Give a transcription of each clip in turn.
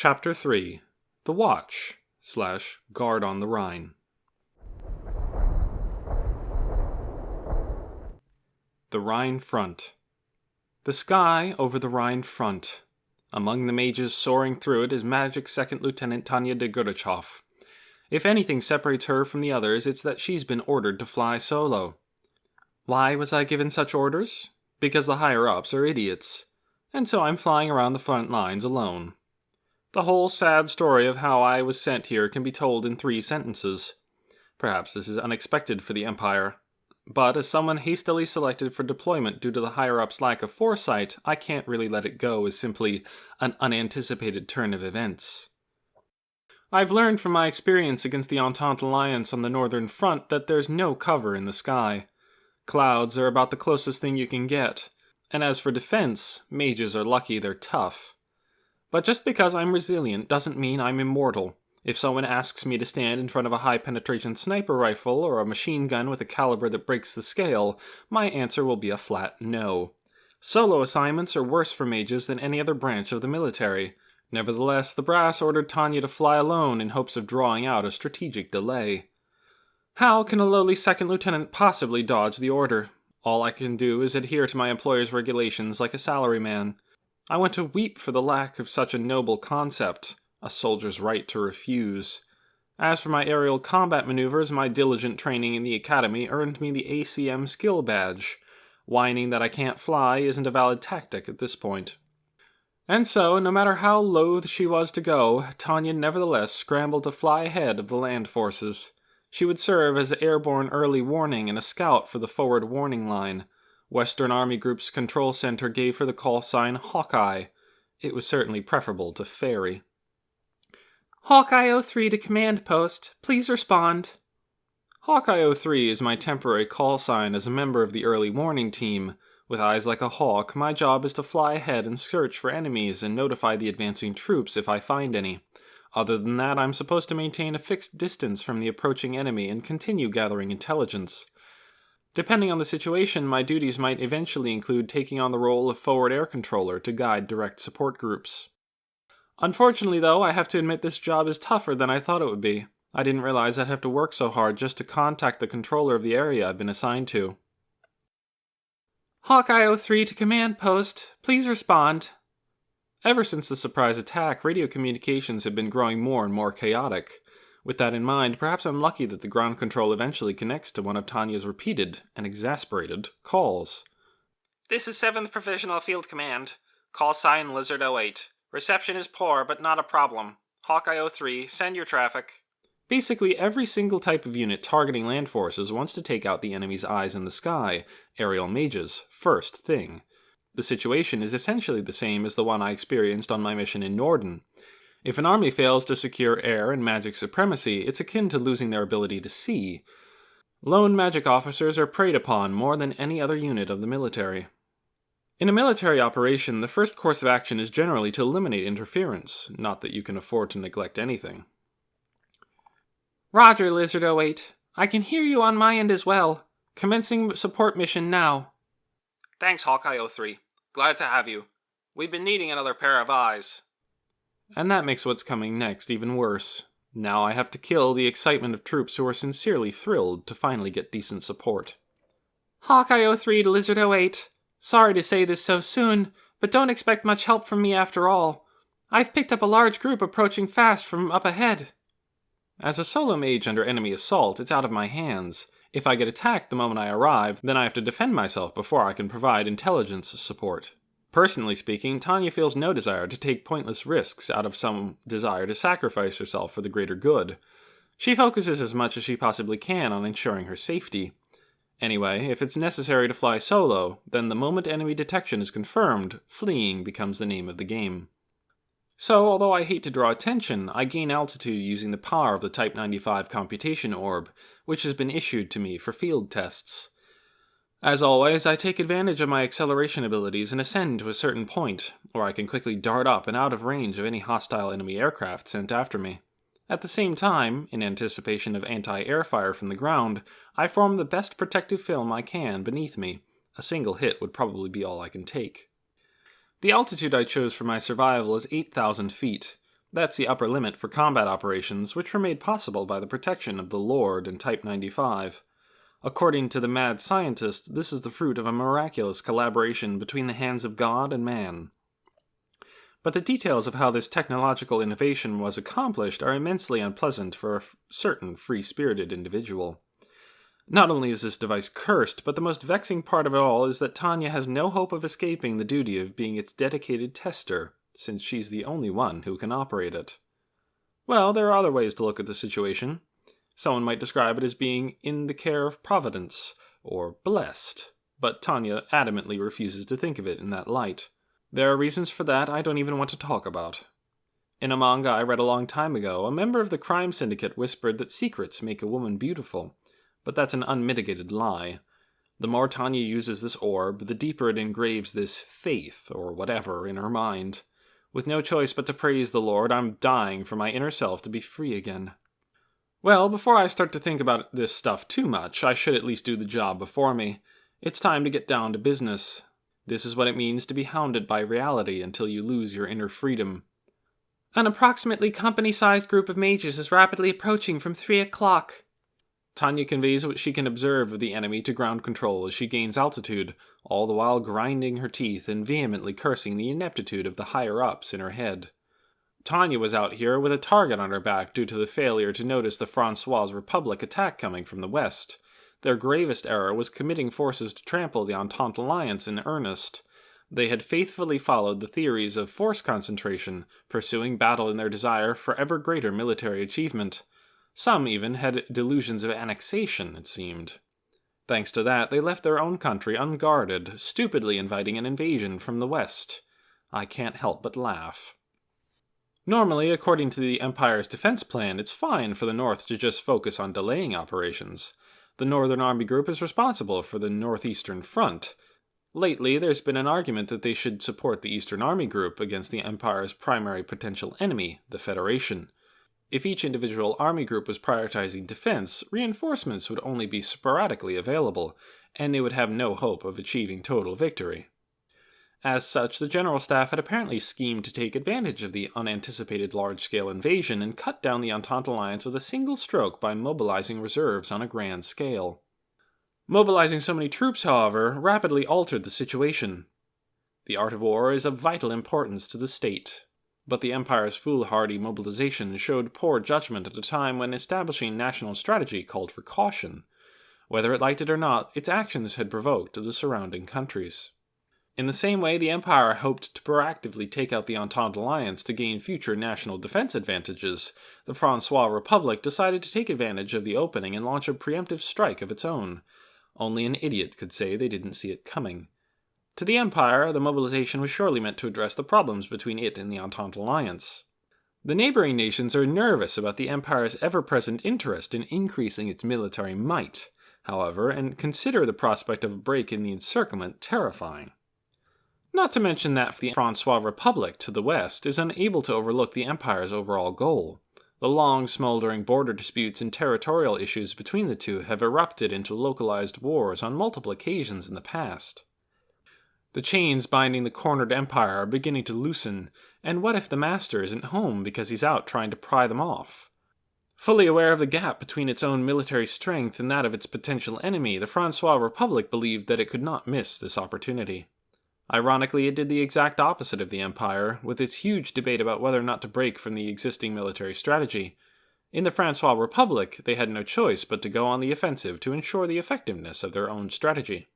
Chapter 3 The Watch / Guard on the Rhine. The Rhine Front. The sky over the Rhine Front. Among the mages soaring through it is Magic Second Lieutenant Tanya de Gurachov. If anything separates her from the others, it's that she's been ordered to fly solo. Why was I given such orders? Because the higher-ups are idiots. And so I'm flying around the front lines alone. The whole sad story of how I was sent here can be told in 3 sentences. Perhaps this is unexpected for the Empire. But as someone hastily selected for deployment due to the higher-ups' lack of foresight, I can't really let it go as simply an unanticipated turn of events. I've learned from my experience against the Entente Alliance on the Northern Front that there's no cover in the sky. Clouds are about the closest thing you can get. And as for defense, mages are lucky they're tough. But just because I'm resilient doesn't mean I'm immortal. If someone asks me to stand in front of a high-penetration sniper rifle or a machine gun with a caliber that breaks the scale, my answer will be a flat no. Solo assignments are worse for mages than any other branch of the military. Nevertheless, the brass ordered Tanya to fly alone in hopes of drawing out a strategic delay. How can a lowly second lieutenant possibly dodge the order? All I can do is adhere to my employer's regulations like a salaryman. I want to weep for the lack of such a noble concept, a soldier's right to refuse. As for my aerial combat maneuvers, my diligent training in the academy earned me the ACM skill badge. Whining that I can't fly isn't a valid tactic at this point. And so, no matter how loath she was to go, Tanya nevertheless scrambled to fly ahead of the land forces. She would serve as the airborne early warning and a scout for the forward warning line. Western Army Group's control center gave her the call sign Hawkeye. It was certainly preferable to Fairy. Hawkeye 03 to command post. Please respond. Hawkeye 03 is my temporary call sign as a member of the early warning team. With eyes like a hawk, my job is to fly ahead and search for enemies and notify the advancing troops if I find any. Other than that, I'm supposed to maintain a fixed distance from the approaching enemy and continue gathering intelligence. Depending on the situation, my duties might eventually include taking on the role of forward air controller to guide direct support groups. Unfortunately, though, I have to admit this job is tougher than I thought it would be. I didn't realize I'd have to work so hard just to contact the controller of the area I've been assigned to. Hawkeye 03 to command post. Please respond. Ever since the surprise attack, radio communications have been growing more and more chaotic. With that in mind, perhaps I'm lucky that the ground control eventually connects to one of Tanya's repeated and exasperated calls. This is 7th Provisional Field Command. Call sign Lizard 08. Reception is poor, but not a problem. Hawkeye 03, send your traffic. Basically, every single type of unit targeting land forces wants to take out the enemy's eyes in the sky, aerial mages, first thing. The situation is essentially the same as the one I experienced on my mission in Norden. If an army fails to secure air and magic supremacy, it's akin to losing their ability to see. Lone magic officers are preyed upon more than any other unit of the military. In a military operation, the first course of action is generally to eliminate interference, not that you can afford to neglect anything. Roger, Lizard 08. I can hear you on my end as well. Commencing support mission now. Thanks, Hawkeye 03. Glad to have you. We've been needing another pair of eyes. And that makes what's coming next even worse. Now I have to kill the excitement of troops who are sincerely thrilled to finally get decent support. Hawkeye 03 to Lizard 08. Sorry to say this so soon, but don't expect much help from me after all. I've picked up a large group approaching fast from up ahead. As a solo mage under enemy assault, it's out of my hands. If I get attacked the moment I arrive, then I have to defend myself before I can provide intelligence support. Personally speaking, Tanya feels no desire to take pointless risks out of some desire to sacrifice herself for the greater good. She focuses as much as she possibly can on ensuring her safety. Anyway, if it's necessary to fly solo, then the moment enemy detection is confirmed, fleeing becomes the name of the game. So, although I hate to draw attention, I gain altitude using the power of the Type 95 computation orb, which has been issued to me for field tests. As always, I take advantage of my acceleration abilities and ascend to a certain point, where I can quickly dart up and out of range of any hostile enemy aircraft sent after me. At the same time, in anticipation of anti-air fire from the ground, I form the best protective film I can beneath me. A single hit would probably be all I can take. The altitude I chose for my survival is 8,000 feet. That's the upper limit for combat operations, which were made possible by the protection of the Lord in Type 95. According to the mad scientist, this is the fruit of a miraculous collaboration between the hands of God and man. But the details of how this technological innovation was accomplished are immensely unpleasant for a certain free-spirited individual. Not only is this device cursed, but the most vexing part of it all is that Tanya has no hope of escaping the duty of being its dedicated tester, since she's the only one who can operate it. Well, there are other ways to look at the situation. Someone might describe it as being in the care of Providence, or blessed, but Tanya adamantly refuses to think of it in that light. There are reasons for that I don't even want to talk about. In a manga I read a long time ago, a member of the crime syndicate whispered that secrets make a woman beautiful, but that's an unmitigated lie. The more Tanya uses this orb, the deeper it engraves this faith, or whatever, in her mind. With no choice but to praise the Lord, I'm dying for my inner self to be free again. Well, before I start to think about this stuff too much, I should at least do the job before me. It's time to get down to business. This is what it means to be hounded by reality until you lose your inner freedom. An approximately company-sized group of mages is rapidly approaching from 3 o'clock. Tanya conveys what she can observe of the enemy to ground control as she gains altitude, all the while grinding her teeth and vehemently cursing the ineptitude of the higher-ups in her head. Tanya was out here with a target on her back due to the failure to notice the Francois Republic attack coming from the west. Their gravest error was committing forces to trample the Entente Alliance in earnest. They had faithfully followed the theories of force concentration, pursuing battle in their desire for ever greater military achievement. Some even had delusions of annexation, it seemed. Thanks to that, they left their own country unguarded, stupidly inviting an invasion from the west. I can't help but laugh. Normally, according to the Empire's defense plan, it's fine for the North to just focus on delaying operations. The Northern Army Group is responsible for the Northeastern Front. Lately, there's been an argument that they should support the Eastern Army Group against the Empire's primary potential enemy, the Federation. If each individual army group was prioritizing defense, reinforcements would only be sporadically available, and they would have no hope of achieving total victory. As such, the General Staff had apparently schemed to take advantage of the unanticipated large-scale invasion and cut down the Entente Alliance with a single stroke by mobilizing reserves on a grand scale. Mobilizing so many troops, however, rapidly altered the situation. The art of war is of vital importance to the state, but the Empire's foolhardy mobilization showed poor judgment at a time when establishing national strategy called for caution. Whether it liked it or not, its actions had provoked the surrounding countries. In the same way, the Empire hoped to proactively take out the Entente Alliance to gain future national defense advantages. The Francois Republic decided to take advantage of the opening and launch a preemptive strike of its own. Only an idiot could say they didn't see it coming. To the Empire, the mobilization was surely meant to address the problems between it and the Entente Alliance. The neighboring nations are nervous about the Empire's ever-present interest in increasing its military might, however, and consider the prospect of a break in the encirclement terrifying. Not to mention that the Francois Republic to the west is unable to overlook the Empire's overall goal. The long, smoldering border disputes and territorial issues between the two have erupted into localized wars on multiple occasions in the past. The chains binding the cornered empire are beginning to loosen, and what if the master isn't home because he's out trying to pry them off? Fully aware of the gap between its own military strength and that of its potential enemy, the Francois Republic believed that it could not miss this opportunity. Ironically, it did the exact opposite of the Empire, with its huge debate about whether or not to break from the existing military strategy. In the Francois Republic, they had no choice but to go on the offensive to ensure the effectiveness of their own strategy.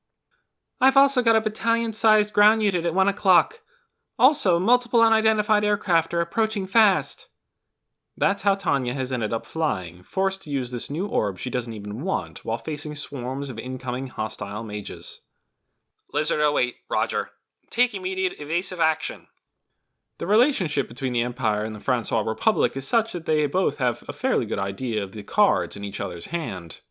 I've also got a battalion-sized ground unit at 1 o'clock. Also, multiple unidentified aircraft are approaching fast. That's how Tanya has ended up flying, forced to use this new orb she doesn't even want, while facing swarms of incoming hostile mages. Lizard 08, roger. Take immediate evasive action. The relationship between the Empire and the Francois Republic is such that they both have a fairly good idea of the cards in each other's hand.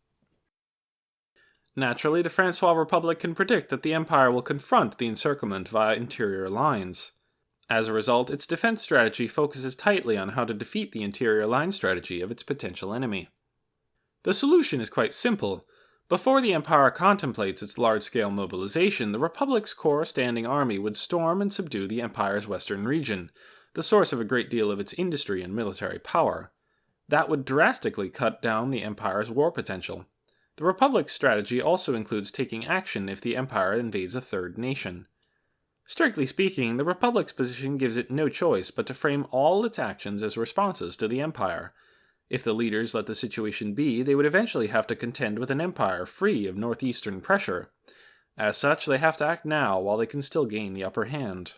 Naturally, the Francois Republic can predict that the Empire will confront the encirclement via interior lines. As a result, its defense strategy focuses tightly on how to defeat the interior line strategy of its potential enemy. The solution is quite simple. Before the Empire contemplates its large-scale mobilization, the Republic's core standing army would storm and subdue the Empire's western region. the source of a great deal of its industry and military power. That would drastically cut down the Empire's war potential. The Republic's strategy also includes taking action if the Empire invades a third nation. Strictly speaking, the Republic's position gives it no choice but to frame all its actions as responses to the Empire. If the leaders let the situation be, they would eventually have to contend with an empire free of northeastern pressure. As such, they have to act now while they can still gain the upper hand.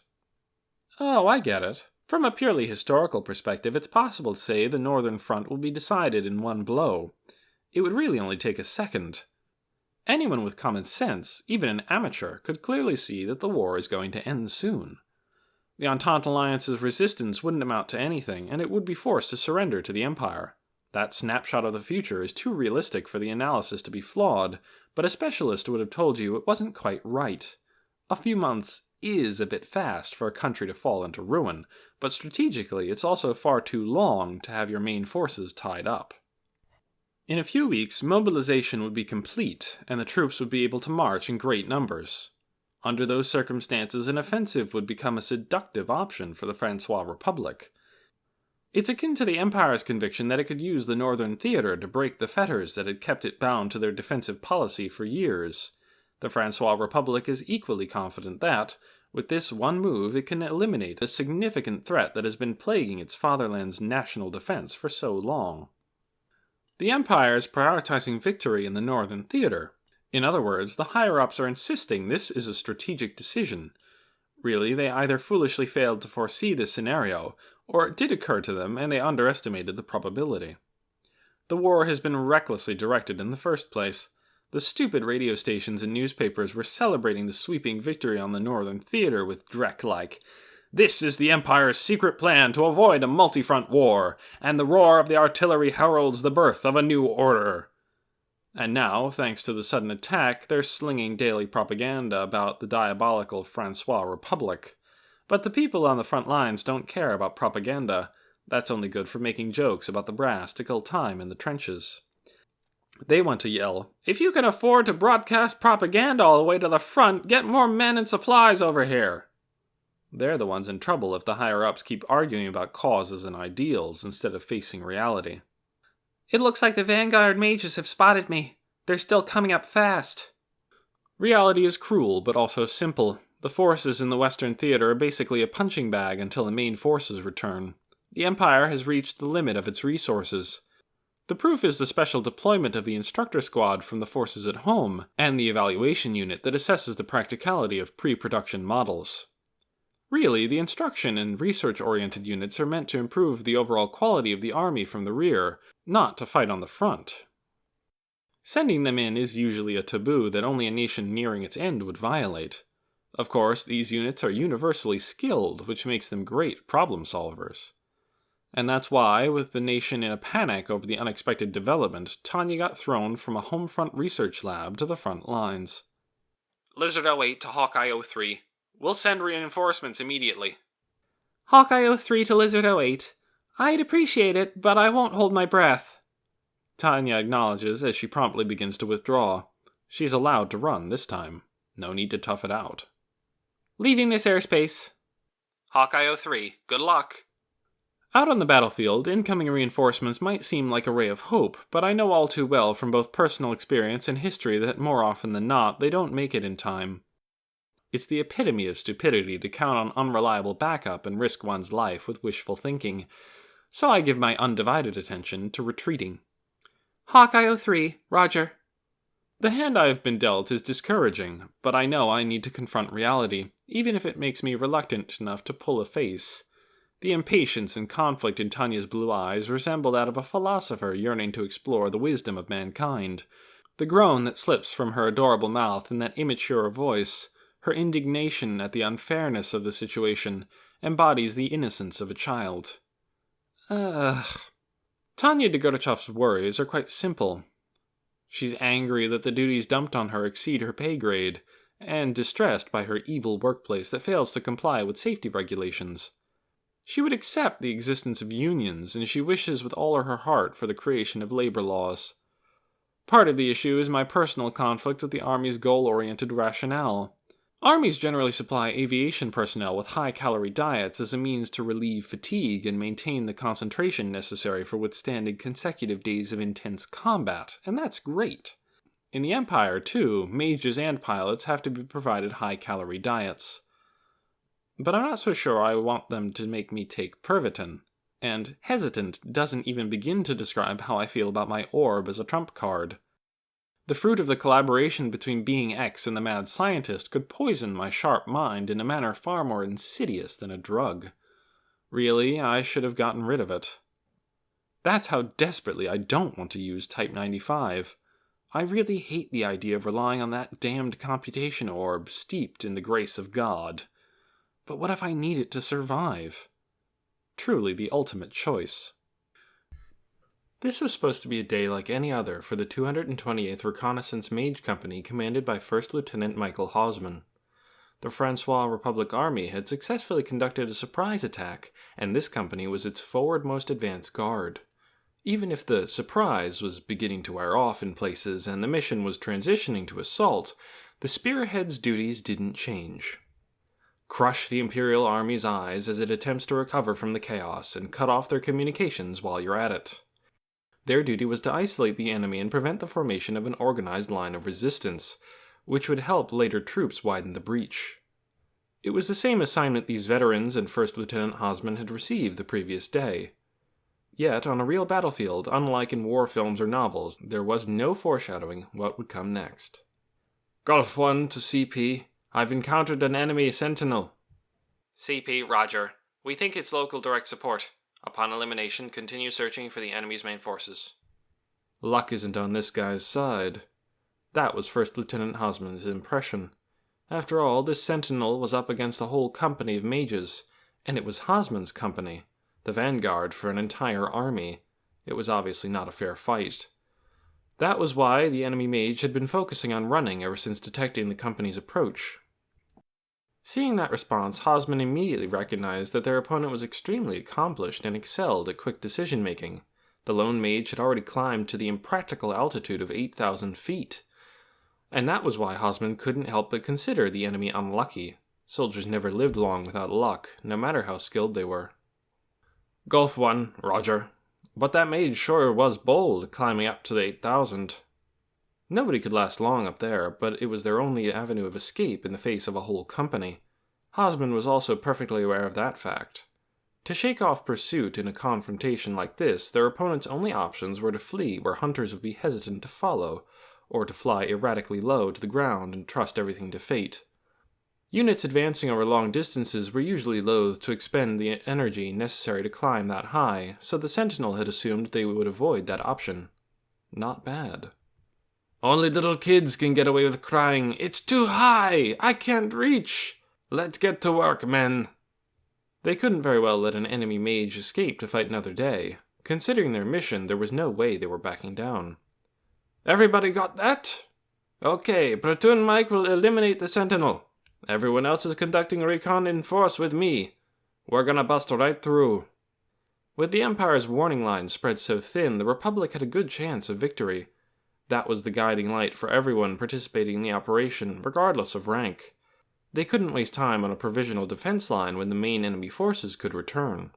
Oh, I get it. From a purely historical perspective, it's possible to say the Northern Front will be decided in one blow. It would really only take a second. Anyone with common sense, even an amateur, could clearly see that the war is going to end soon. The Entente Alliance's resistance wouldn't amount to anything, and it would be forced to surrender to the Empire. That snapshot of the future is too realistic for the analysis to be flawed, but a specialist would have told you it wasn't quite right. A few months is a bit fast for a country to fall into ruin, but strategically it's also far too long to have your main forces tied up. In a few weeks, mobilization would be complete, and the troops would be able to march in great numbers. Under those circumstances, an offensive would become a seductive option for the Francois Republic. It's akin to the Empire's conviction that it could use the Northern Theater to break the fetters that had kept it bound to their defensive policy for years. The Francois Republic is equally confident that, with this one move, it can eliminate a significant threat that has been plaguing its fatherland's national defense for so long. The Empire is prioritizing victory in the Northern Theater. In other words, the higher-ups are insisting this is a strategic decision. Really, they either foolishly failed to foresee this scenario, or it did occur to them and they underestimated the probability. The war has been recklessly directed in the first place. The stupid radio stations and newspapers were celebrating the sweeping victory on the Northern Theater with dreck like, "This is the Empire's secret plan to avoid a multi-front war, and the roar of the artillery heralds the birth of a new order." And now, thanks to the sudden attack, they're slinging daily propaganda about the diabolical Francois Republic. But the people on the front lines don't care about propaganda. That's only good for making jokes about the brass to kill time in the trenches. They want to yell, "If you can afford to broadcast propaganda all the way to the front, get more men and supplies over here." They're the ones in trouble if the higher-ups keep arguing about causes and ideals instead of facing reality. "It looks like the Vanguard mages have spotted me. They're still coming up fast." Reality is cruel, but also simple. The forces in the Western Theater are basically a punching bag until the main forces return. The Empire has reached the limit of its resources. The proof is the special deployment of the instructor squad from the forces at home, and the evaluation unit that assesses the practicality of pre-production models. Really, the instruction and research-oriented units are meant to improve the overall quality of the army from the rear, not to fight on the front. Sending them in is usually a taboo that only a nation nearing its end would violate. Of course, these units are universally skilled, which makes them great problem solvers. And that's why, with the nation in a panic over the unexpected development, Tanya got thrown from a home front research lab to the front lines. "Lizard 08 to Hawkeye 03. We'll send reinforcements immediately." "Hawkeye 03 to Lizard 08. I'd appreciate it, but I won't hold my breath." Tanya acknowledges as she promptly begins to withdraw. She's allowed to run this time. No need to tough it out. "Leaving this airspace." "Hawkeye 03, good luck." Out on the battlefield, incoming reinforcements might seem like a ray of hope, but I know all too well from both personal experience and history that more often than not, they don't make it in time. It's the epitome of stupidity to count on unreliable backup and risk one's life with wishful thinking, so I give my undivided attention to retreating. "Hawkeye 03, roger." The hand I have been dealt is discouraging, but I know I need to confront reality, even if it makes me reluctant enough to pull a face. The impatience and conflict in Tanya's blue eyes resemble that of a philosopher yearning to explore the wisdom of mankind. The groan that slips from her adorable mouth in that immature voice, her indignation at the unfairness of the situation, embodies the innocence of a child. Tanya Degorachev's worries are quite simple. She's angry that the duties dumped on her exceed her pay grade, and distressed by her evil workplace that fails to comply with safety regulations. She would accept the existence of unions, and she wishes with all her heart for the creation of labor laws. Part of the issue is my personal conflict with the Army's goal-oriented rationale. Armies generally supply aviation personnel with high-calorie diets as a means to relieve fatigue and maintain the concentration necessary for withstanding consecutive days of intense combat, and that's great. In the Empire, too, mages and pilots have to be provided high-calorie diets. But I'm not so sure I want them to make me take Pervitin, and hesitant doesn't even begin to describe how I feel about my orb as a trump card. The fruit of the collaboration between Being X and the mad scientist could poison my sharp mind in a manner far more insidious than a drug. Really, I should have gotten rid of it. That's how desperately I don't want to use Type 95. I really hate the idea of relying on that damned computation orb steeped in the grace of God. But what if I need it to survive? Truly the ultimate choice. This was supposed to be a day like any other for the 228th Reconnaissance Mage Company commanded by First Lieutenant Michael Hausman. The Francois Republic Army had successfully conducted a surprise attack, and this company was its forward-most advance guard. Even if the surprise was beginning to wear off in places and the mission was transitioning to assault, the spearhead's duties didn't change. Crush the Imperial Army's eyes as it attempts to recover from the chaos and cut off their communications while you're at it. Their duty was to isolate the enemy and prevent the formation of an organized line of resistance, which would help later troops widen the breach. It was the same assignment these veterans and First Lieutenant Hausman had received the previous day. Yet, on a real battlefield, unlike in war films or novels, there was no foreshadowing what would come next. Golf 1 to CP. I've encountered an enemy sentinel. CP, roger. We think it's local direct support. Upon elimination, continue searching for the enemy's main forces. Luck isn't on this guy's side. That was First Lieutenant Hausman's impression. After all, this sentinel was up against a whole company of mages, and it was Hausman's company, the vanguard for an entire army. It was obviously not a fair fight. That was why the enemy mage had been focusing on running ever since detecting the company's approach. Seeing that response, Hausman immediately recognized that their opponent was extremely accomplished and excelled at quick decision-making. The lone mage had already climbed to the impractical altitude of 8,000 feet. And that was why Hausman couldn't help but consider the enemy unlucky. Soldiers never lived long without luck, no matter how skilled they were. Golf 1, roger. But that mage sure was bold, climbing up to the 8,000. Nobody could last long up there, but it was their only avenue of escape in the face of a whole company. Hausman was also perfectly aware of that fact. To shake off pursuit in a confrontation like this, their opponent's only options were to flee where hunters would be hesitant to follow, or to fly erratically low to the ground and trust everything to fate. Units advancing over long distances were usually loath to expend the energy necessary to climb that high, so the Sentinel had assumed they would avoid that option. Not bad. Only little kids can get away with crying, "It's too high! I can't reach! Let's get to work, men!" They couldn't very well let an enemy mage escape to fight another day. Considering their mission, there was no way they were backing down. Everybody got that? Okay, Platoon Mike will eliminate the Sentinel. Everyone else is conducting recon in force with me. We're gonna bust right through. With the Empire's warning lines spread so thin, the Republic had a good chance of victory. That was the guiding light for everyone participating in the operation, regardless of rank. They couldn't waste time on a provisional defense line when the main enemy forces could return.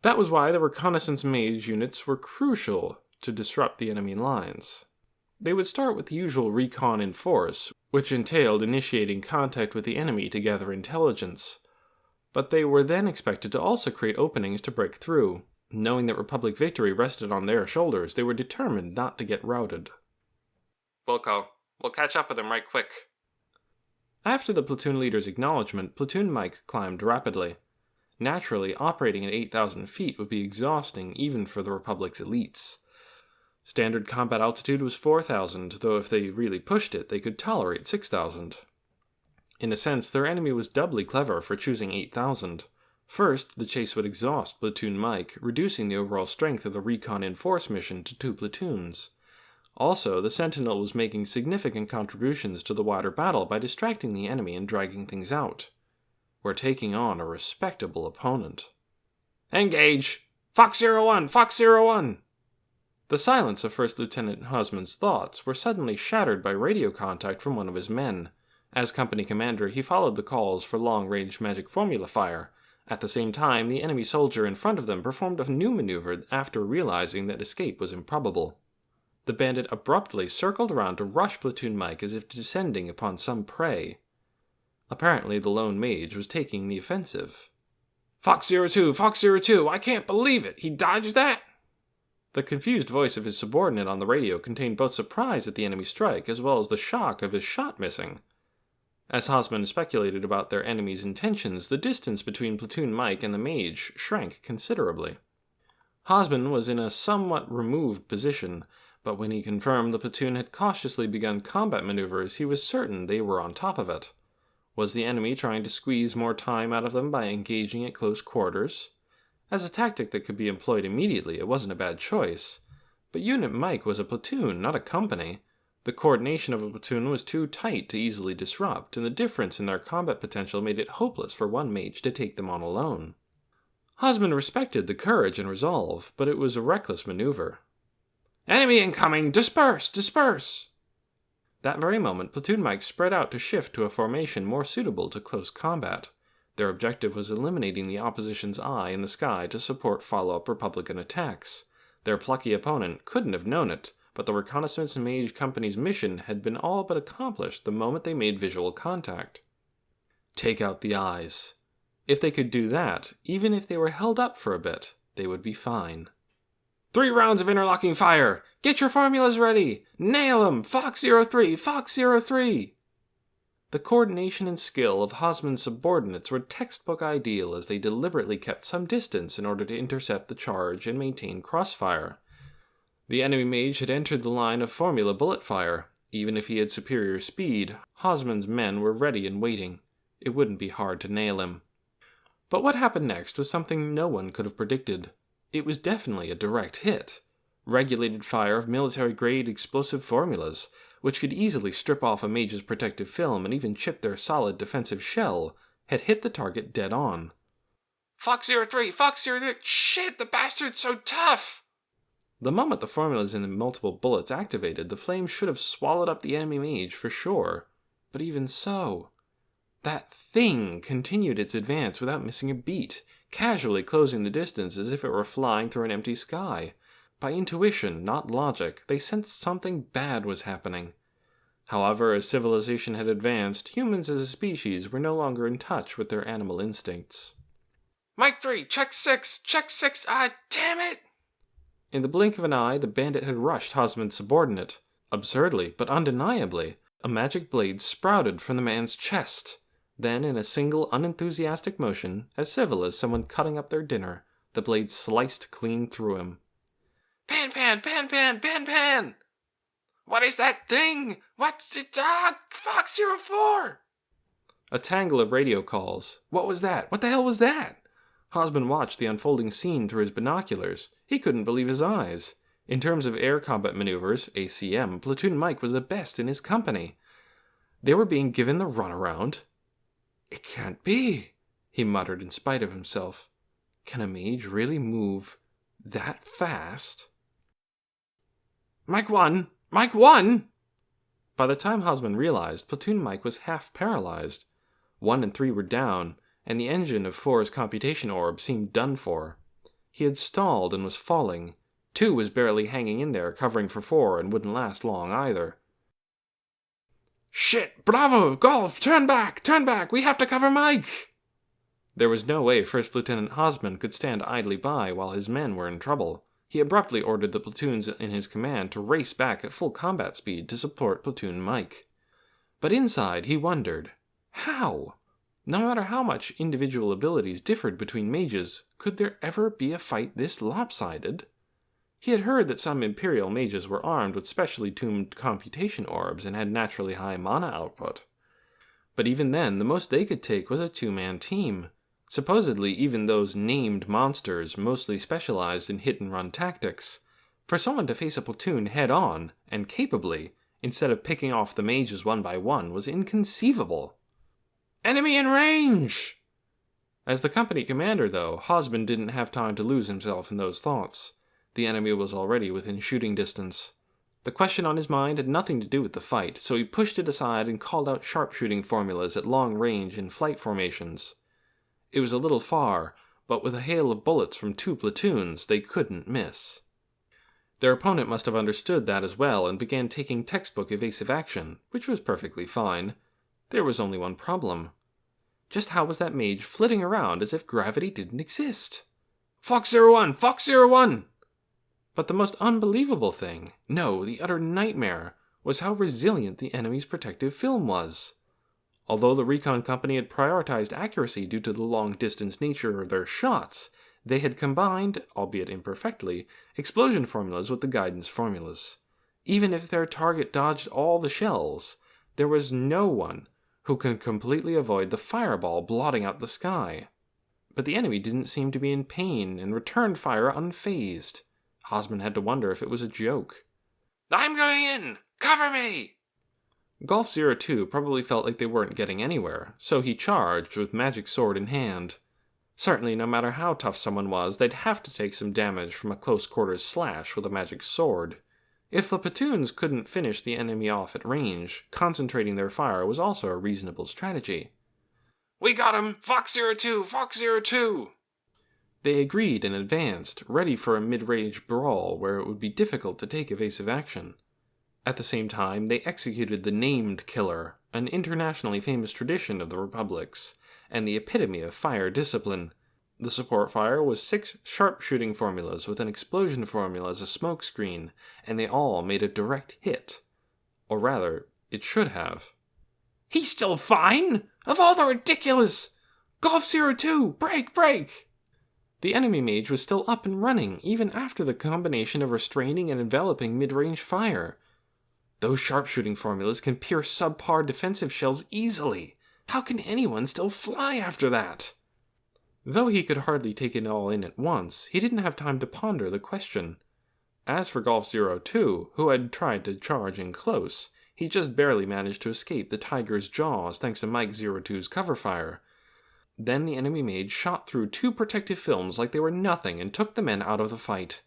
That was why the reconnaissance mage units were crucial to disrupt the enemy lines. They would start with the usual recon in force, which entailed initiating contact with the enemy to gather intelligence. But they were then expected to also create openings to break through. Knowing that Republic victory rested on their shoulders, they were determined not to get routed. Wilco, we'll catch up with them right quick. After the platoon leader's acknowledgement, Platoon Mike climbed rapidly. Naturally, operating at 8,000 feet would be exhausting even for the Republic's elites. Standard combat altitude was 4,000, though if they really pushed it, they could tolerate 6,000. In a sense, their enemy was doubly clever for choosing 8,000. First, the chase would exhaust Platoon Mike, reducing the overall strength of the recon in force mission to 2 platoons. Also, the Sentinel was making significant contributions to the wider battle by distracting the enemy and dragging things out. We're taking on a respectable opponent. Engage! Fox 01! Fox 01! The silence of First Lieutenant Hausman's thoughts were suddenly shattered by radio contact from one of his men. As company commander, he followed the calls for long-range magic formula fire. At the same time, the enemy soldier in front of them performed a new maneuver after realizing that escape was improbable. The bandit abruptly circled around to rush Platoon Mike as if descending upon some prey. Apparently, the lone mage was taking the offensive. Fox 02, Fox 02, I can't believe it! He dodged that? The confused voice of his subordinate on the radio contained both surprise at the enemy strike as well as the shock of his shot missing. As Hosman speculated about their enemy's intentions, the distance between Platoon Mike and the mage shrank considerably. Hosman was in a somewhat removed position, but when he confirmed the platoon had cautiously begun combat maneuvers, he was certain they were on top of it. Was the enemy trying to squeeze more time out of them by engaging at close quarters? As a tactic that could be employed immediately, it wasn't a bad choice. But Unit Mike was a platoon, not a company. The coordination of a platoon was too tight to easily disrupt, and the difference in their combat potential made it hopeless for one mage to take them on alone. Hosman respected the courage and resolve, but it was a reckless maneuver. Enemy incoming! Disperse! Disperse! That very moment, Platoon Mike spread out to shift to a formation more suitable to close combat. Their objective was eliminating the opposition's eye in the sky to support follow-up Republican attacks. Their plucky opponent couldn't have known it, but the Reconnaissance Mage Company's mission had been all but accomplished the moment they made visual contact. Take out the eyes. If they could do that, even if they were held up for a bit, they would be fine. 3 rounds of interlocking fire! Get your formulas ready! Nail 'em! Fox 03! Fox 03! The coordination and skill of Hosman's subordinates were textbook ideal as they deliberately kept some distance in order to intercept the charge and maintain crossfire. The enemy mage had entered the line of formula bullet fire. Even if he had superior speed, Hosman's men were ready and waiting. It wouldn't be hard to nail him. But what happened next was something no one could have predicted. It was definitely a direct hit. Regulated fire of military-grade explosive formulas, which could easily strip off a mage's protective film and even chip their solid defensive shell, had hit the target dead on. Fox 03! Fox 03! Shit, the bastard's so tough! The moment the formulas in the multiple bullets activated, the flames should have swallowed up the enemy mage for sure. But even so, that thing continued its advance without missing a beat, casually closing the distance as if it were flying through an empty sky. By intuition, not logic, they sensed something bad was happening. However, as civilization had advanced, humans as a species were no longer in touch with their animal instincts. Mike 3, check 6! Check 6! Ah, damn it! In the blink of an eye, the bandit had rushed Hosman's subordinate. Absurdly, but undeniably, a magic blade sprouted from the man's chest. Then, in a single unenthusiastic motion, as civil as someone cutting up their dinner, the blade sliced clean through him. Pan, pan, pan, pan, pan, pan! What is that thing? What's it? Ah, Fox 04! A tangle of radio calls. What was that? What the hell was that? Hosman watched the unfolding scene through his binoculars. He couldn't believe his eyes. In terms of air combat maneuvers, ACM, Platoon Mike was the best in his company. They were being given the runaround. It can't be, he muttered in spite of himself. Can a mage really move that fast? Mike 1! Mike 1! By the time Hosman realized, Platoon Mike was half paralyzed. 1 and 3 were down, and the engine of 4's computation orb seemed done for. He had stalled and was falling. 2 was barely hanging in there, covering for 4, and wouldn't last long either. Shit! Bravo! Golf! Turn back! Turn back! We have to cover Mike! There was no way First Lieutenant Hosman could stand idly by while his men were in trouble. He abruptly ordered the platoons in his command to race back at full combat speed to support Platoon Mike. But inside, he wondered, how? No matter how much individual abilities differed between mages, could there ever be a fight this lopsided? He had heard that some Imperial mages were armed with specially tuned computation orbs and had naturally high mana output. But even then, the most they could take was a 2-man team. Supposedly, even those named monsters mostly specialized in hit-and-run tactics. For someone to face a platoon head-on, and capably, instead of picking off the mages one by one, was inconceivable. Enemy in range! As the company commander, though, Hosman didn't have time to lose himself in those thoughts. The enemy was already within shooting distance. The question on his mind had nothing to do with the fight, so he pushed it aside and called out sharpshooting formulas at long range in flight formations. It was a little far, but with a hail of bullets from 2 platoons, they couldn't miss. Their opponent must have understood that as well and began taking textbook evasive action, which was perfectly fine. There was only one problem. Just how was that mage flitting around as if gravity didn't exist? Fox 01! Fox 01! But the most unbelievable thing, no, the utter nightmare, was how resilient the enemy's protective film was. Although the recon company had prioritized accuracy due to the long-distance nature of their shots, they had combined, albeit imperfectly, explosion formulas with the guidance formulas. Even if their target dodged all the shells, there was no one who could completely avoid the fireball blotting out the sky. But the enemy didn't seem to be in pain and returned fire unfazed. Hosman had to wonder if it was a joke. I'm going in! Cover me! Golf 02 probably felt like they weren't getting anywhere, so he charged with magic sword in hand. Certainly, no matter how tough someone was, they'd have to take some damage from a close-quarters slash with a magic sword. If the platoons couldn't finish the enemy off at range, concentrating their fire was also a reasonable strategy. We got him! Fox 02! Fox 02! They agreed and advanced, ready for a mid-range brawl where it would be difficult to take evasive action. At the same time, they executed the Named Killer, an internationally famous tradition of the Republics, and the epitome of fire discipline. The support fire was 6 sharpshooting formulas with an explosion formula as a smokescreen, and they all made a direct hit. Or rather, it should have. He's still fine! Of all the ridiculous! Golf 02! Break! The enemy mage was still up and running, even after the combination of restraining and enveloping mid-range fire. Those sharpshooting formulas can pierce subpar defensive shells easily. How can anyone still fly after that? Though he could hardly take it all in at once, he didn't have time to ponder the question. As for Golf 02, who had tried to charge in close, he just barely managed to escape the tiger's jaws thanks to Mike 02's cover fire. Then the enemy mage shot through 2 protective films like they were nothing and took the men out of the fight.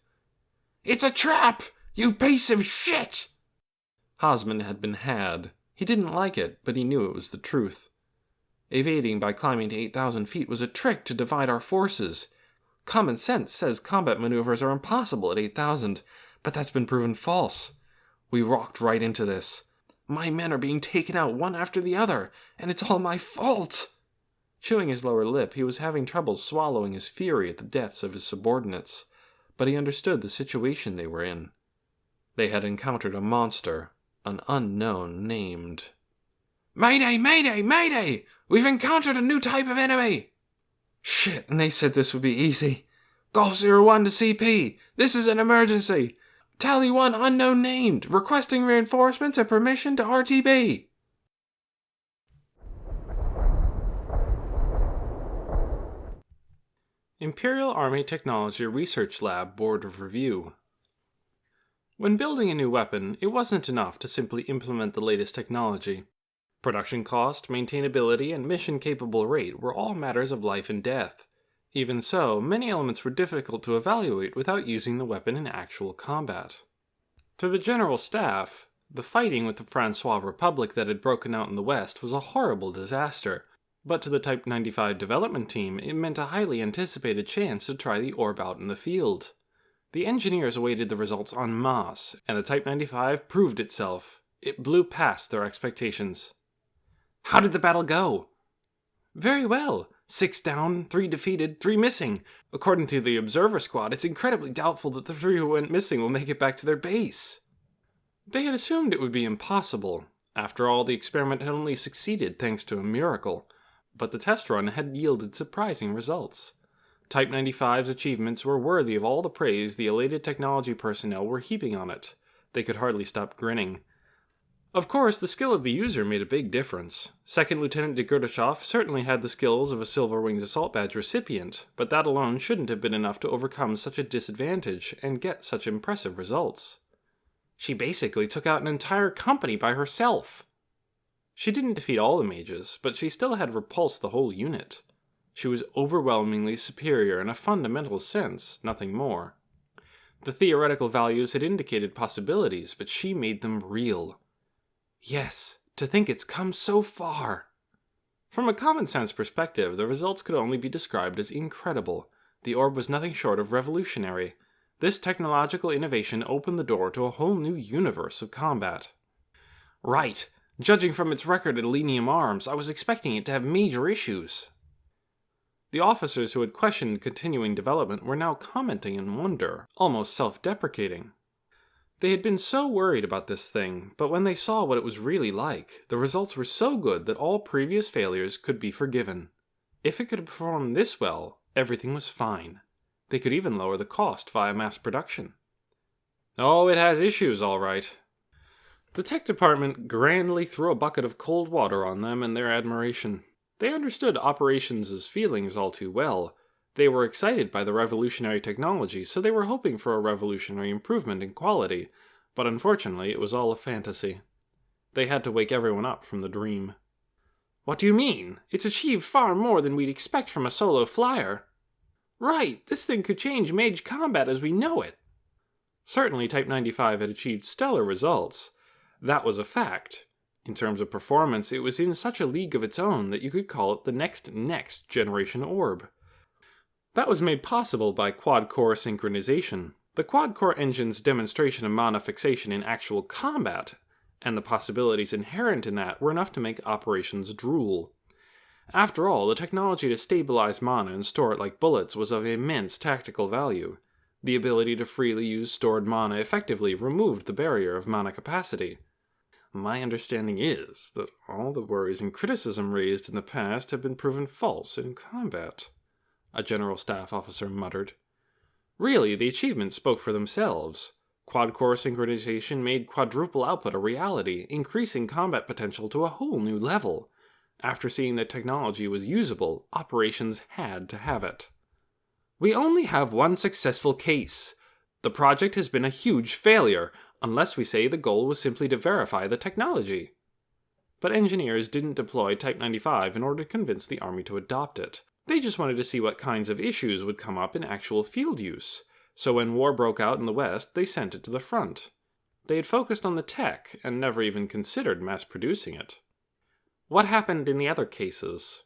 It's a trap! You piece of shit! Hosman had been had. He didn't like it, but he knew it was the truth. Evading by climbing to 8,000 feet was a trick to divide our forces. Common sense says combat maneuvers are impossible at 8,000, but that's been proven false. We walked right into this. My men are being taken out one after the other, and it's all my fault. Chewing his lower lip, he was having trouble swallowing his fury at the deaths of his subordinates, but he understood the situation they were in. They had encountered a monster, an unknown named. Mayday! Mayday! Mayday! We've encountered a new type of enemy! Shit, and they said this would be easy. Golf 01 to CP. This is an emergency. Tally 1 unknown named. Requesting reinforcements and permission to RTB. Imperial Army Technology Research Lab Board of Review. When building a new weapon, it wasn't enough to simply implement the latest technology. Production cost, maintainability, and mission-capable rate were all matters of life and death. Even so, many elements were difficult to evaluate without using the weapon in actual combat. To the General Staff, the fighting with the Francois Republic that had broken out in the West was a horrible disaster, but to the Type 95 development team, it meant a highly anticipated chance to try the orb out in the field. The engineers awaited the results en masse, and the Type 95 proved itself. It blew past their expectations. How did the battle go? Very well. 6 down, 3 defeated, 3 missing. According to the observer squad, it's incredibly doubtful that the 3 who went missing will make it back to their base. They had assumed it would be impossible. After all, the experiment had only succeeded thanks to a miracle. But the test run had yielded surprising results. Type 95's achievements were worthy of all the praise the elated technology personnel were heaping on it. They could hardly stop grinning. Of course, the skill of the user made a big difference. Second Lieutenant Degurdachov certainly had the skills of a Silver Wings Assault Badge recipient, but that alone shouldn't have been enough to overcome such a disadvantage and get such impressive results. She basically took out an entire company by herself. She didn't defeat all the mages, but she still had repulsed the whole unit. She was overwhelmingly superior in a fundamental sense, nothing more. The theoretical values had indicated possibilities, but she made them real. Yes, to think it's come so far. From a common-sense perspective, the results could only be described as incredible. The orb was nothing short of revolutionary. This technological innovation opened the door to a whole new universe of combat. Right. Judging from its record at Elenium Arms, I was expecting it to have major issues. The officers who had questioned continuing development were now commenting in wonder, almost self-deprecating. They had been so worried about this thing, but when they saw what it was really like, the results were so good that all previous failures could be forgiven. If it could perform this well, everything was fine. They could even lower the cost via mass production. Oh, it has issues, all right. The tech department grandly threw a bucket of cold water on them and their admiration. They understood operations' feelings all too well. They were excited by the revolutionary technology, so they were hoping for a revolutionary improvement in quality, but unfortunately it was all a fantasy. They had to wake everyone up from the dream. What do you mean? It's achieved far more than we'd expect from a solo flyer. Right, this thing could change mage combat as we know it. Certainly Type 95 had achieved stellar results. That was a fact. In terms of performance, it was in such a league of its own that you could call it the next generation orb. That was made possible by quad-core synchronization. The quad-core engine's demonstration of mana fixation in actual combat, and the possibilities inherent in that, were enough to make operations drool. After all, the technology to stabilize mana and store it like bullets was of immense tactical value. The ability to freely use stored mana effectively removed the barrier of mana capacity. My understanding is that all the worries and criticism raised in the past have been proven false in combat, a general staff officer muttered. Really, the achievements spoke for themselves. Quad-core synchronization made quadruple output a reality, increasing combat potential to a whole new level. After seeing that technology was usable, operations had to have it. We only have one successful case. The project has been a huge failure, unless we say the goal was simply to verify the technology. But engineers didn't deploy Type 95 in order to convince the army to adopt it. They just wanted to see what kinds of issues would come up in actual field use. So when war broke out in the West, they sent it to the front. They had focused on the tech and never even considered mass-producing it. What happened in the other cases?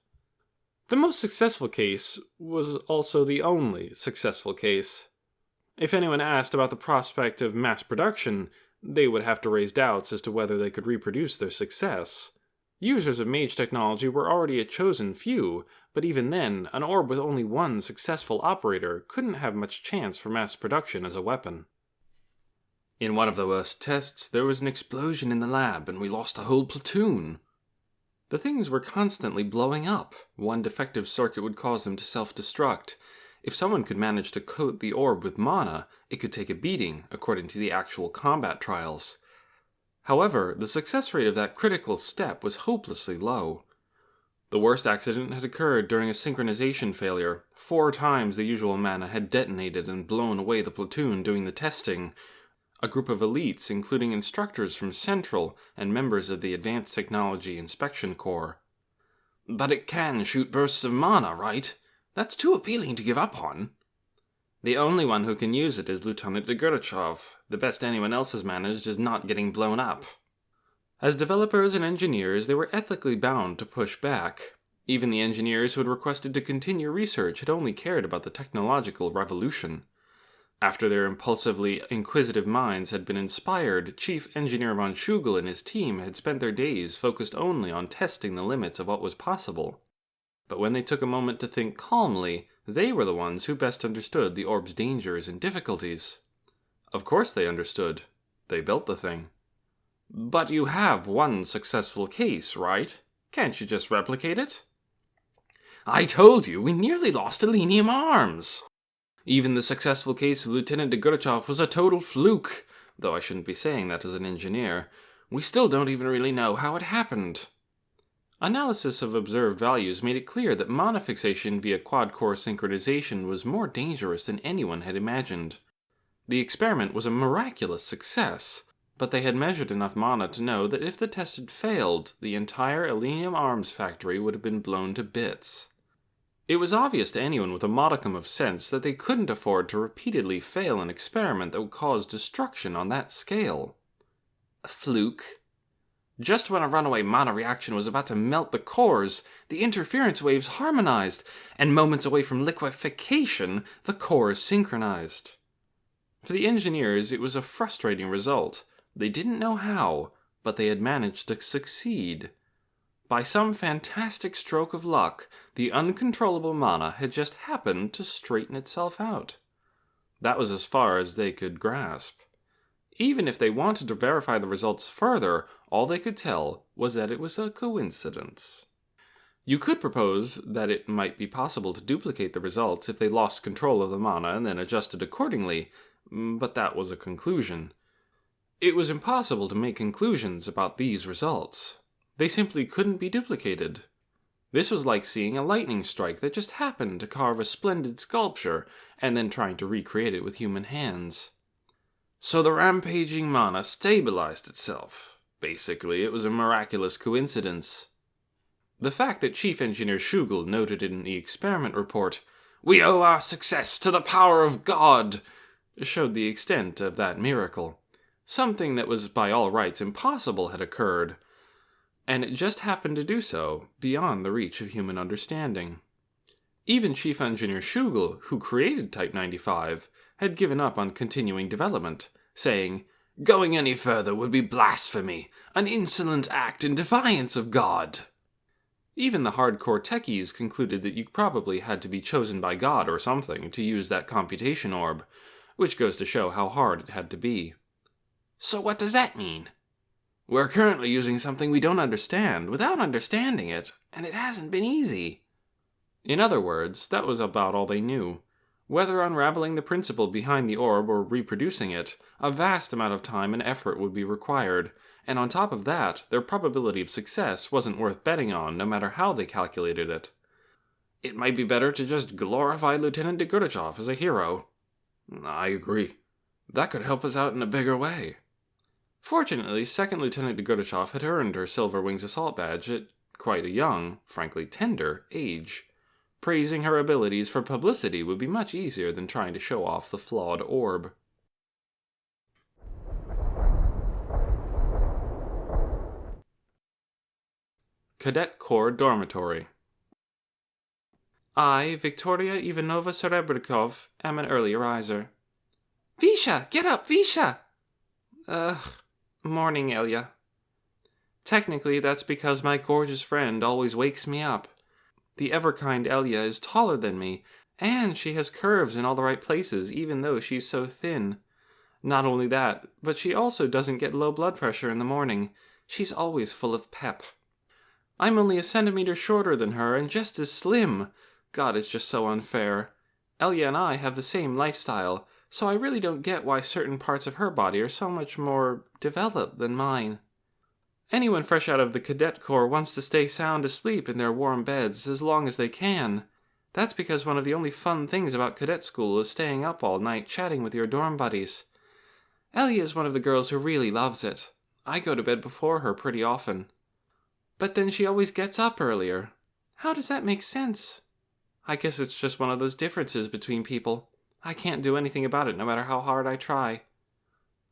The most successful case was also the only successful case. If anyone asked about the prospect of mass production, they would have to raise doubts as to whether they could reproduce their success. Users of mage technology were already a chosen few, but even then, an orb with only one successful operator couldn't have much chance for mass production as a weapon. In one of the worst tests, there was an explosion in the lab and we lost a whole platoon. The things were constantly blowing up. One defective circuit would cause them to self-destruct. If someone could manage to coat the orb with mana, it could take a beating, according to the actual combat trials. However, the success rate of that critical step was hopelessly low. The worst accident had occurred during a synchronization failure. 4 times the usual mana had detonated and blown away the platoon doing the testing. A group of elites, including instructors from Central and members of the Advanced Technology Inspection Corps. But it can shoot bursts of mana, right? That's too appealing to give up on. The only one who can use it is Lieutenant Degurachov. The best anyone else has managed is not getting blown up. As developers and engineers, they were ethically bound to push back. Even the engineers who had requested to continue research had only cared about the technological revolution. After their impulsively inquisitive minds had been inspired, Chief Engineer von Schugel and his team had spent their days focused only on testing the limits of what was possible. But when they took a moment to think calmly, they were the ones who best understood the orb's dangers and difficulties. Of course they understood. They built the thing. But you have one successful case, right? Can't you just replicate it? I told you, we nearly lost Elenium Arms. Even the successful case of Lieutenant Degurachov was a total fluke, though I shouldn't be saying that as an engineer. We still don't even really know how it happened. Analysis of observed values made it clear that mana fixation via quad-core synchronization was more dangerous than anyone had imagined. The experiment was a miraculous success, but they had measured enough mana to know that if the test had failed, the entire Elenium Arms factory would have been blown to bits. It was obvious to anyone with a modicum of sense that they couldn't afford to repeatedly fail an experiment that would cause destruction on that scale. A fluke? Just when a runaway mana reaction was about to melt the cores, the interference waves harmonized, and moments away from liquefaction, the cores synchronized. For the engineers, it was a frustrating result. They didn't know how, but they had managed to succeed. By some fantastic stroke of luck, the uncontrollable mana had just happened to straighten itself out. That was as far as they could grasp. Even if they wanted to verify the results further, all they could tell was that it was a coincidence. You could propose that it might be possible to duplicate the results if they lost control of the mana and then adjusted accordingly, but that was a conclusion. It was impossible to make conclusions about these results. They simply couldn't be duplicated. This was like seeing a lightning strike that just happened to carve a splendid sculpture and then trying to recreate it with human hands. So the rampaging mana stabilized itself. Basically, it was a miraculous coincidence. The fact that Chief Engineer Shugel noted in the experiment report, "We owe our success to the power of God," showed the extent of that miracle. Something that was by all rights impossible had occurred, and it just happened to do so, beyond the reach of human understanding. Even Chief Engineer Shugel, who created Type 95, had given up on continuing development, saying, "Going any further would be blasphemy, an insolent act in defiance of God." Even the hardcore techies concluded that you probably had to be chosen by God or something to use that computation orb, which goes to show how hard it had to be. So what does that mean? We're currently using something we don't understand without understanding it, and it hasn't been easy. In other words, that was about all they knew. Whether unraveling the principle behind the orb or reproducing it, a vast amount of time and effort would be required, and on top of that, their probability of success wasn't worth betting on no matter how they calculated it. It might be better to just glorify Lieutenant Degurachov as a hero. I agree. That could help us out in a bigger way. Fortunately, Second Lieutenant Degurachov had earned her Silver Wings Assault Badge at quite a young, frankly tender, age. Praising her abilities for publicity would be much easier than trying to show off the flawed orb. Cadet Corps Dormitory. I, Victoria Ivanova Serebrikov, am an early riser. Visha! Get up, Visha! Morning, Ilya. Technically, that's because my gorgeous friend always wakes me up. The ever-kind Elya is taller than me, and she has curves in all the right places, even though she's so thin. Not only that, but she also doesn't get low blood pressure in the morning. She's always full of pep. I'm only a centimeter shorter than her and just as slim. God, it's just so unfair. Elya and I have the same lifestyle, so I really don't get why certain parts of her body are so much more developed than mine. Anyone fresh out of the Cadet Corps wants to stay sound asleep in their warm beds as long as they can. That's because one of the only fun things about cadet school is staying up all night chatting with your dorm buddies. Elya is one of the girls who really loves it. I go to bed before her pretty often. But then she always gets up earlier. How does that make sense? I guess it's just one of those differences between people. I can't do anything about it no matter how hard I try.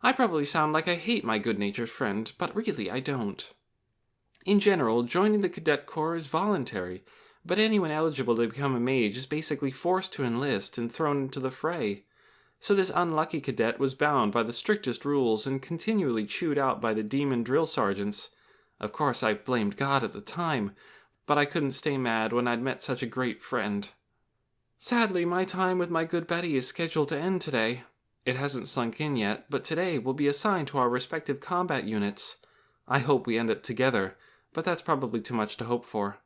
I probably sound like I hate my good-natured friend, but really I don't. In general, joining the Cadet Corps is voluntary, but anyone eligible to become a mage is basically forced to enlist and thrown into the fray. So this unlucky cadet was bound by the strictest rules and continually chewed out by the demon drill sergeants. Of course, I blamed God at the time, but I couldn't stay mad when I'd met such a great friend. Sadly, my time with my good Betty is scheduled to end today. It hasn't sunk in yet, but today we'll be assigned to our respective combat units. I hope we end up together, but that's probably too much to hope for.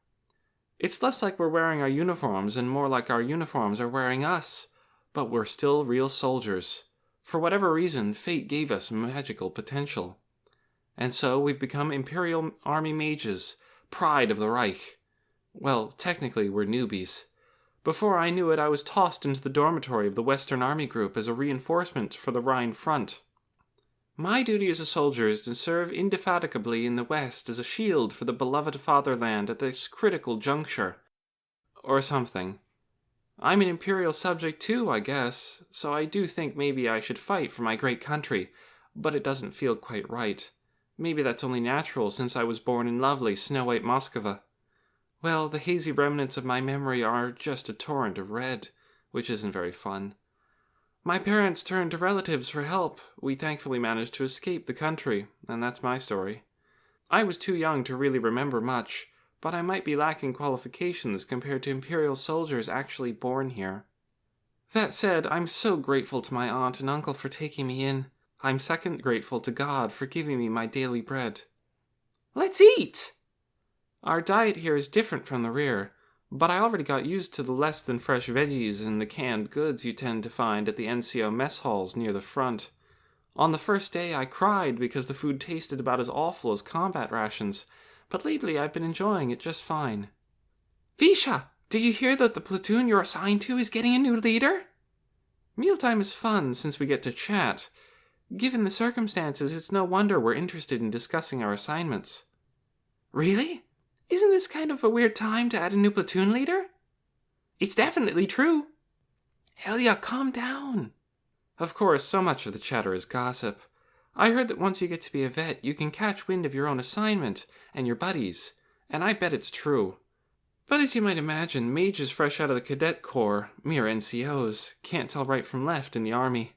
It's less like we're wearing our uniforms and more like our uniforms are wearing us. But we're still real soldiers. For whatever reason, fate gave us magical potential. And so we've become Imperial Army mages, pride of the Reich. Well, technically we're newbies. Before I knew it, I was tossed into the dormitory of the Western Army Group as a reinforcement for the Rhine front. My duty as a soldier is to serve indefatigably in the West as a shield for the beloved fatherland at this critical juncture. or something. I'm an imperial subject too, I guess, so I do think maybe I should fight for my great country, but it doesn't feel quite right. Maybe that's only natural since I was born in lovely snow-white Moskva. Well, the hazy remnants of my memory are just a torrent of red, which isn't very fun. My parents turned to relatives for help. We thankfully managed to escape the country, and that's my story. I was too young to really remember much, but I might be lacking qualifications compared to imperial soldiers actually born here. That said, I'm so grateful to my aunt and uncle for taking me in. I'm second grateful to God for giving me my daily bread. Let's eat! Our diet here is different from the rear, but I already got used to the less than fresh veggies and the canned goods you tend to find at the NCO mess halls near the front. On the first day I cried because the food tasted about as awful as combat rations, but lately I've been enjoying it just fine. Visha, did you hear that the platoon you're assigned to is getting a new leader? Mealtime is fun since we get to chat. Given the circumstances, it's no wonder we're interested in discussing our assignments. Really? Isn't this kind of a weird time to add a new platoon leader? It's definitely true. Elia, calm down. Of course, so much of the chatter is gossip. I heard that once you get to be a vet, you can catch wind of your own assignment and your buddies, and I bet it's true. But as you might imagine, mages fresh out of the cadet corps, mere NCOs, can't tell right from left in the army.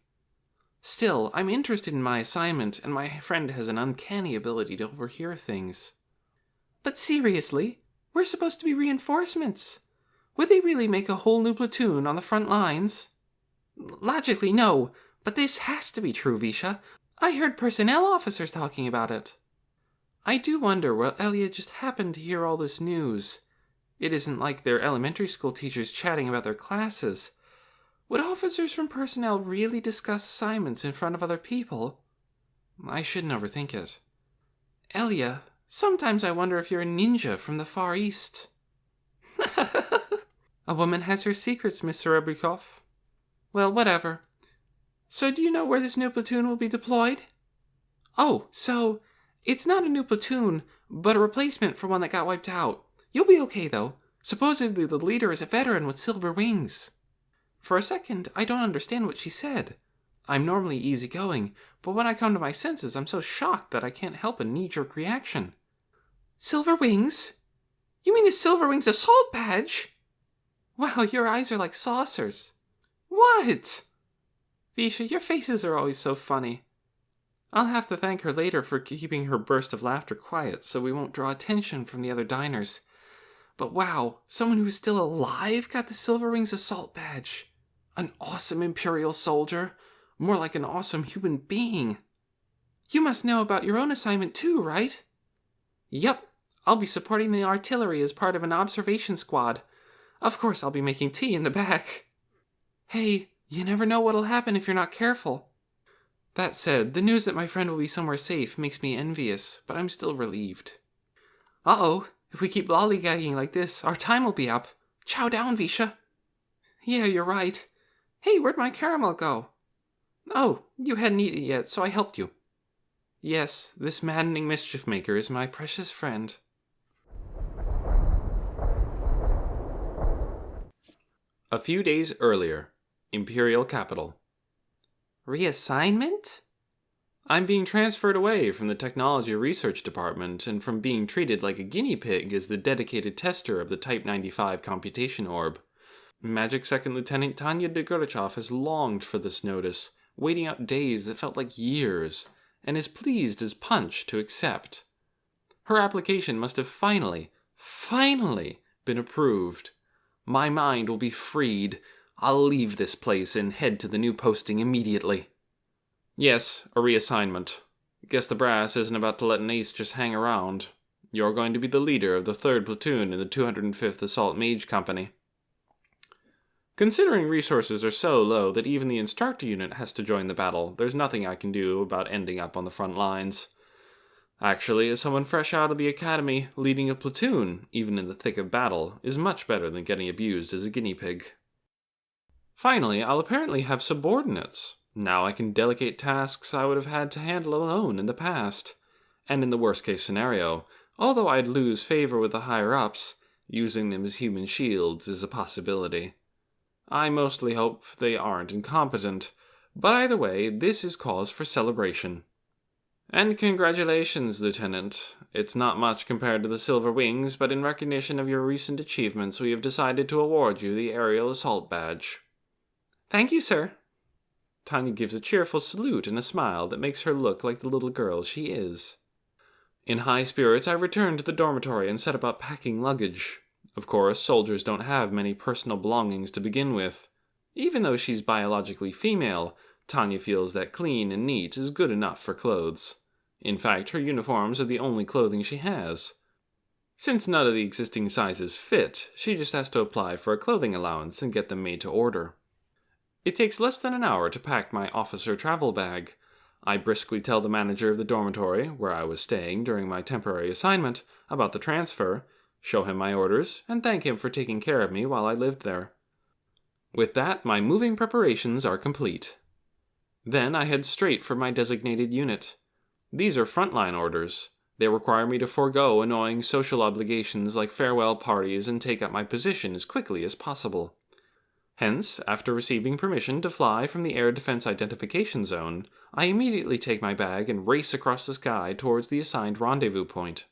Still, I'm interested in my assignment, and my friend has an uncanny ability to overhear things. But seriously, we're supposed to be reinforcements. Would they really make a whole new platoon on the front lines? Logically, no, but this has to be true, Visha. I heard personnel officers talking about it. I do wonder will Elia just happened to hear all this news. It isn't like they're elementary school teachers chatting about their classes. Would officers from personnel really discuss assignments in front of other people? I shouldn't overthink it. Elia, sometimes I wonder if you're a ninja from the Far East. A woman has her secrets, Miss Serebrikov. Well, whatever. So do you know where this new platoon will be deployed? Oh, so it's not a new platoon, but a replacement for one that got wiped out. You'll be okay, though. Supposedly the leader is a veteran with silver wings. For a second, I don't understand what she said. I'm normally easygoing, but when I come to my senses, I'm so shocked that I can't help a knee-jerk reaction. Silver wings? You mean the Silver Wings assault badge? Wow, your eyes are like saucers. What? Visha, your faces are always so funny. I'll have to thank her later for keeping her burst of laughter quiet so we won't draw attention from the other diners. But wow, someone who's still alive got the Silver Wings assault badge. An awesome Imperial soldier. More like an awesome human being. You must know about your own assignment too, right? Yep, I'll be supporting the artillery as part of an observation squad. Of course I'll be making tea in the back. Hey, you never know what'll happen if you're not careful. That said, the news that my friend will be somewhere safe makes me envious, but I'm still relieved. Uh-oh, if we keep lollygagging like this, our time will be up. Chow down, Visha. Yeah, you're right. Hey, where'd my caramel go? Oh, you hadn't eaten it yet, so I helped you. Yes, this maddening mischief maker is my precious friend. A few days earlier, Imperial Capital. Reassignment? I'm being transferred away from the Technology Research Department and from being treated like a guinea pig as the dedicated tester of the Type 95 computation orb. Magic Second Lieutenant Tanya Degurachov has longed for this notice, waiting out days that felt like years, and is pleased as punch to accept. Her application must have finally been approved. My mind will be freed. I'll leave this place and head to the new posting immediately. Yes, a reassignment. Guess the brass isn't about to let an ace just hang around. You're going to be the leader of the 3rd platoon in the 205th Assault Mage Company. Considering resources are so low that even the instructor unit has to join the battle, there's nothing I can do about ending up on the front lines. Actually, as someone fresh out of the academy, leading a platoon, even in the thick of battle, is much better than getting abused as a guinea pig. Finally, I'll apparently have subordinates. Now I can delegate tasks I would have had to handle alone in the past. And in the worst-case scenario, although I'd lose favor with the higher-ups, Using them as human shields is a possibility. I mostly hope they aren't incompetent, but either way, this is cause for celebration. And congratulations, Lieutenant. It's not much compared to the Silver Wings, but in recognition of your recent achievements, we have decided to award you the Aerial Assault Badge. Thank you, sir. Tanya gives a cheerful salute and a smile that makes her look like the little girl she is. In high spirits, I return to the dormitory and set about packing luggage. Of course, soldiers don't have many personal belongings to begin with. Even though she's biologically female, Tanya feels that clean and neat is good enough for clothes. In fact, her uniforms are the only clothing she has. Since none of the existing sizes fit, she just has to apply for a clothing allowance and get them made to order. It takes less than an hour to pack my officer travel bag. I briskly tell the manager of the dormitory, where I was staying during my temporary assignment, about the transfer, show him my orders, and thank him for taking care of me while I lived there. With that, my moving preparations are complete. Then I head straight for my designated unit. These are frontline orders. They require me to forego annoying social obligations like farewell parties and take up my position as quickly as possible. Hence, after receiving permission to fly from the Air Defense Identification Zone, I immediately take my bag and race across the sky towards the assigned rendezvous point.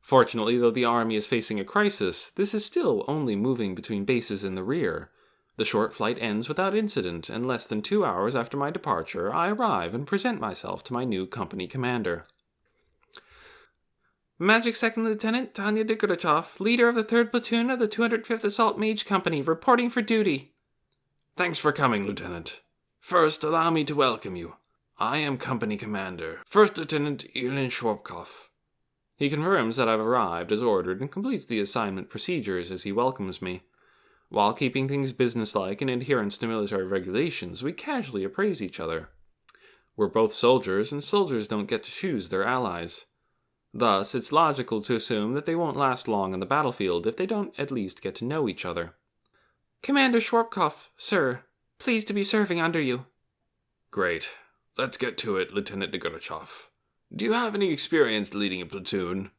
Fortunately, though the Army is facing a crisis, this is still only moving between bases in the rear. The short flight ends without incident, and less than 2 hours after my departure, I arrive and present myself to my new company commander. Magic Second Lieutenant Tanya Degurachov, leader of the 3rd Platoon of the 205th Assault Mage Company, reporting for duty. Thanks for coming, Lieutenant. First, allow me to welcome you. I am Company Commander, 1st Lieutenant Ilin Shwarpkov. He confirms that I've arrived as ordered and completes the assignment procedures as he welcomes me. While keeping things businesslike and adherence to military regulations, we casually appraise each other. We're both soldiers, and soldiers don't get to choose their allies. Thus, it's logical to assume that they won't last long on the battlefield if they don't at least get to know each other. Commander Shwarpkov, sir, pleased to be serving under you. Great. Let's get to it, Lieutenant Degurachov. Do you have any experience leading a platoon?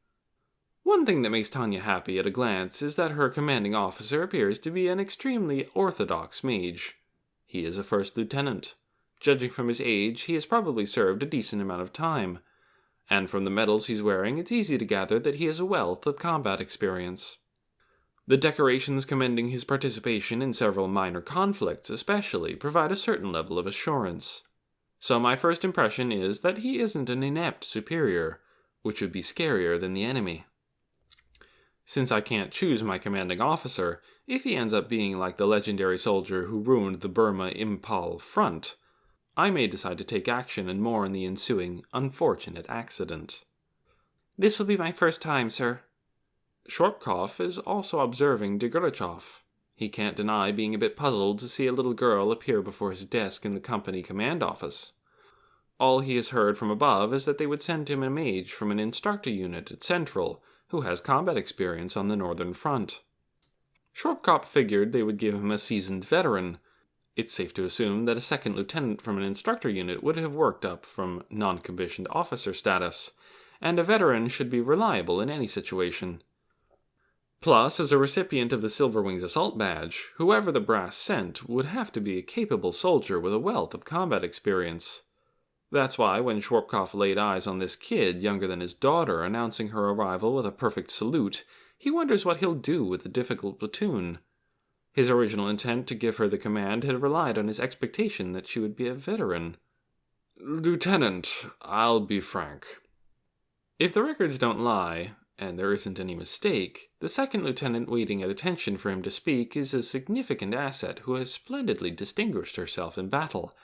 One thing that makes Tanya happy at a glance is that her commanding officer appears to be an extremely orthodox mage. He is a 1st lieutenant. Judging from his age, he has probably served a decent amount of time. And from the medals he's wearing, it's easy to gather that he has a wealth of combat experience. The decorations commending his participation in several minor conflicts especially provide a certain level of assurance. So my first impression is that he isn't an inept superior, which would be scarier than the enemy. Since I can't choose my commanding officer, if he ends up being like the legendary soldier who ruined the Burma Impal front, I may decide to take action and mourn in the ensuing unfortunate accident. This will be my first time, sir. Shwarpkov is also observing Degurachov. He can't deny being a bit puzzled to see a little girl appear before his desk in the company command office. All he has heard from above is that they would send him a mage from an instructor unit at Central, who has combat experience on the Northern Front. Shwarpkov figured they would give him a seasoned veteran. It's safe to assume that a 2nd lieutenant from an instructor unit would have worked up from non-commissioned officer status, and a veteran should be reliable in any situation. Plus, as a recipient of the Silver Wings Assault Badge, whoever the brass sent would have to be a capable soldier with a wealth of combat experience. That's why when Shwarpkov laid eyes on this kid younger than his daughter announcing her arrival with a perfect salute, he wonders what he'll do with the difficult platoon. His original intent to give her the command had relied on his expectation that she would be a veteran. Lieutenant, I'll be frank. If the records don't lie, and there isn't any mistake, the 2nd lieutenant waiting at attention for him to speak is a significant asset who has splendidly distinguished herself in battle,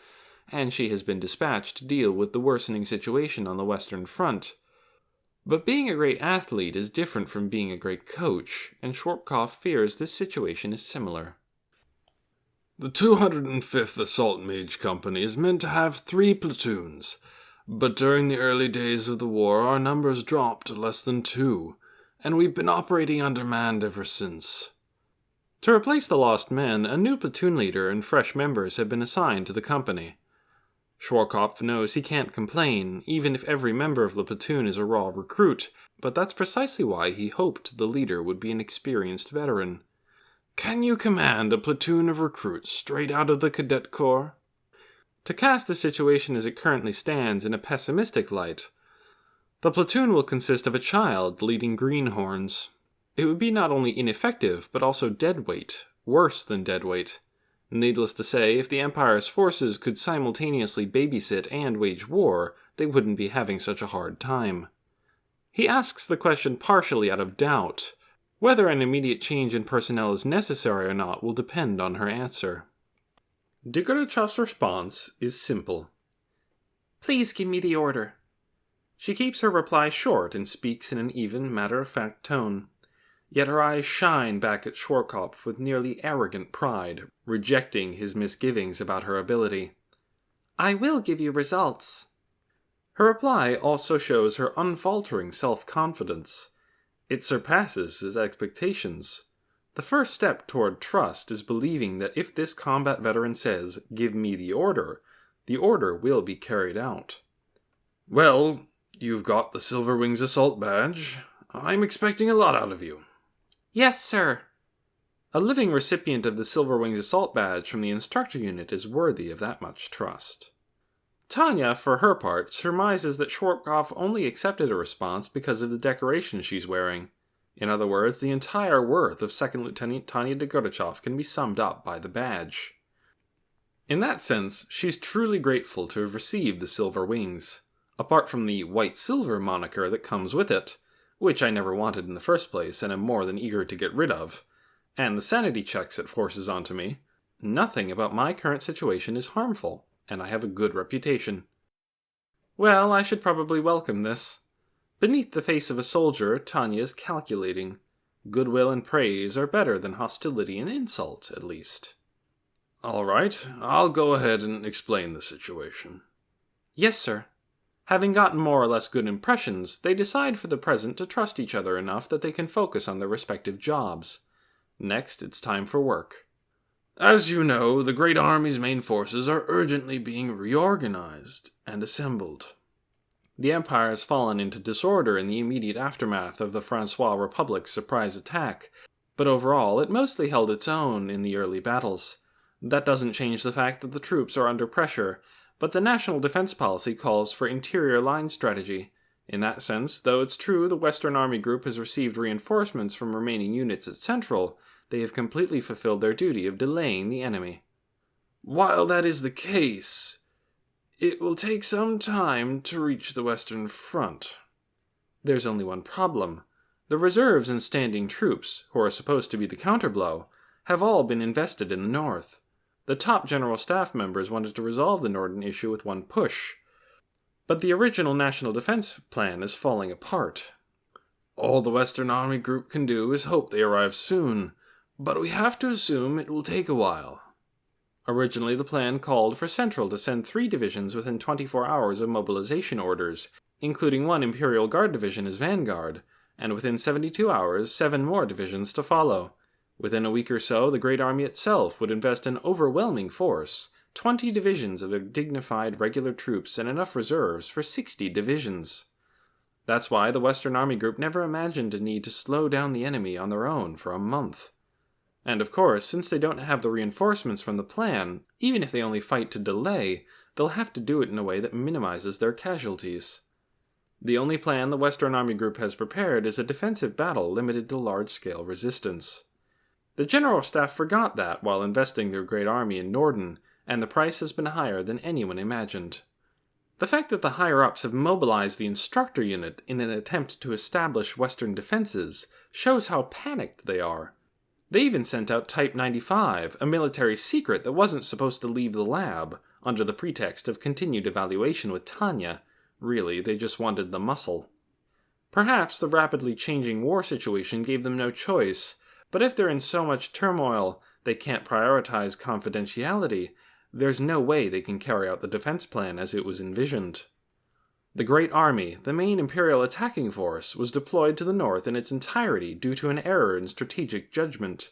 and she has been dispatched to deal with the worsening situation on the Western Front. But being a great athlete is different from being a great coach, and Shwarpkov fears this situation is similar. The 205th Assault Mage Company is meant to have 3 platoons, but during the early days of the war our numbers dropped to less than 2, and we've been operating undermanned ever since. To replace the lost men, a new platoon leader and fresh members have been assigned to the company. Shwarpkov knows he can't complain, even if every member of the platoon is a raw recruit, but that's precisely why he hoped the leader would be an experienced veteran. Can you command a platoon of recruits straight out of the cadet corps? To cast the situation as it currently stands in a pessimistic light, the platoon will consist of a child leading greenhorns. It would be not only ineffective, but also deadweight, worse than deadweight. Needless to say, if the Empire's forces could simultaneously babysit and wage war, they wouldn't be having such a hard time. He asks the question partially out of doubt. Whether an immediate change in personnel is necessary or not will depend on her answer. Degorachov's response is simple. Please give me the order. She keeps her reply short and speaks in an even, matter-of-fact tone. Yet her eyes shine back at Schwarzkopf with nearly arrogant pride, rejecting his misgivings about her ability. I will give you results. Her reply also shows her unfaltering self-confidence. It surpasses his expectations. The first step toward trust is believing that if this combat veteran says, "Give me the order will be carried out." Well, you've got the Silver Wings Assault Badge. I'm expecting a lot out of you. Yes, sir. A living recipient of the Silver Wings Assault Badge from the instructor unit is worthy of that much trust. Tanya, for her part, surmises that Schwarzkopf only accepted a response because of the decoration she's wearing. In other words, the entire worth of Second Lieutenant Tanya Degorachov can be summed up by the badge. In that sense, she's truly grateful to have received the Silver Wings. Apart from the white-silver moniker that comes with it, which I never wanted in the first place and am more than eager to get rid of, and the sanity checks it forces onto me, nothing about my current situation is harmful, and I have a good reputation. Well, I should probably welcome this. Beneath the face of a soldier, Tanya is calculating. Goodwill and praise are better than hostility and insult, at least. All right, I'll go ahead and explain the situation. Yes, sir. Having gotten more or less good impressions, they decide for the present to trust each other enough that they can focus on their respective jobs. Next, it's time for work. As you know, the Great Army's main forces are urgently being reorganized and assembled. The Empire has fallen into disorder in the immediate aftermath of the Francois Republic's surprise attack, but overall it mostly held its own in the early battles. That doesn't change the fact that the troops are under pressure, but the national defense policy calls for interior line strategy. In that sense, though it's true the Western Army Group has received reinforcements from remaining units at Central, they have completely fulfilled their duty of delaying the enemy. While that is the case, it will take some time to reach the Western Front. There's only one problem. The reserves and standing troops, who are supposed to be the counterblow, have all been invested in the north. The top General Staff members wanted to resolve the northern issue with one push. But the original National Defense Plan is falling apart. All the Western Army Group can do is hope they arrive soon, but we have to assume it will take a while. Originally, the plan called for Central to send 3 divisions within 24 hours of mobilization orders, including 1 Imperial Guard division as vanguard, and within 72 hours, 7 more divisions to follow. Within a week or so, the Great Army itself would invest an overwhelming force, 20 divisions of dignified regular troops and enough reserves for 60 divisions. That's why the Western Army Group never imagined a need to slow down the enemy on their own for a month. And of course, since they don't have the reinforcements from the plan, even if they only fight to delay, they'll have to do it in a way that minimizes their casualties. The only plan the Western Army Group has prepared is a defensive battle limited to large-scale resistance. The General Staff forgot that while investing their great army in Norden, and the price has been higher than anyone imagined. The fact that the higher-ups have mobilized the instructor unit in an attempt to establish Western defenses shows how panicked they are. They even sent out Type 95, a military secret that wasn't supposed to leave the lab, under the pretext of continued evaluation with Tanya. Really, they just wanted the muscle. Perhaps the rapidly changing war situation gave them no choice, but if they're in so much turmoil they can't prioritize confidentiality, there's no way they can carry out the defense plan as it was envisioned. The Great Army, the main Imperial attacking force, was deployed to the north in its entirety due to an error in strategic judgment.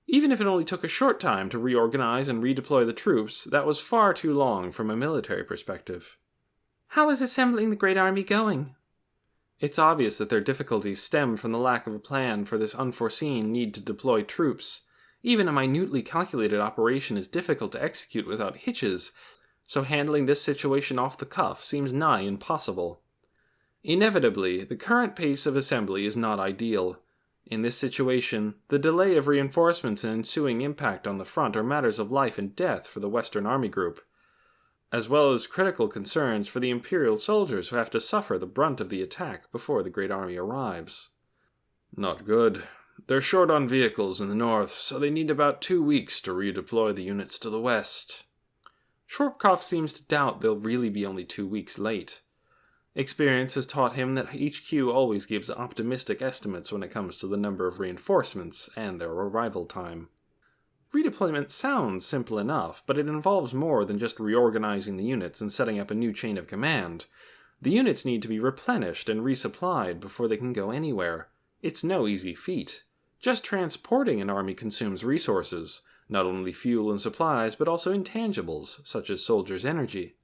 Even if it only took a short time to reorganize and redeploy the troops, that was far too long from a military perspective. How is assembling the Great Army going? It's obvious that their difficulties stem from the lack of a plan for this unforeseen need to deploy troops. Even a minutely calculated operation is difficult to execute without hitches, so handling this situation off the cuff seems nigh impossible. Inevitably, the current pace of assembly is not ideal. In this situation, the delay of reinforcements and ensuing impact on the front are matters of life and death for the Western Army Group, as well as critical concerns for the Imperial soldiers who have to suffer the brunt of the attack before the Great Army arrives. Not good. They're short on vehicles in the north, so they need about 2 weeks to redeploy the units to the west. Shortkoff seems to doubt they'll really be only 2 weeks late. Experience has taught him that HQ always gives optimistic estimates when it comes to the number of reinforcements and their arrival time. Redeployment sounds simple enough, but it involves more than just reorganizing the units and setting up a new chain of command. The units need to be replenished and resupplied before they can go anywhere. It's no easy feat. Just transporting an army consumes resources, not only fuel and supplies, but also intangibles, such as soldiers' energy.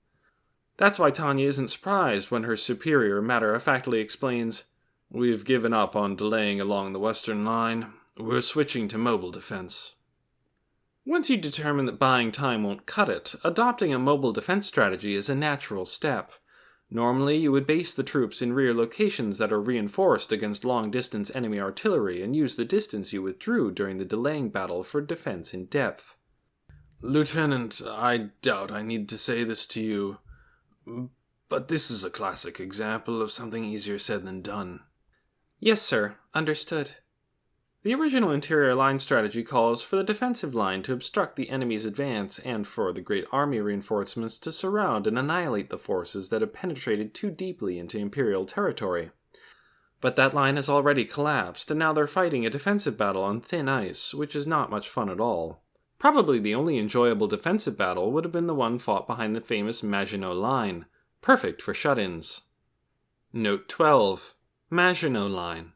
That's why Tanya isn't surprised when her superior matter-of-factly explains, "We've given up on delaying along the western line. We're switching to mobile defense." Once you determine that buying time won't cut it, adopting a mobile defense strategy is a natural step. Normally, you would base the troops in rear locations that are reinforced against long-distance enemy artillery and use the distance you withdrew during the delaying battle for defense in depth. "Lieutenant, I doubt I need to say this to you, but this is a classic example of something easier said than done." Yes, sir. Understood. The original interior line strategy calls for the defensive line to obstruct the enemy's advance and for the Great Army reinforcements to surround and annihilate the forces that have penetrated too deeply into Imperial territory. But that line has already collapsed, and now they're fighting a defensive battle on thin ice, which is not much fun at all. Probably the only enjoyable defensive battle would have been the one fought behind the famous Maginot Line, perfect for shut-ins. Note 12. Maginot Line.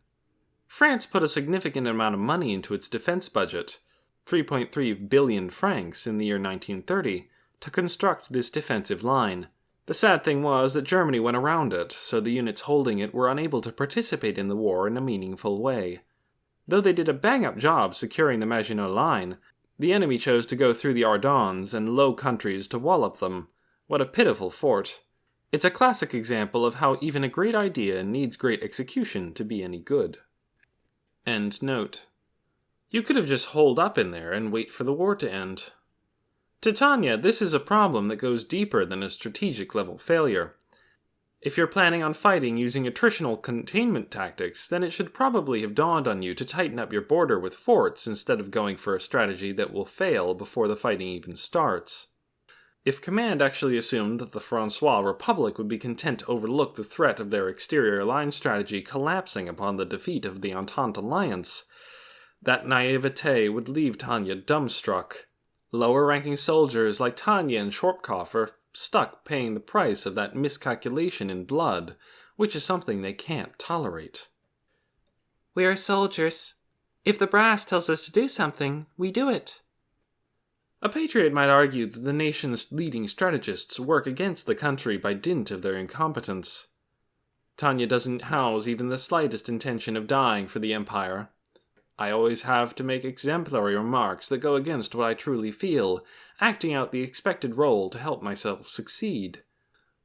France put a significant amount of money into its defense budget, 3.3 billion francs in the year 1930, to construct this defensive line. The sad thing was that Germany went around it, so the units holding it were unable to participate in the war in a meaningful way. Though they did a bang-up job securing the Maginot Line, the enemy chose to go through the Ardennes and Low Countries to wallop them. What a pitiful fort. It's a classic example of how even a great idea needs great execution to be any good. End note. You could have just holed up in there and wait for the war to end. To Tanya, this is a problem that goes deeper than a strategic level failure. If you're planning on fighting using attritional containment tactics, then it should probably have dawned on you to tighten up your border with forts instead of going for a strategy that will fail before the fighting even starts. If command actually assumed that the Francois Republic would be content to overlook the threat of their exterior line strategy collapsing upon the defeat of the Entente Alliance, that naivete would leave Tanya dumbstruck. Lower-ranking soldiers like Tanya and Shortkoff are stuck paying the price of that miscalculation in blood, which is something they can't tolerate. We are soldiers. If the brass tells us to do something, we do it. A patriot might argue that the nation's leading strategists work against the country by dint of their incompetence. Tanya doesn't house even the slightest intention of dying for the Empire. I always have to make exemplary remarks that go against what I truly feel, acting out the expected role to help myself succeed.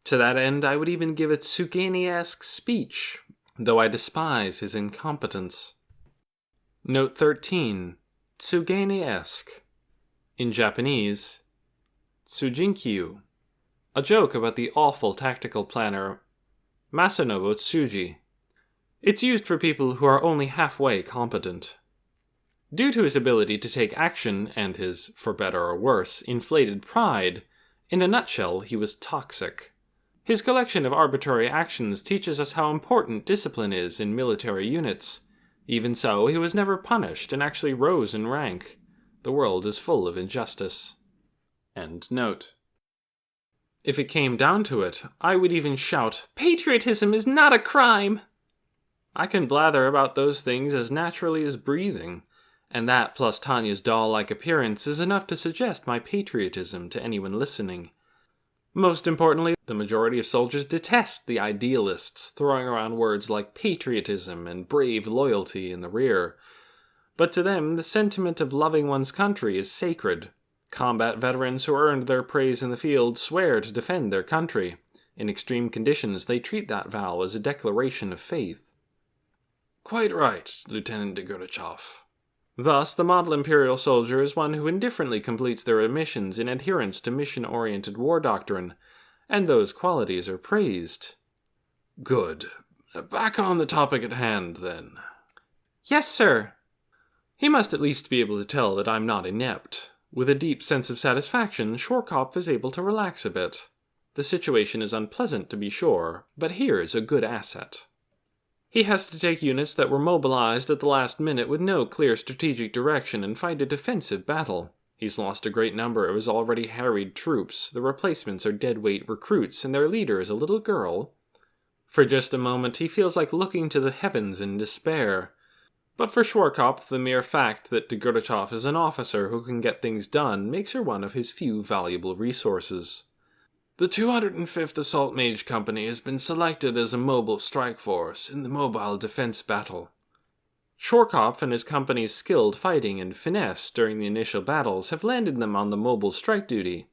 To that end, I would even give a Tsugane-esque speech, though I despise his incompetence. Note 13. Tsugane-esque. In Japanese, Tsujinkyu, a joke about the awful tactical planner Masanobu Tsuji. It's used for people who are only halfway competent. Due to his ability to take action and his, for better or worse, inflated pride, in a nutshell, he was toxic. His collection of arbitrary actions teaches us how important discipline is in military units. Even so, he was never punished and actually rose in rank. The world is full of injustice. End note. If it came down to it, I would even shout, "Patriotism is not a crime!" I can blather about those things as naturally as breathing, and that plus Tanya's doll-like appearance is enough to suggest my patriotism to anyone listening. Most importantly, the majority of soldiers detest the idealists, throwing around words like patriotism and brave loyalty in the rear. But to them, the sentiment of loving one's country is sacred. Combat veterans who earned their praise in the field swear to defend their country. In extreme conditions, they treat that vow as a declaration of faith. Quite right, Lieutenant Degorbachev. Thus, the model Imperial soldier is one who indifferently completes their missions in adherence to mission-oriented war doctrine, and those qualities are praised. Good. Back on the topic at hand, then. Yes, sir. He must at least be able to tell that I'm not inept. With a deep sense of satisfaction, Schwarzkopf is able to relax a bit. The situation is unpleasant, to be sure, but here is a good asset. He has to take units that were mobilized at the last minute with no clear strategic direction and fight a defensive battle. He's lost a great number of his already harried troops, the replacements are deadweight recruits, and their leader is a little girl. For just a moment he feels like looking to the heavens in despair. But for Schwarzkopf, the mere fact that Degorbachev is an officer who can get things done makes her one of his few valuable resources. The 205th Assault Mage Company has been selected as a mobile strike force in the mobile defense battle. Schwarzkopf and his company's skilled fighting and finesse during the initial battles have landed them on the mobile strike duty.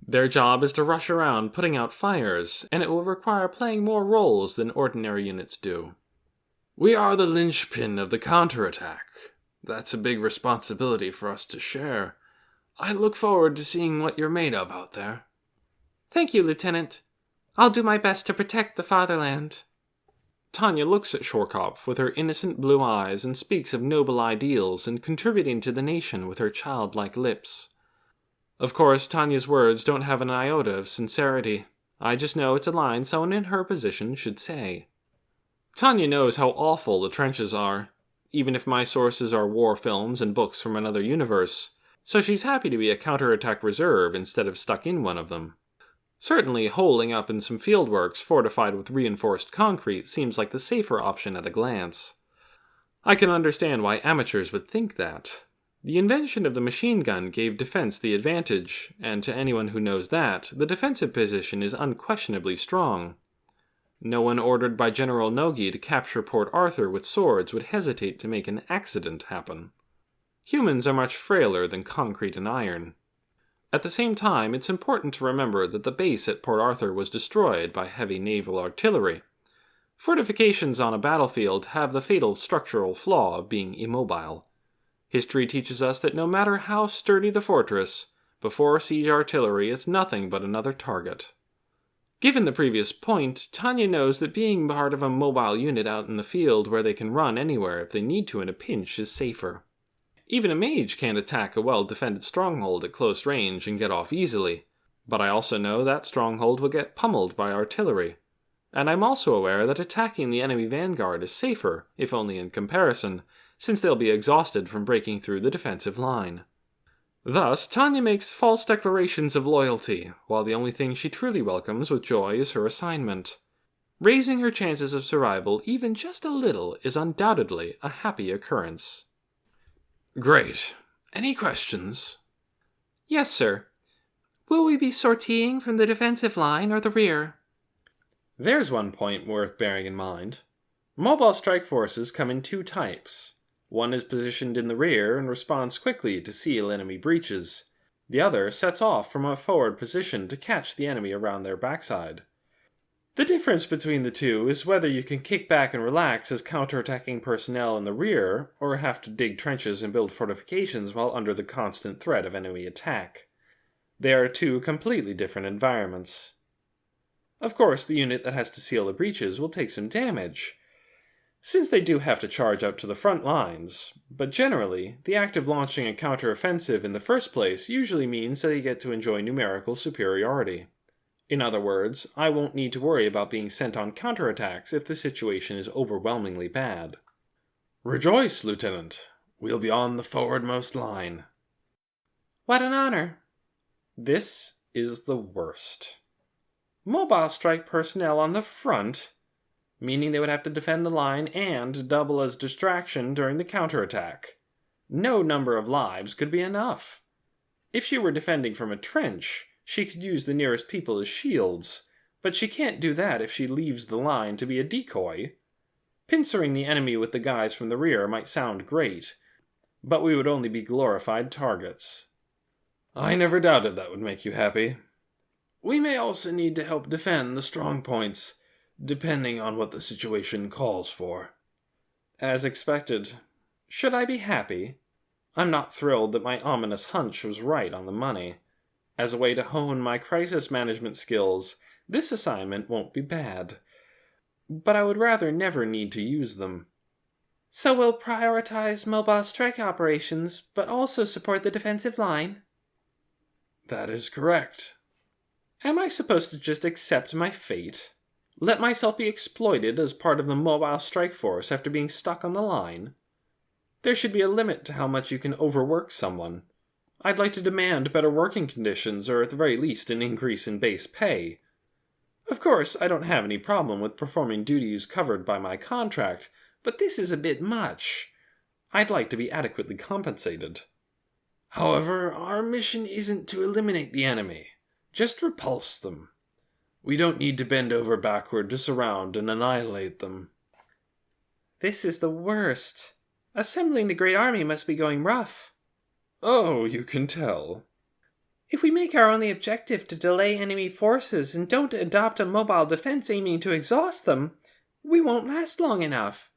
Their job is to rush around putting out fires, and it will require playing more roles than ordinary units do. We are the linchpin of the counterattack. That's a big responsibility for us to share. I look forward to seeing what you're made of out there. Thank you, Lieutenant. I'll do my best to protect the fatherland. Tanya looks at Schwarzkopf with her innocent blue eyes and speaks of noble ideals and contributing to the nation with her childlike lips. Of course, Tanya's words don't have an iota of sincerity. I just know it's a line someone in her position should say. Tanya knows how awful the trenches are, even if my sources are war films and books from another universe, so she's happy to be a counterattack reserve instead of stuck in one of them. Certainly, holing up in some fieldworks fortified with reinforced concrete seems like the safer option at a glance. I can understand why amateurs would think that. The invention of the machine gun gave defense the advantage, and to anyone who knows that, the defensive position is unquestionably strong. No one ordered by General Nogi to capture Port Arthur with swords would hesitate to make an accident happen. Humans are much frailer than concrete and iron. At the same time, it's important to remember that the base at Port Arthur was destroyed by heavy naval artillery. Fortifications on a battlefield have the fatal structural flaw of being immobile. History teaches us that no matter how sturdy the fortress, before siege artillery it's nothing but another target. Given the previous point, Tanya knows that being part of a mobile unit out in the field where they can run anywhere if they need to in a pinch is safer. Even a mage can't attack a well-defended stronghold at close range and get off easily, but I also know that stronghold will get pummeled by artillery. And I'm also aware that attacking the enemy vanguard is safer, if only in comparison, since they'll be exhausted from breaking through the defensive line. Thus, Tanya makes false declarations of loyalty, while the only thing she truly welcomes with joy is her assignment. Raising her chances of survival even just a little is undoubtedly a happy occurrence. Great. Any questions? Yes, sir. Will we be sortieing from the defensive line or the rear? There's one point worth bearing in mind. Mobile strike forces come in two types. One is positioned in the rear and responds quickly to seal enemy breaches. The other sets off from a forward position to catch the enemy around their backside. The difference between the two is whether you can kick back and relax as counterattacking personnel in the rear, or have to dig trenches and build fortifications while under the constant threat of enemy attack. They are two completely different environments. Of course, the unit that has to seal the breaches will take some damage, since they do have to charge up to the front lines, but generally, the act of launching a counteroffensive in the first place usually means that they get to enjoy numerical superiority. In other words, I won't need to worry about being sent on counterattacks if the situation is overwhelmingly bad. Rejoice, Lieutenant. We'll be on the forwardmost line. What an honor. This is the worst. Mobile strike personnel on the front, meaning they would have to defend the line and double as distraction during the counterattack. No number of lives could be enough. If she were defending from a trench, She could use the nearest people as shields, but she can't do that if she leaves the line to be a decoy. Pincering the enemy with the guys from the rear might sound great, but we would only be glorified targets. I never doubted that would make you happy. We may also need to help defend the strong points, depending on what the situation calls for. As expected. Should I be happy? I'm not thrilled that my ominous hunch was right on the money. As a way to hone my crisis management skills, this assignment won't be bad. But I would rather never need to use them. So we'll prioritize mobile strike operations, but also support the defensive line? That is correct. Am I supposed to just accept my fate? Let myself be exploited as part of the mobile strike force after being stuck on the line? There should be a limit to how much you can overwork someone. I'd like to demand better working conditions, or at the very least an increase in base pay. Of course, I don't have any problem with performing duties covered by my contract, but this is a bit much. I'd like to be adequately compensated. However, our mission isn't to eliminate the enemy, just repulse them. We don't need to bend over backward to surround and annihilate them. This is the worst. Assembling the Great Army must be going rough. Oh, you can tell. If we make our only objective to delay enemy forces and don't adopt a mobile defense aiming to exhaust them, we won't last long enough.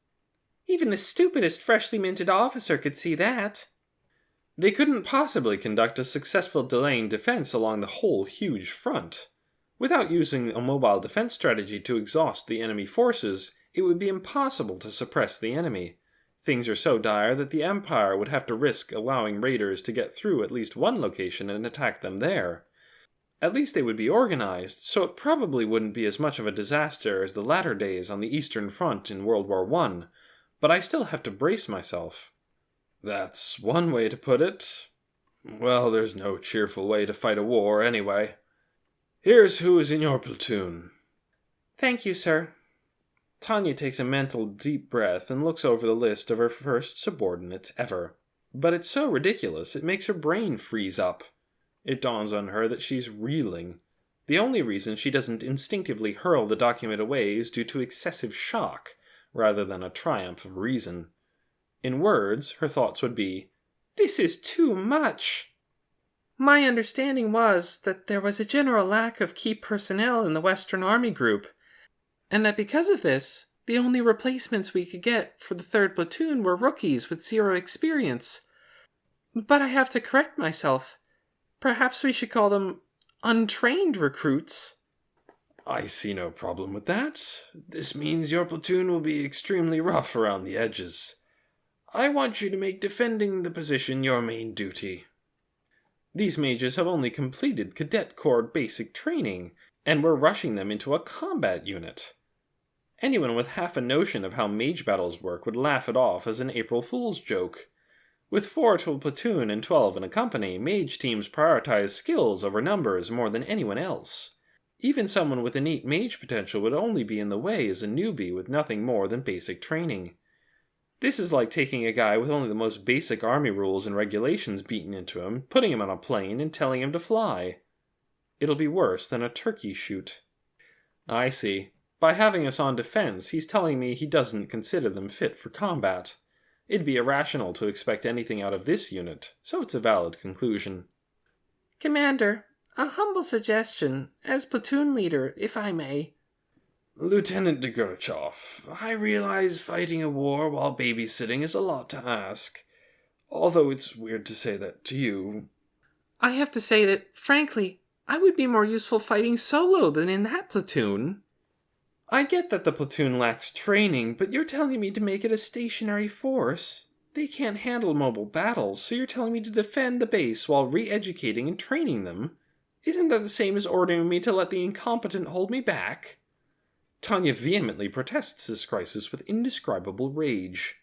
Even the stupidest freshly minted officer could see that. They couldn't possibly conduct a successful delaying defense along the whole huge front. Without using a mobile defense strategy to exhaust the enemy forces, it would be impossible to suppress the enemy. Things are so dire that the Empire would have to risk allowing raiders to get through at least one location and attack them there. At least they would be organized, so it probably wouldn't be as much of a disaster as the latter days on the Eastern Front in World War I, but I still have to brace myself. That's one way to put it. Well, there's no cheerful way to fight a war, anyway. Here's who is in your platoon. Thank you, sir. Tanya takes a mental deep breath and looks over the list of her first subordinates ever. But it's so ridiculous, it makes her brain freeze up. It dawns on her that she's reeling. The only reason she doesn't instinctively hurl the document away is due to excessive shock, rather than a triumph of reason. In words, her thoughts would be, "This is too much." My understanding was that there was a general lack of key personnel in the Western Army Group, and that because of this, the only replacements we could get for the 3rd Platoon were rookies with 0 experience. But I have to correct myself. Perhaps we should call them untrained recruits. I see no problem with that. This means your platoon will be extremely rough around the edges. I want you to make defending the position your main duty. These mages have only completed Cadet Corps basic training, and we're rushing them into a combat unit. Anyone with half a notion of how mage battles work would laugh it off as an April Fool's joke. With 4 to a platoon and 12 in a company, mage teams prioritize skills over numbers more than anyone else. Even someone with innate mage potential would only be in the way as a newbie with nothing more than basic training. This is like taking a guy with only the most basic army rules and regulations beaten into him, putting him on a plane, and telling him to fly. It'll be worse than a turkey shoot. I see. By having us on defense, he's telling me he doesn't consider them fit for combat. It'd be irrational to expect anything out of this unit, so it's a valid conclusion. Commander, a humble suggestion, as platoon leader, if I may. Lieutenant Degurchov, I realize fighting a war while babysitting is a lot to ask. Although it's weird to say that to you. I have to say that, frankly, I would be more useful fighting solo than in that platoon. I get that the platoon lacks training, but you're telling me to make it a stationary force. They can't handle mobile battles, so you're telling me to defend the base while re-educating and training them? Isn't that the same as ordering me to let the incompetent hold me back? Tanya vehemently protests this crisis with indescribable rage.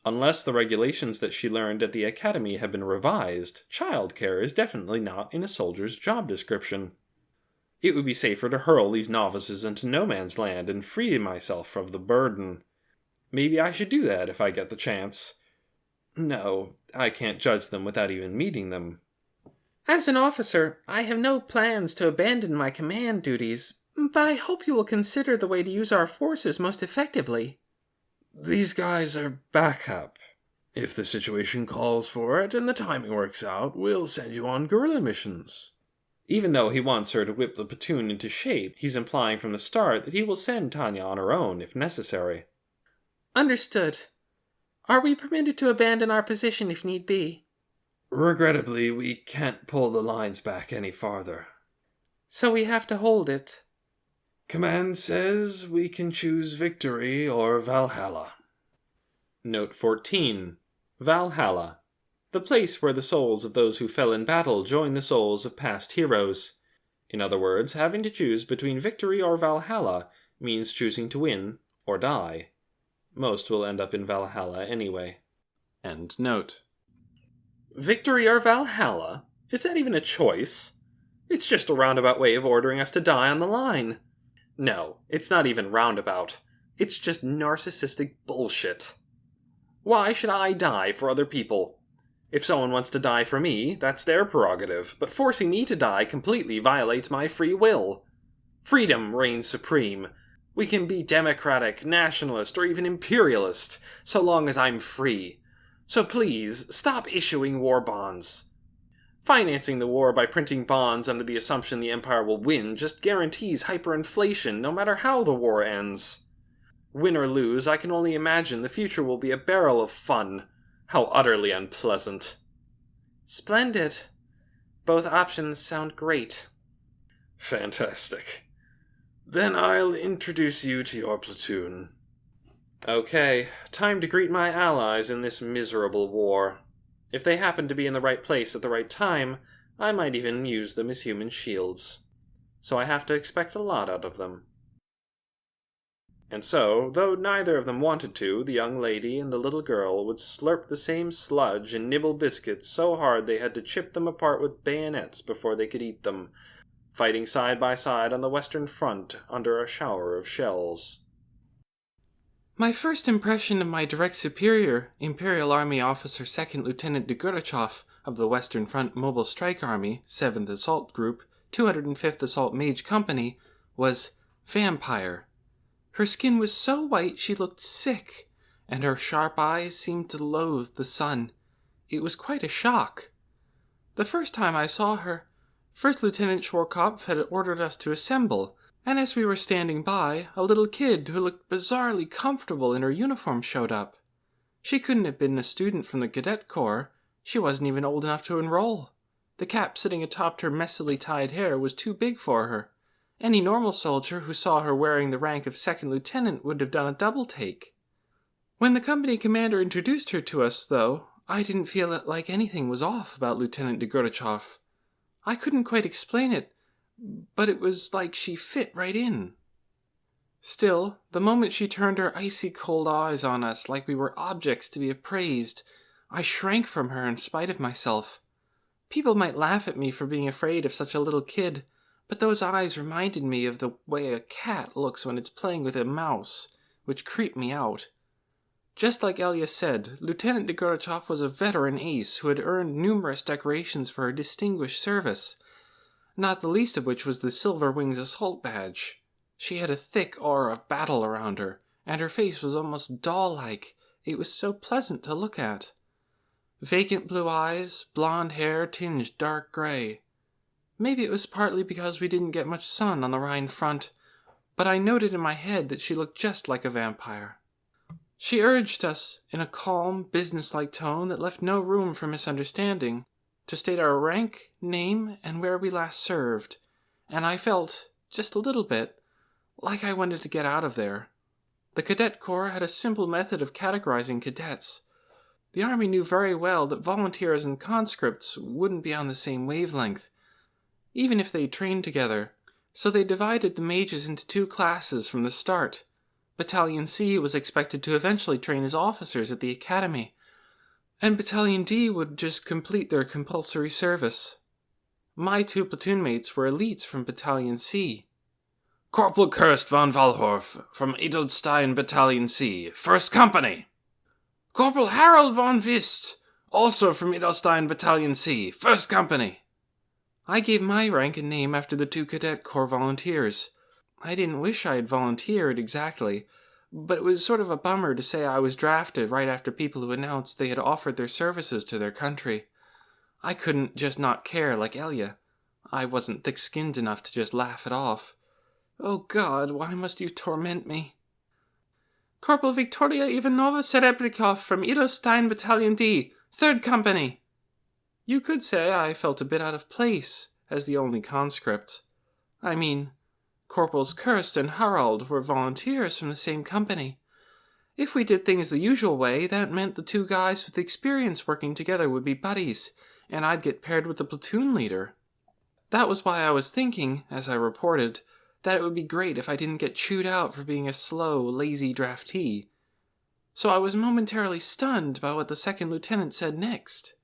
Unless the regulations that she learned at the academy have been revised, childcare is definitely not in a soldier's job description. It would be safer to hurl these novices into no man's land and free myself from the burden. Maybe I should do that if I get the chance. No, I can't judge them without even meeting them. As an officer, I have no plans to abandon my command duties, but I hope you will consider the way to use our forces most effectively. These guys are backup. If the situation calls for it and the timing works out, we'll send you on guerrilla missions. Even though he wants her to whip the platoon into shape, he's implying from the start that he will send Tanya on her own if necessary. Understood. Are we permitted to abandon our position if need be? Regrettably, we can't pull the lines back any farther. So we have to hold it. Command says we can choose victory or Valhalla. Note 14. Valhalla. The place where the souls of those who fell in battle join the souls of past heroes. In other words, having to choose between victory or Valhalla means choosing to win or die. Most will end up in Valhalla anyway. End note. Victory or Valhalla? Is that even a choice? It's just a roundabout way of ordering us to die on the line. No, it's not even roundabout. It's just narcissistic bullshit. Why should I die for other people? If someone wants to die for me, that's their prerogative, but forcing me to die completely violates my free will. Freedom reigns supreme. We can be democratic, nationalist, or even imperialist, so long as I'm free. So please, stop issuing war bonds. Financing the war by printing bonds under the assumption the Empire will win just guarantees hyperinflation no matter how the war ends. Win or lose, I can only imagine the future will be a barrel of fun. How utterly unpleasant. Splendid. Both options sound great. Fantastic. Then I'll introduce you to your platoon. Okay, time to greet my allies in this miserable war. If they happen to be in the right place at the right time, I might even use them as human shields. So I have to expect a lot out of them. And so, though neither of them wanted to, the young lady and the little girl would slurp the same sludge and nibble biscuits so hard they had to chip them apart with bayonets before they could eat them, fighting side by side on the Western Front under a shower of shells. My first impression of my direct superior, Imperial Army Officer 2nd Lieutenant Degorachov of the Western Front Mobile Strike Army, 7th Assault Group, 205th Assault Mage Company, was vampire. Her skin was so white she looked sick, and her sharp eyes seemed to loathe the sun. It was quite a shock. The first time I saw her, First Lieutenant Schwarzkopf had ordered us to assemble, and as we were standing by, a little kid who looked bizarrely comfortable in her uniform showed up. She couldn't have been a student from the Cadet Corps. She wasn't even old enough to enroll. The cap sitting atop her messily tied hair was too big for her. Any normal soldier who saw her wearing the rank of 2nd lieutenant would have done a double take. When the company commander introduced her to us, though, I didn't feel like anything was off about Lieutenant Degorachov. I couldn't quite explain it, but it was like she fit right in. Still, the moment she turned her icy cold eyes on us like we were objects to be appraised, I shrank from her in spite of myself. People might laugh at me for being afraid of such a little kid, but those eyes reminded me of the way a cat looks when it's playing with a mouse, which creeped me out. Just like Elia said, Lieutenant Degorachov was a veteran ace who had earned numerous decorations for her distinguished service, not the least of which was the Silver Wings Assault Badge. She had a thick aura of battle around her, and her face was almost doll-like. It was so pleasant to look at. Vacant blue eyes, blonde hair tinged dark gray. Maybe it was partly because we didn't get much sun on the Rhine front, but I noted in my head that she looked just like a vampire. She urged us, in a calm, businesslike tone that left no room for misunderstanding, to state our rank, name, and where we last served, and I felt, just a little bit, like I wanted to get out of there. The Cadet Corps had a simple method of categorizing cadets. The Army knew very well that volunteers and conscripts wouldn't be on the same wavelength, even if they trained together, so they divided the mages into two classes from the start. Battalion C was expected to eventually train as officers at the academy, and Battalion D would just complete their compulsory service. My two platoon mates were elites from Battalion C. Corporal Kirst von Walhorf from Edelstein Battalion C, 1st Company. Corporal Harold von Wist, also from Edelstein Battalion C, 1st Company. I gave my rank and name after the 2 Cadet Corps volunteers. I didn't wish I had volunteered exactly, but it was sort of a bummer to say I was drafted right after people who announced they had offered their services to their country. I couldn't just not care like Elia. I wasn't thick-skinned enough to just laugh it off. Oh God, why must you torment me? Corporal Victoria Ivanova Serebryakov from Edelstein Battalion D, 3rd Company. You could say I felt a bit out of place as the only conscript. I mean, Corporals Kirst and Harald were volunteers from the same company. If we did things the usual way, that meant the 2 guys with experience working together would be buddies, and I'd get paired with the platoon leader. That was why I was thinking, as I reported, that it would be great if I didn't get chewed out for being a slow, lazy draftee. So I was momentarily stunned by what the 2nd lieutenant said next.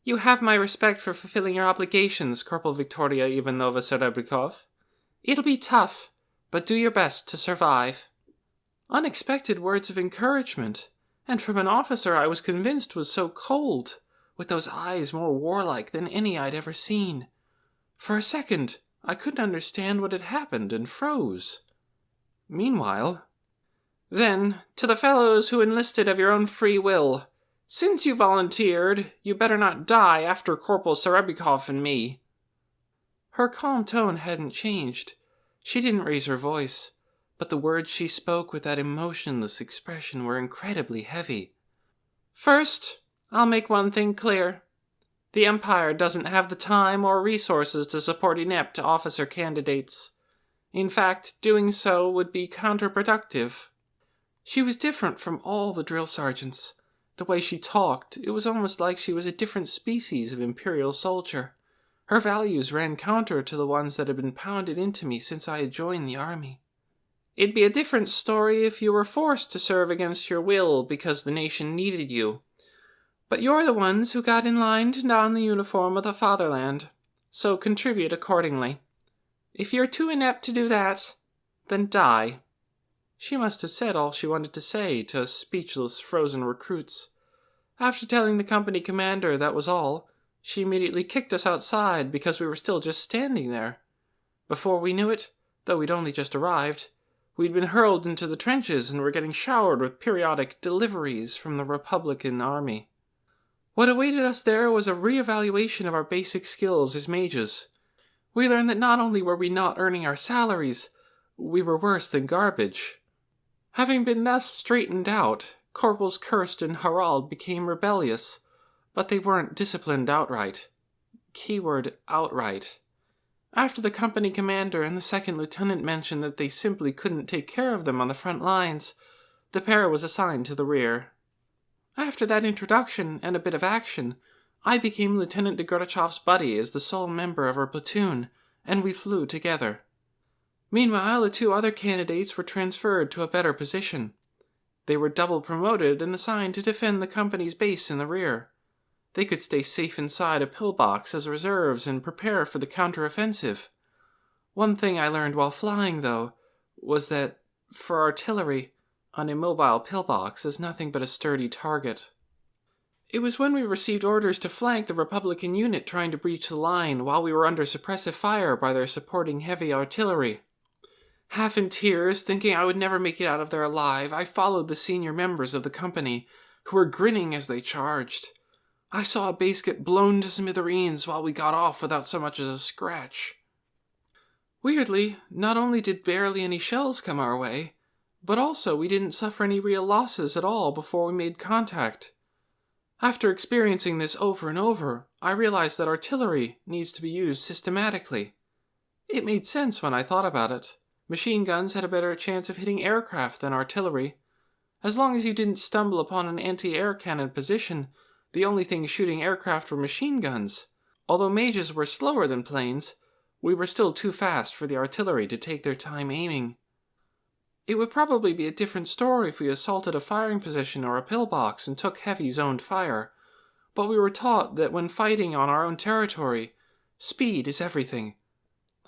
You have my respect for fulfilling your obligations, Corporal Victoria Ivanova Serebryakov. It'll be tough, but do your best to survive. Unexpected words of encouragement, and from an officer I was convinced was so cold, with those eyes more warlike than any I'd ever seen. For a second, I couldn't understand what had happened and froze. Meanwhile, then, to the fellows who enlisted of your own free will, since you volunteered, you better not die after Corporal Serebryakov and me. Her calm tone hadn't changed. She didn't raise her voice, but the words she spoke with that emotionless expression were incredibly heavy. First, I'll make one thing clear. The Empire doesn't have the time or resources to support inept officer candidates. In fact, doing so would be counterproductive. She was different from all the drill sergeants. The way she talked, it was almost like she was a different species of Imperial soldier. Her values ran counter to the ones that had been pounded into me since I had joined the army. It'd be a different story if you were forced to serve against your will because the nation needed you. But you're the ones who got in line to don the uniform of the fatherland, so contribute accordingly. If you're too inept to do that, then die. She must have said all she wanted to say to us speechless, frozen recruits. After telling the company commander that was all, she immediately kicked us outside because we were still just standing there. Before we knew it, though we'd only just arrived, we'd been hurled into the trenches and were getting showered with periodic deliveries from the Republican Army. What awaited us there was a re-evaluation of our basic skills as mages. We learned that not only were we not earning our salaries, we were worse than garbage. Having been thus straightened out, Corporals Kirst and Harald became rebellious, but they weren't disciplined outright. Keyword outright. After the company commander and the 2nd lieutenant mentioned that they simply couldn't take care of them on the front lines, the pair was assigned to the rear. After that introduction and a bit of action, I became Lieutenant Degorachev's buddy as the sole member of our platoon, and we flew together. Meanwhile, the 2 other candidates were transferred to a better position. They were double promoted and assigned to defend the company's base in the rear. They could stay safe inside a pillbox as reserves and prepare for the counteroffensive. One thing I learned while flying, though, was that, for artillery, an immobile pillbox is nothing but a sturdy target. It was when we received orders to flank the Republican unit trying to breach the line while we were under suppressive fire by their supporting heavy artillery. Half in tears, thinking I would never make it out of there alive, I followed the senior members of the company, who were grinning as they charged. I saw a base get blown to smithereens while we got off without so much as a scratch. Weirdly, not only did barely any shells come our way, but also we didn't suffer any real losses at all before we made contact. After experiencing this over and over, I realized that artillery needs to be used systematically. It made sense when I thought about it. Machine guns had a better chance of hitting aircraft than artillery. As long as you didn't stumble upon an anti-air cannon position, the only things shooting aircraft were machine guns. Although mages were slower than planes, we were still too fast for the artillery to take their time aiming. It would probably be a different story if we assaulted a firing position or a pillbox and took heavy zoned fire, but we were taught that when fighting on our own territory, speed is everything.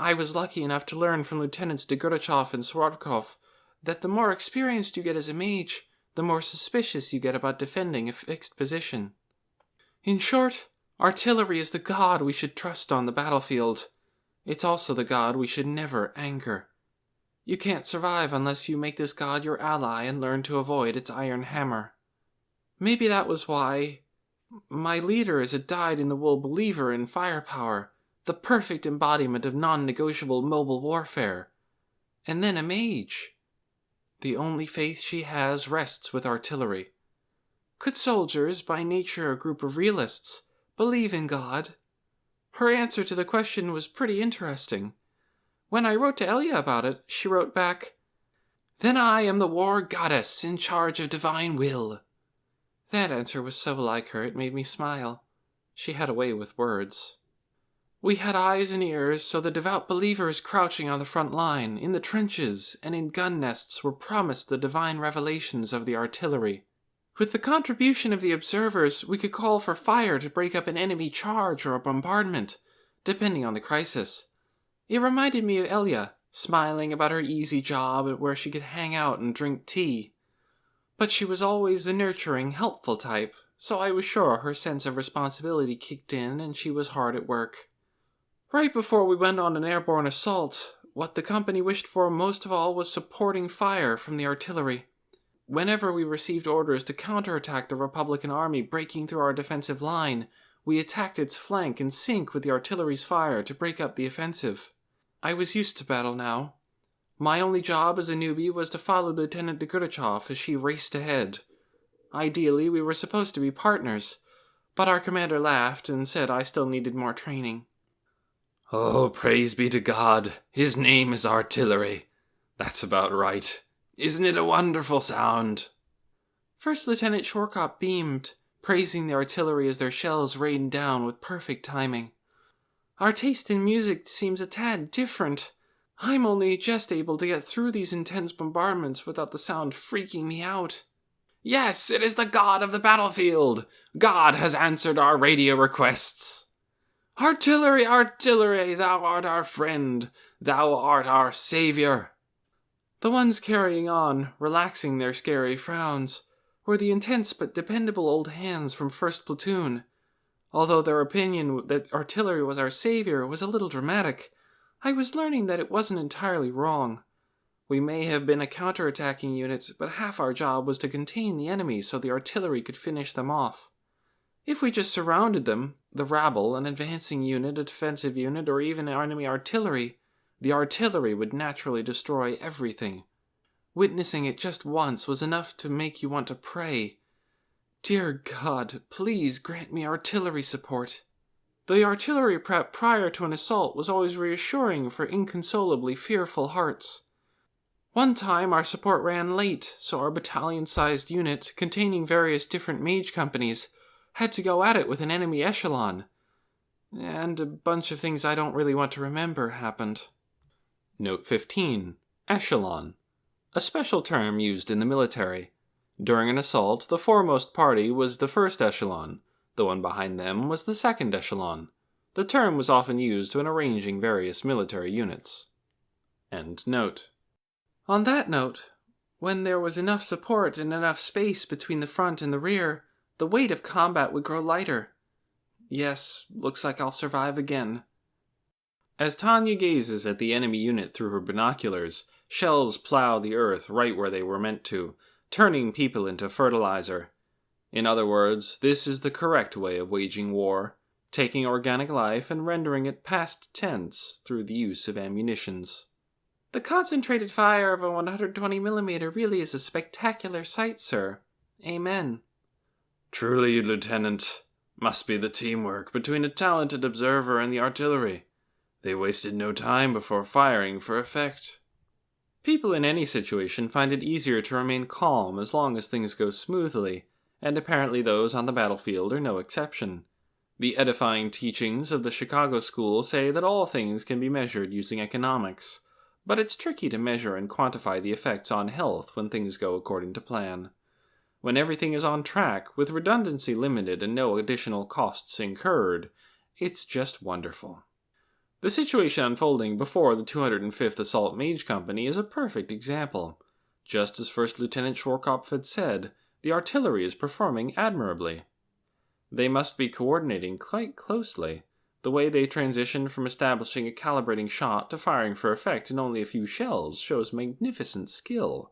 I was lucky enough to learn from Lieutenants Degurachev and Swatkov that the more experienced you get as a mage, the more suspicious you get about defending a fixed position. In short, Artillery is the god we should trust on the battlefield. It's also the god we should never anger. You can't survive unless you make this god your ally and learn to avoid its iron hammer. Maybe that was why my leader is a dyed-in-the-wool believer in firepower, the perfect embodiment of non-negotiable mobile warfare. And then a mage. The only faith she has rests with artillery. Could soldiers, by nature a group of realists, believe in God? Her answer to the question was pretty interesting. When I wrote to Elia about it, she wrote back, "Then I am the war goddess in charge of divine will." That answer was so like her it made me smile. She had a way with words. We had eyes and ears, so the devout believers crouching on the front line, in the trenches, and in gun nests were promised the divine revelations of the artillery. With the contribution of the observers, we could call for fire to break up an enemy charge or a bombardment, depending on the crisis. It reminded me of Elia, smiling about her easy job where she could hang out and drink tea. But she was always the nurturing, helpful type, so I was sure her sense of responsibility kicked in and she was hard at work. Right before we went on an airborne assault, what the company wished for most of all was supporting fire from the artillery. Whenever we received orders to counterattack the Republican army breaking through our defensive line, we attacked its flank in sync with the artillery's fire to break up the offensive. I was used to battle now. My only job as a newbie was to follow Lieutenant Degurachov as she raced ahead. Ideally, we were supposed to be partners, but our commander laughed and said I still needed more training. Oh, praise be to God. His name is artillery. That's about right. Isn't it a wonderful sound? First Lieutenant Schwarzkopf beamed, praising the artillery as their shells rained down with perfect timing. Our taste in music seems a tad different. I'm only just able to get through these intense bombardments without the sound freaking me out. Yes, it is the god of the battlefield. God has answered our radio requests. Artillery, artillery, thou art our friend. Thou art our savior. The ones carrying on, relaxing their scary frowns, were the intense but dependable old hands from 1st Platoon. Although their opinion that artillery was our savior was a little dramatic, I was learning that it wasn't entirely wrong. We may have been a counterattacking unit, but half our job was to contain the enemy so the artillery could finish them off. If we just surrounded them, the rabble, an advancing unit, a defensive unit, or even enemy artillery, the artillery would naturally destroy everything. Witnessing it just once was enough to make you want to pray. Dear God, please grant me artillery support. The artillery prep prior to an assault was always reassuring for inconsolably fearful hearts. One time our support ran late, so our battalion-sized unit, containing various different mage companies, had to go at it with an enemy echelon. And a bunch of things I don't really want to remember happened. Note 15. Echelon. A special term used in the military. During an assault, the foremost party was the first echelon. The one behind them was the second echelon. The term was often used when arranging various military units. End note. On that note, when there was enough support and enough space between the front and the rear, the weight of combat would grow lighter. Yes, looks like I'll survive again. As Tanya gazes at the enemy unit through her binoculars, shells plow the earth right where they were meant to, turning people into fertilizer. In other words, this is the correct way of waging war, taking organic life and rendering it past tense through the use of ammunitions. The concentrated fire of a 120mm really is a spectacular sight, sir. Amen. Truly, Lieutenant. Must be the teamwork between a talented observer and the artillery. They wasted no time before firing for effect. People in any situation find it easier to remain calm as long as things go smoothly, and apparently those on the battlefield are no exception. The edifying teachings of the Chicago School say that all things can be measured using economics, but it's tricky to measure and quantify the effects on health when things go according to plan. When everything is on track, with redundancy limited and no additional costs incurred, it's just wonderful. The situation unfolding before the 205th Assault Mage Company is a perfect example. Just as First Lieutenant Schwarzkopf had said, the artillery is performing admirably. They must be coordinating quite closely. The way they transitioned from establishing a calibrating shot to firing for effect in only a few shells shows magnificent skill.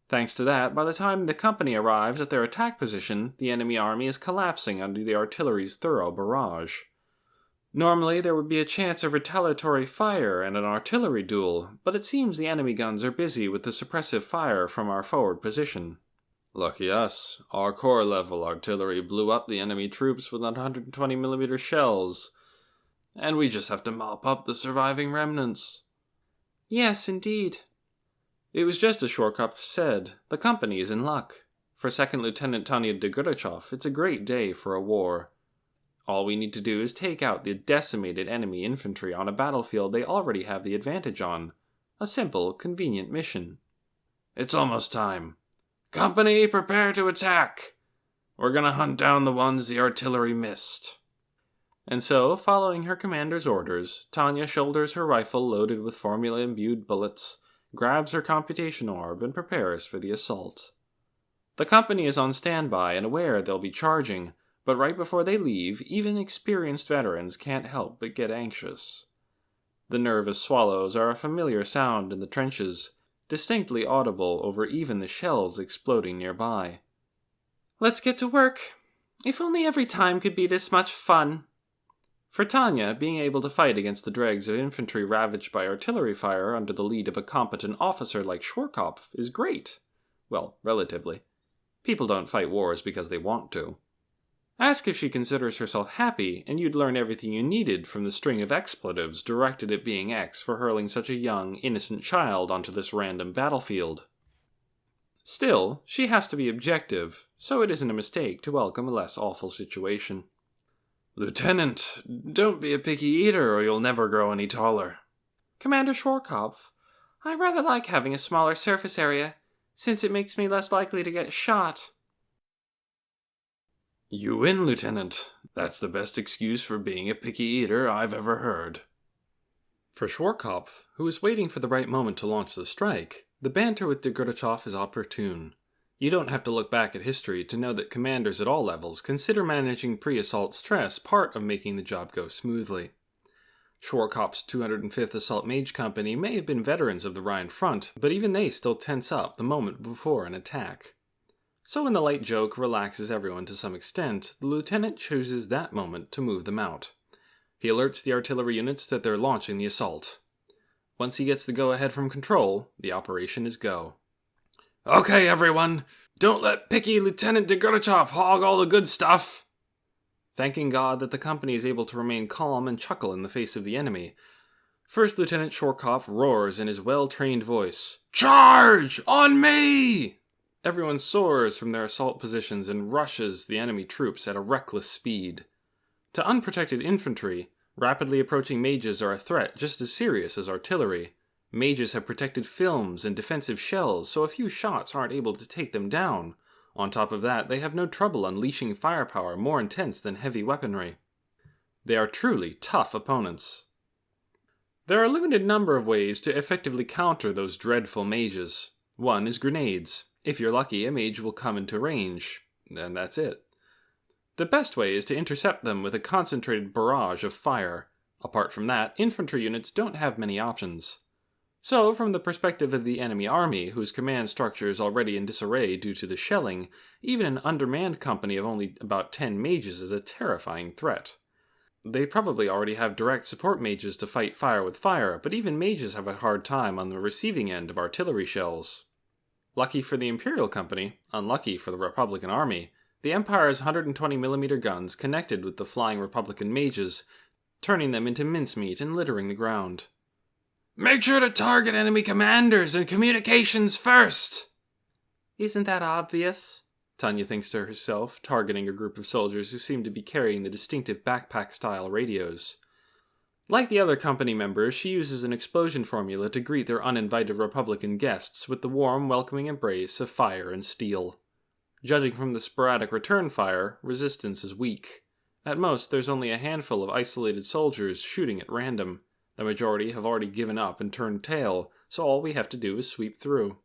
Thanks to that, by the time the company arrives at their attack position, the enemy army is collapsing under the artillery's thorough barrage. Normally, there would be a chance of retaliatory fire and an artillery duel, but it seems the enemy guns are busy with the suppressive fire from our forward position. Lucky us. Our corps-level artillery blew up the enemy troops with 120mm shells, and we just have to mop up the surviving remnants. Yes, indeed. It was just as Shortkopf said. The company is in luck. For 2nd Lieutenant Tanya de Gurachov, it's a great day for a war. All we need to do is take out the decimated enemy infantry on a battlefield they already have the advantage on. A simple, convenient mission. It's almost time. Company, prepare to attack! We're gonna hunt down the ones the artillery missed. And so, following her commander's orders, Tanya shoulders her rifle loaded with formula-imbued bullets, grabs her computation orb, and prepares for the assault. The company is on standby and aware they'll be charging, but right before they leave, even experienced veterans can't help but get anxious. The nervous swallows are a familiar sound in the trenches, distinctly audible over even the shells exploding nearby. Let's get to work. If only every time could be this much fun. For Tanya, being able to fight against the dregs of infantry ravaged by artillery fire under the lead of a competent officer like Schwarzkopf is great. Well, relatively. People don't fight wars because they want to. Ask if she considers herself happy, and you'd learn everything you needed from the string of expletives directed at being X for hurling such a young, innocent child onto this random battlefield. Still, she has to be objective, so it isn't a mistake to welcome a less awful situation. Lieutenant, don't be a picky eater or you'll never grow any taller. Commander Schwarzkopf, I rather like having a smaller surface area, since it makes me less likely to get shot. You win, Lieutenant. That's the best excuse for being a picky eater I've ever heard. For Schwarzkopf, who is waiting for the right moment to launch the strike, the banter with de Gurachov is opportune. You don't have to look back at history to know that commanders at all levels consider managing pre-assault stress part of making the job go smoothly. Schwarzkopf's 205th Assault Mage Company may have been veterans of the Rhine front, but even they still tense up the moment before an attack. So when the light joke relaxes everyone to some extent, the lieutenant chooses that moment to move them out. He alerts the artillery units that they're launching the assault. Once he gets the go-ahead from control, the operation is go. Okay, everyone, don't let picky Lieutenant de Gurachov hog all the good stuff. Thanking God that the company is able to remain calm and chuckle in the face of the enemy, First Lieutenant Schwarzkopf roars in his well-trained voice, "Charge! On me!" Everyone soars from their assault positions and rushes the enemy troops at a reckless speed. To unprotected infantry, rapidly approaching mages are a threat just as serious as artillery. Mages have protected films and defensive shells, so a few shots aren't able to take them down. On top of that, they have no trouble unleashing firepower more intense than heavy weaponry. They are truly tough opponents. There are a limited number of ways to effectively counter those dreadful mages. One is grenades. If you're lucky, a mage will come into range, and that's it. The best way is to intercept them with a concentrated barrage of fire. Apart from that, infantry units don't have many options. So, from the perspective of the enemy army, whose command structure is already in disarray due to the shelling, even an undermanned company of only about 10 mages is a terrifying threat. They probably already have direct support mages to fight fire with fire, but even mages have a hard time on the receiving end of artillery shells. Lucky for the Imperial Company, unlucky for the Republican Army, the Empire's 120mm guns connected with the flying Republican mages, turning them into mincemeat and littering the ground. Make sure to target enemy commanders and communications first! Isn't that obvious? Tanya thinks to herself, targeting a group of soldiers who seem to be carrying the distinctive backpack-style radios. Like the other company members, she uses an explosion formula to greet their uninvited Republican guests with the warm, welcoming embrace of fire and steel. Judging from the sporadic return fire, resistance is weak. At most, there's only a handful of isolated soldiers shooting at random. The majority have already given up and turned tail, so all we have to do is sweep through.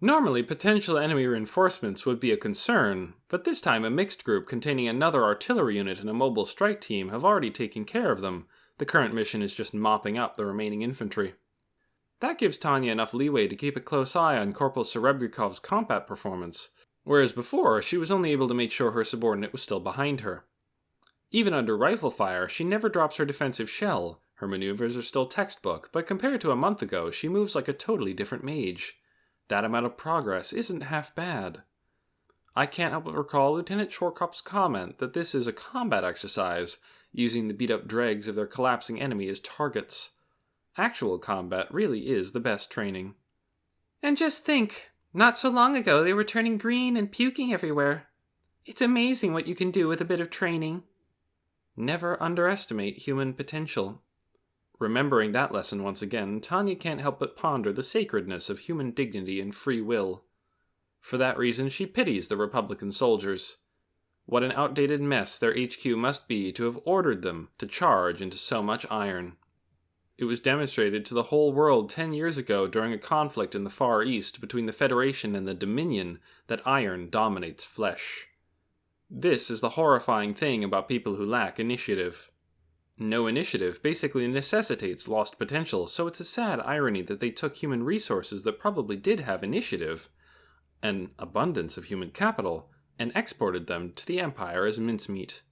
Normally, potential enemy reinforcements would be a concern, but this time a mixed group containing another artillery unit and a mobile strike team have already taken care of them. The current mission is just mopping up the remaining infantry. That gives Tanya enough leeway to keep a close eye on Corporal Serebryakov's combat performance, whereas before she was only able to make sure her subordinate was still behind her. Even under rifle fire, she never drops her defensive shell. Her maneuvers are still textbook, but compared to a month ago, she moves like a totally different mage. That amount of progress isn't half bad. I can't help but recall Lieutenant Shortcup's comment that this is a combat exercise, using the beat-up dregs of their collapsing enemy as targets. Actual combat really is the best training. And just think, not so long ago they were turning green and puking everywhere. It's amazing what you can do with a bit of training. Never underestimate human potential. Remembering that lesson once again, Tanya can't help but ponder the sacredness of human dignity and free will. For that reason, she pities the Republican soldiers. What an outdated mess their HQ must be to have ordered them to charge into so much iron. It was demonstrated to the whole world 10 years ago during a conflict in the Far East between the Federation and the Dominion that iron dominates flesh. This is the horrifying thing about people who lack initiative. No initiative basically necessitates lost potential, so it's a sad irony that they took human resources that probably did have initiative, an abundance of human capital, and exported them to the Empire as mincemeat.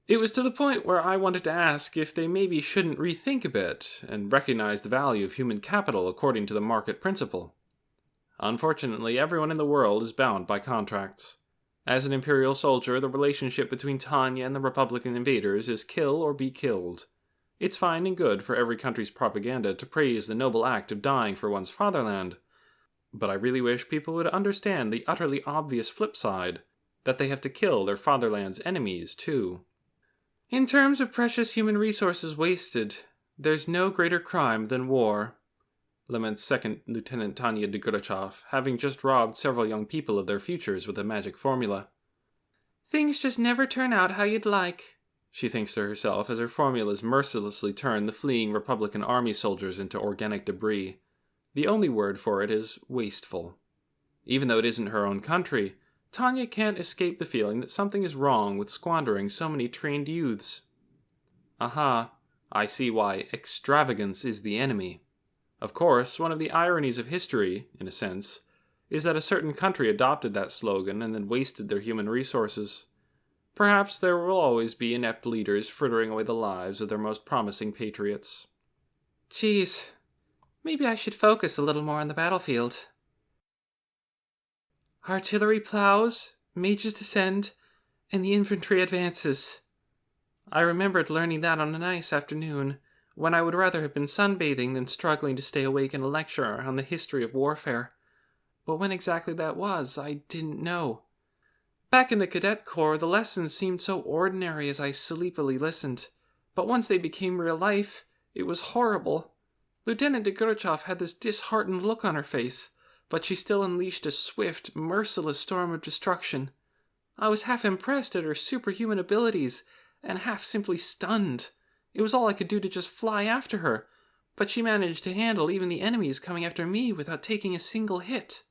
It was to the point where I wanted to ask if they maybe shouldn't rethink a bit and recognize the value of human capital according to the market principle. Unfortunately, everyone in the world is bound by contracts. As an Imperial soldier, the relationship between Tanya and the Republican invaders is kill or be killed. It's fine and good for every country's propaganda to praise the noble act of dying for one's fatherland, but I really wish people would understand the utterly obvious flip side, that they have to kill their fatherland's enemies, too. In terms of precious human resources wasted, there's no greater crime than war, laments 2nd Lieutenant Tanya Degurachov, having just robbed several young people of their futures with a magic formula. Things just never turn out how you'd like, she thinks to herself as her formulas mercilessly turn the fleeing Republican army soldiers into organic debris. The only word for it is wasteful. Even though it isn't her own country, Tanya can't escape the feeling that something is wrong with squandering so many trained youths. Aha, I see why extravagance is the enemy. Of course, one of the ironies of history, in a sense, is that a certain country adopted that slogan and then wasted their human resources. Perhaps there will always be inept leaders frittering away the lives of their most promising patriots. Geez, maybe I should focus a little more on the battlefield. Artillery plows, mages descend, and the infantry advances. I remembered learning that on a nice afternoon, when I would rather have been sunbathing than struggling to stay awake in a lecture on the history of warfare. But when exactly that was, I didn't know. Back in the cadet corps, the lessons seemed so ordinary as I sleepily listened, but once they became real life, it was horrible. Lieutenant Degurachov had this disheartened look on her face, but she still unleashed a swift, merciless storm of destruction. I was half impressed at her superhuman abilities, and half simply stunned. It was all I could do to just fly after her, but she managed to handle even the enemies coming after me without taking a single hit.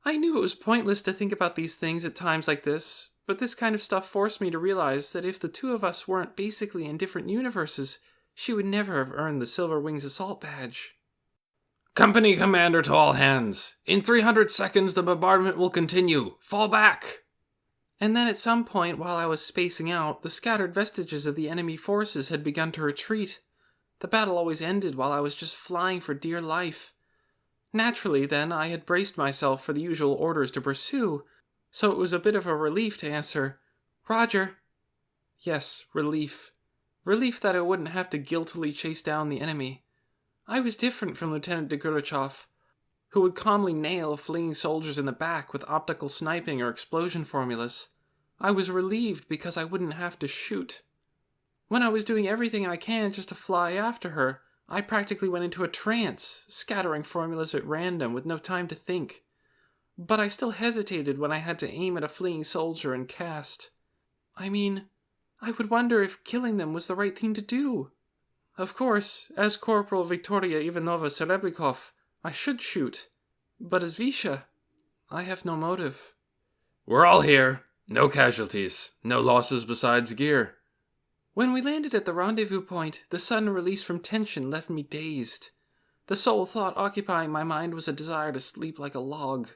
I knew it was pointless to think about these things at times like this, but this kind of stuff forced me to realize that if the two of us weren't basically in different universes, she would never have earned the Silver Wings Assault Badge. Company commander to all hands. In 300 seconds, the bombardment will continue. Fall back! And then at some point, while I was spacing out, the scattered vestiges of the enemy forces had begun to retreat. The battle always ended while I was just flying for dear life. Naturally, then, I had braced myself for the usual orders to pursue, so it was a bit of a relief to answer, "Roger." Yes, relief. Relief that I wouldn't have to guiltily chase down the enemy. I was different from Lieutenant Degurachov, who would calmly nail fleeing soldiers in the back with optical sniping or explosion formulas. I was relieved because I wouldn't have to shoot. When I was doing everything I can just to fly after her, I practically went into a trance, scattering formulas at random with no time to think. But I still hesitated when I had to aim at a fleeing soldier and cast. I mean, I would wonder if killing them was the right thing to do. Of course, as Corporal Victoria Ivanova Serebrikov, I should shoot. But as Visha, I have no motive. We're all here. No casualties. No losses besides gear. When we landed at the rendezvous point, the sudden release from tension left me dazed. The sole thought occupying my mind was a desire to sleep like a log.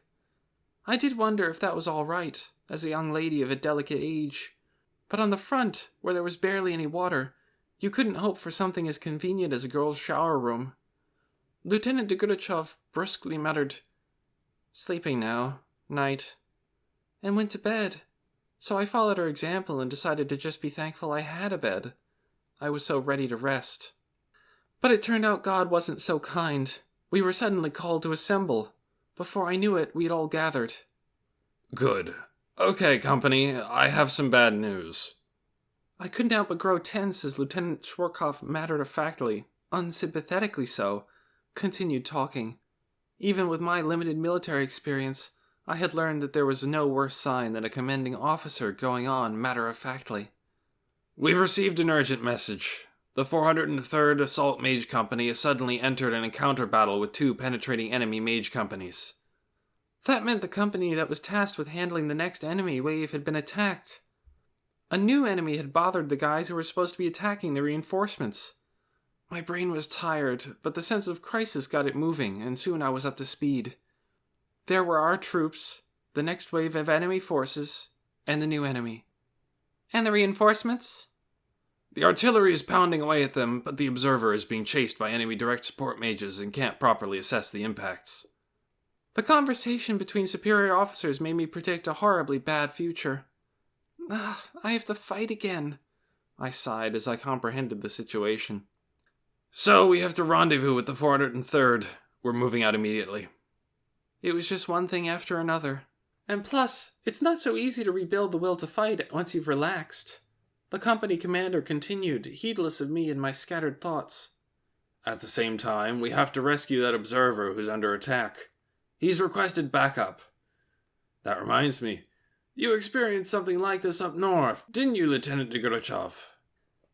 I did wonder if that was all right, as a young lady of a delicate age. But on the front, where there was barely any water, you couldn't hope for something as convenient as a girl's shower room. Lieutenant Degudachov brusquely muttered, "Sleeping now. Night," and went to bed. So I followed her example and decided to just be thankful I had a bed. I was so ready to rest. But it turned out God wasn't so kind. We were suddenly called to assemble. Before I knew it, we'd all gathered. Good. Okay, company, I have some bad news. I couldn't help but grow tense as Lieutenant Schwarzkopf matter-of-factly, unsympathetically so, continued talking. Even with my limited military experience, I had learned that there was no worse sign than a commanding officer going on matter-of-factly. We've received an urgent message. The 403rd Assault Mage Company has suddenly entered an encounter battle with 2 penetrating enemy mage companies. That meant the company that was tasked with handling the next enemy wave had been attacked. A new enemy had bothered the guys who were supposed to be attacking the reinforcements. My brain was tired, but the sense of crisis got it moving, and soon I was up to speed. There were our troops, the next wave of enemy forces, and the new enemy. And the reinforcements? The artillery is pounding away at them, but the observer is being chased by enemy direct support mages and can't properly assess the impacts. The conversation between superior officers made me predict a horribly bad future. I have to fight again, I sighed as I comprehended the situation. So we have to rendezvous with the 403rd. We're moving out immediately. It was just one thing after another. And plus, it's not so easy to rebuild the will to fight once you've relaxed. The company commander continued, heedless of me and my scattered thoughts. At the same time, we have to rescue that observer who's under attack. He's requested backup. That reminds me, you experienced something like this up north, didn't you, Lieutenant Degudachov?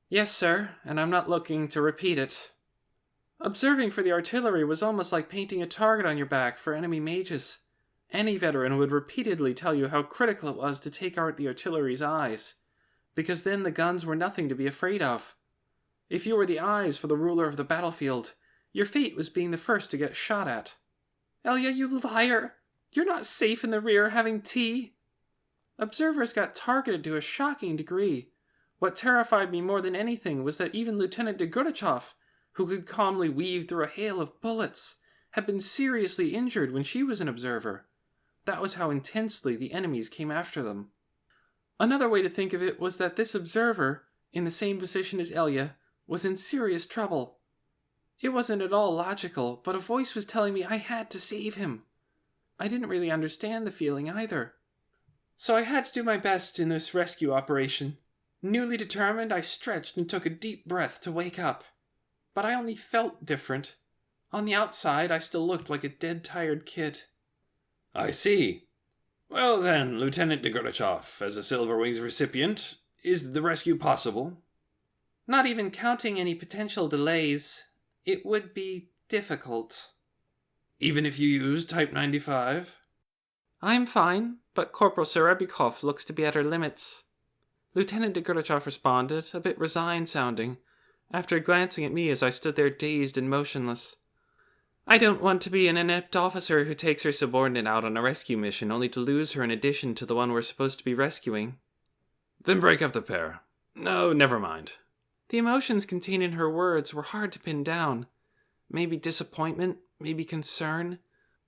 Yes, sir, and I'm not looking to repeat it. Observing for the artillery was almost like painting a target on your back for enemy mages. Any veteran would repeatedly tell you how critical it was to take out the artillery's eyes, because then the guns were nothing to be afraid of. If you were the eyes for the ruler of the battlefield, your fate was being the first to get shot at. Elia, you liar! You're not safe in the rear having tea! Observers got targeted to a shocking degree. What terrified me more than anything was that even Lieutenant Degudachov, who could calmly weave through a hail of bullets, had been seriously injured when she was an observer. That was how intensely the enemies came after them. Another way to think of it was that this observer, in the same position as Elia, was in serious trouble. It wasn't at all logical, but a voice was telling me I had to save him. I didn't really understand the feeling either. So I had to do my best in this rescue operation. Newly determined, I stretched and took a deep breath to wake up. But I only felt different. On the outside, I still looked like a dead tired kid. I see. Well then, Lieutenant Degudachov, as a Silver Wings recipient, is the rescue possible? Not even counting any potential delays, it would be difficult. Even if you use Type 95? I'm fine, but Corporal Serebryakov looks to be at her limits. Lieutenant Degudachov responded, a bit resigned-sounding, after glancing at me as I stood there dazed and motionless. I don't want to be an inept officer who takes her subordinate out on a rescue mission only to lose her in addition to the one we're supposed to be rescuing. Then break up the pair. No, never mind. The emotions contained in her words were hard to pin down. Maybe disappointment, maybe concern,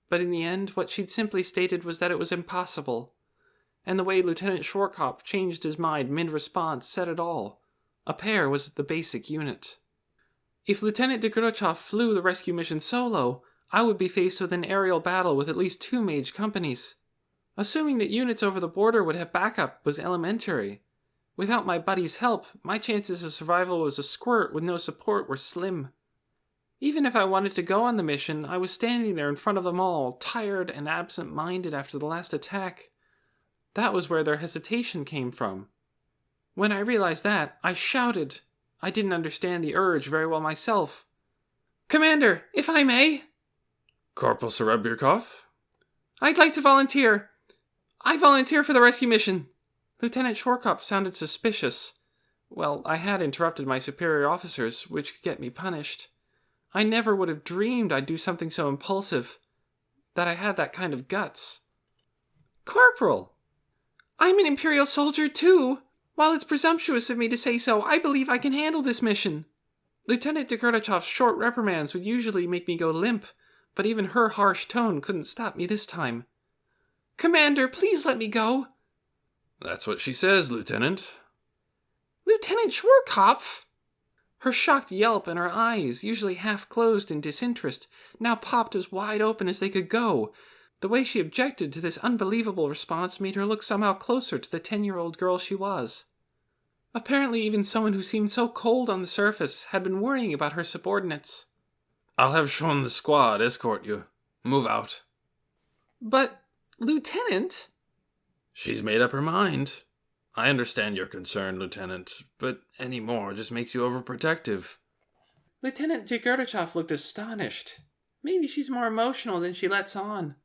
but in the end what she'd simply stated was that it was impossible. And the way Lieutenant Schwarzkopf changed his mind mid-response said it all. A pair was the basic unit. If Lieutenant Degudachov flew the rescue mission solo, I would be faced with an aerial battle with at least 2 mage companies. Assuming that units over the border would have backup was elementary. Without my buddy's help, my chances of survival as a squirt with no support were slim. Even if I wanted to go on the mission, I was standing there in front of them all, tired and absent-minded after the last attack. That was where their hesitation came from. When I realized that, I shouted. I didn't understand the urge very well myself. "Commander, if I may!" Corporal Serebryakov? I'd like to volunteer. I volunteer for the rescue mission. Lieutenant Schwarzkopf sounded suspicious. Well, I had interrupted my superior officers, which could get me punished. I never would have dreamed I'd do something so impulsive. That I had that kind of guts. Corporal! I'm an Imperial soldier, too. While it's presumptuous of me to say so, I believe I can handle this mission. Lieutenant Degurdachev's short reprimands would usually make me go limp, but even her harsh tone couldn't stop me this time. Commander, please let me go. That's what she says, Lieutenant. Lieutenant Schwarzkopf! Her shocked yelp and her eyes, usually half closed in disinterest, now popped as wide open as they could go. The way she objected to this unbelievable response made her look somehow closer to the 10-year-old girl she was. Apparently even someone who seemed so cold on the surface had been worrying about her subordinates. I'll have Sean the squad escort you. Move out. But, Lieutenant... She's made up her mind. I understand your concern, Lieutenant, but any more just makes you overprotective. Lieutenant Degurdachev looked astonished. Maybe she's more emotional than she lets on.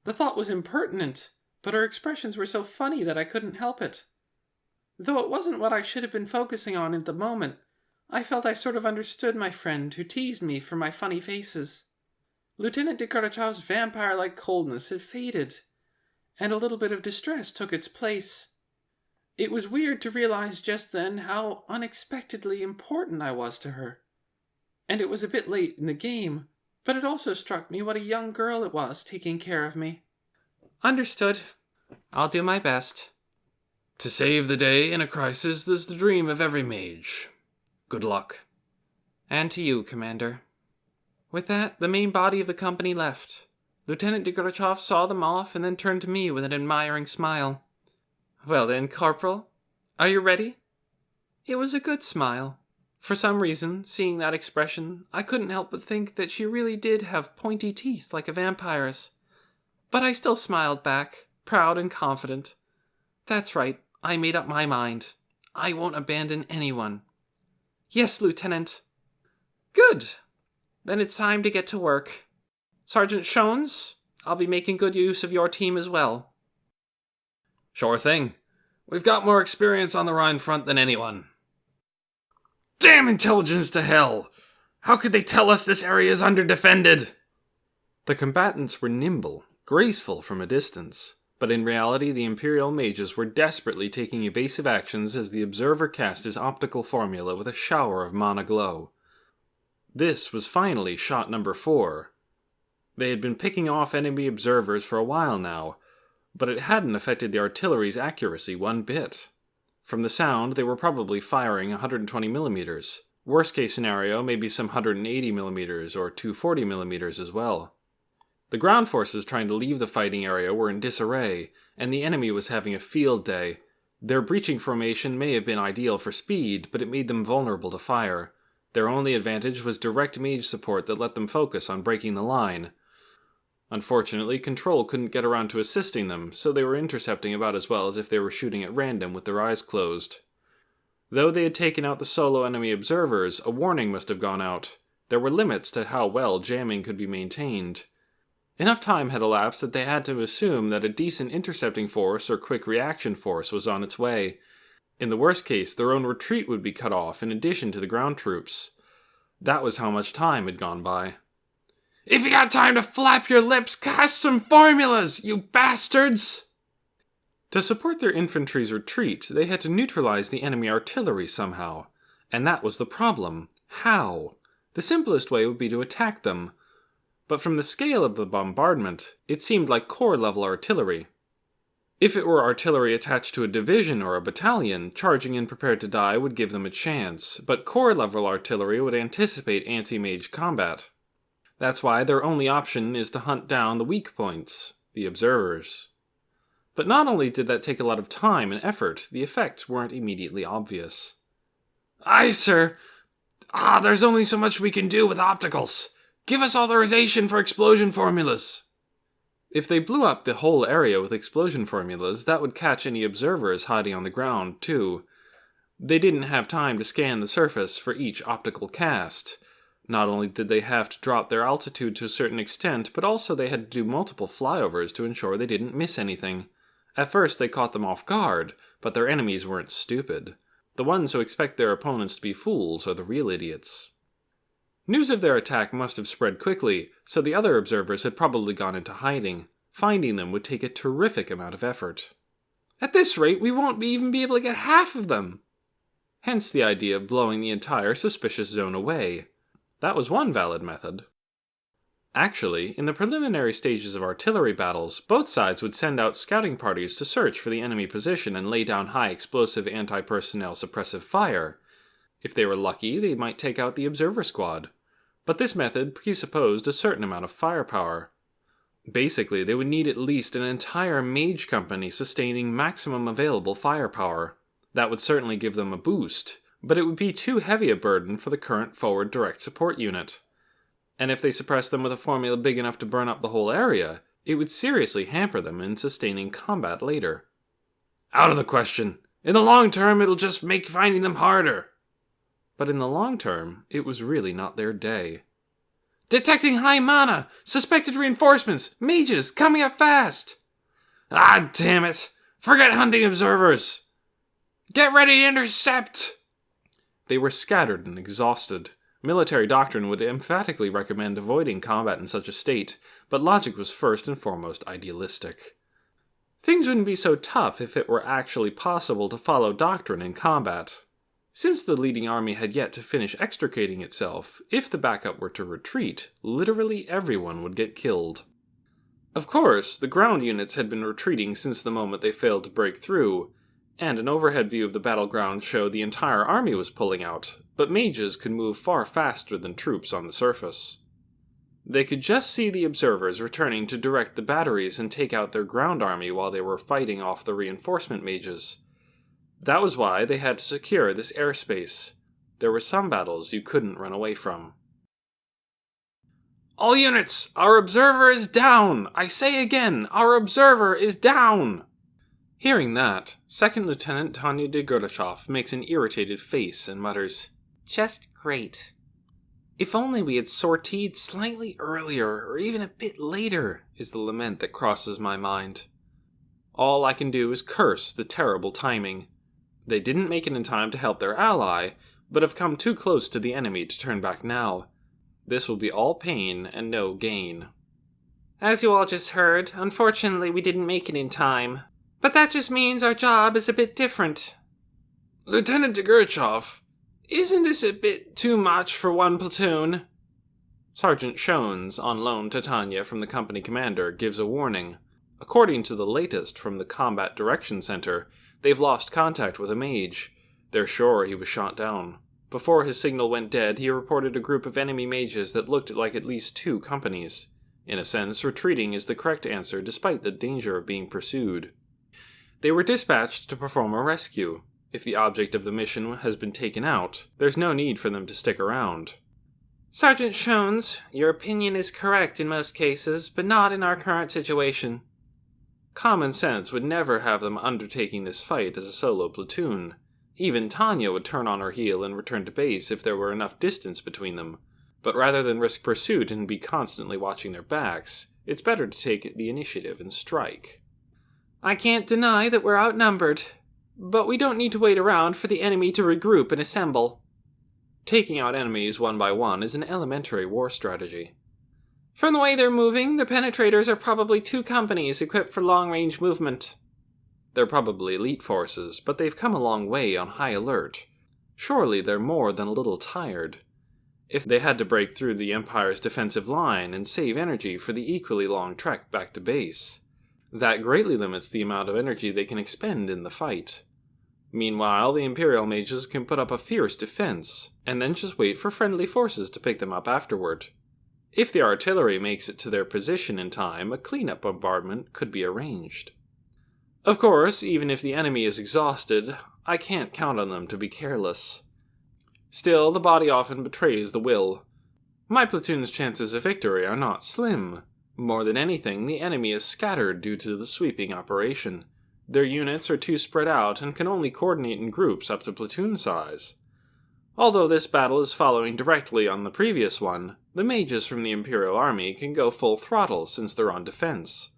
The thought was impertinent, but her expressions were so funny that I couldn't help it. Though it wasn't what I should have been focusing on at the moment, I felt I sort of understood my friend who teased me for my funny faces. Lieutenant Degurdachev's vampire-like coldness had faded, and a little bit of distress took its place. It was weird to realize just then how unexpectedly important I was to her. And it was a bit late in the game, but it also struck me what a young girl it was taking care of me. Understood. I'll do my best. To save the day in a crisis is the dream of every mage. Good luck. And to you, Commander. With that, the main body of the company left. Lieutenant Degurdachev saw them off and then turned to me with an admiring smile. Well then, Corporal, are you ready? It was a good smile. For some reason, seeing that expression, I couldn't help but think that she really did have pointy teeth like a vampire's. But I still smiled back, proud and confident. That's right, I made up my mind. I won't abandon anyone. Yes, Lieutenant. Good. Then it's time to get to work. Sergeant Shones, I'll be making good use of your team as well. Sure thing. We've got more experience on the Rhine front than anyone. Damn intelligence to hell! How could they tell us this area is underdefended? The combatants were nimble, graceful from a distance, but in reality the Imperial mages were desperately taking evasive actions as the observer cast his optical formula with a shower of mana glow. This was finally shot number 4. They had been picking off enemy observers for a while now, but it hadn't affected the artillery's accuracy one bit. From the sound, they were probably firing 120mm. Worst case scenario, maybe some 180mm or 240mm as well. The ground forces trying to leave the fighting area were in disarray, and the enemy was having a field day. Their breaching formation may have been ideal for speed, but it made them vulnerable to fire. Their only advantage was direct mage support that let them focus on breaking the line. Unfortunately, Control couldn't get around to assisting them, so they were intercepting about as well as if they were shooting at random with their eyes closed. Though they had taken out the solo enemy observers, a warning must have gone out. There were limits to how well jamming could be maintained. Enough time had elapsed that they had to assume that a decent intercepting force or quick reaction force was on its way. In the worst case, their own retreat would be cut off in addition to the ground troops. That was how much time had gone by. If you got time to flap your lips, cast some formulas, you bastards! To support their infantry's retreat, they had to neutralize the enemy artillery somehow. And that was the problem. How? The simplest way would be to attack them. But from the scale of the bombardment, it seemed like corps-level artillery. If it were artillery attached to a division or a battalion, charging in prepared to die would give them a chance, but corps-level artillery would anticipate anti-mage combat. That's why their only option is to hunt down the weak points, the observers. But not only did that take a lot of time and effort, the effects weren't immediately obvious. Aye, sir. There's only so much we can do with opticals. Give us authorization for explosion formulas. If they blew up the whole area with explosion formulas, that would catch any observers hiding on the ground, too. They didn't have time to scan the surface for each optical cast. Not only did they have to drop their altitude to a certain extent, but also they had to do multiple flyovers to ensure they didn't miss anything. At first they caught them off guard, but their enemies weren't stupid. The ones who expect their opponents to be fools are the real idiots. News of their attack must have spread quickly, so the other observers had probably gone into hiding. Finding them would take a terrific amount of effort. At this rate, we won't even be able to get half of them. Hence the idea of blowing the entire suspicious zone away. That was one valid method. Actually, in the preliminary stages of artillery battles, both sides would send out scouting parties to search for the enemy position and lay down high explosive anti-personnel suppressive fire. If they were lucky, they might take out the observer squad. But this method presupposed a certain amount of firepower. Basically, they would need at least an entire mage company sustaining maximum available firepower. That would certainly give them a boost, but it would be too heavy a burden for the current forward direct support unit. And if they suppressed them with a formula big enough to burn up the whole area, it would seriously hamper them in sustaining combat later. Out of the question. In the long term, it'll just make finding them harder. But in the long term, it was really not their day. Detecting high mana! Suspected reinforcements! Mages! Coming up fast! Ah, damn it! Forget hunting observers! Get ready to intercept! They were scattered and exhausted. Military doctrine would emphatically recommend avoiding combat in such a state, but logic was first and foremost idealistic. Things wouldn't be so tough if it were actually possible to follow doctrine in combat. Since the leading army had yet to finish extricating itself, if the backup were to retreat, literally everyone would get killed. Of course, the ground units had been retreating since the moment they failed to break through, and an overhead view of the battleground showed the entire army was pulling out, but mages could move far faster than troops on the surface. They could just see the observers returning to direct the batteries and take out their ground army while they were fighting off the reinforcement mages. That was why they had to secure this airspace. There were some battles you couldn't run away from. All units, our observer is down! I say again, our observer is down! Hearing that, 2nd Lieutenant Tanya de Gordachev makes an irritated face and mutters, "Just great. If only we had sortied slightly earlier, or even a bit later," is the lament that crosses my mind. All I can do is curse the terrible timing. They didn't make it in time to help their ally, but have come too close to the enemy to turn back now. This will be all pain and no gain. As you all just heard, unfortunately we didn't make it in time. But that just means our job is a bit different. Lieutenant de Gordachev, isn't this a bit too much for one platoon? Sergeant Shones, on loan to Tanya from the company commander, gives a warning. According to the latest from the Combat Direction Center, they've lost contact with a mage. They're sure he was shot down. Before his signal went dead, he reported a group of enemy mages that looked like at least 2 companies. In a sense, retreating is the correct answer despite the danger of being pursued. They were dispatched to perform a rescue. If the object of the mission has been taken out, there's no need for them to stick around. Sergeant Shones, your opinion is correct in most cases, but not in our current situation. Common sense would never have them undertaking this fight as a solo platoon. Even Tanya would turn on her heel and return to base if there were enough distance between them. But rather than risk pursuit and be constantly watching their backs, it's better to take the initiative and strike. I can't deny that we're outnumbered, but we don't need to wait around for the enemy to regroup and assemble. Taking out enemies one by one is an elementary war strategy. From the way they're moving, the penetrators are probably 2 companies equipped for long-range movement. They're probably elite forces, but they've come a long way on high alert. Surely they're more than a little tired. If they had to break through the Empire's defensive line and save energy for the equally long trek back to base, that greatly limits the amount of energy they can expend in the fight. Meanwhile, the Imperial mages can put up a fierce defense, and then just wait for friendly forces to pick them up afterward. If the artillery makes it to their position in time, a cleanup bombardment could be arranged. Of course, even if the enemy is exhausted, I can't count on them to be careless. Still, the body often betrays the will. My platoon's chances of victory are not slim. More than anything, the enemy is scattered due to the sweeping operation. Their units are too spread out and can only coordinate in groups up to platoon size. Although this battle is following directly on the previous one, the mages from the Imperial Army can go full throttle since they're on defense.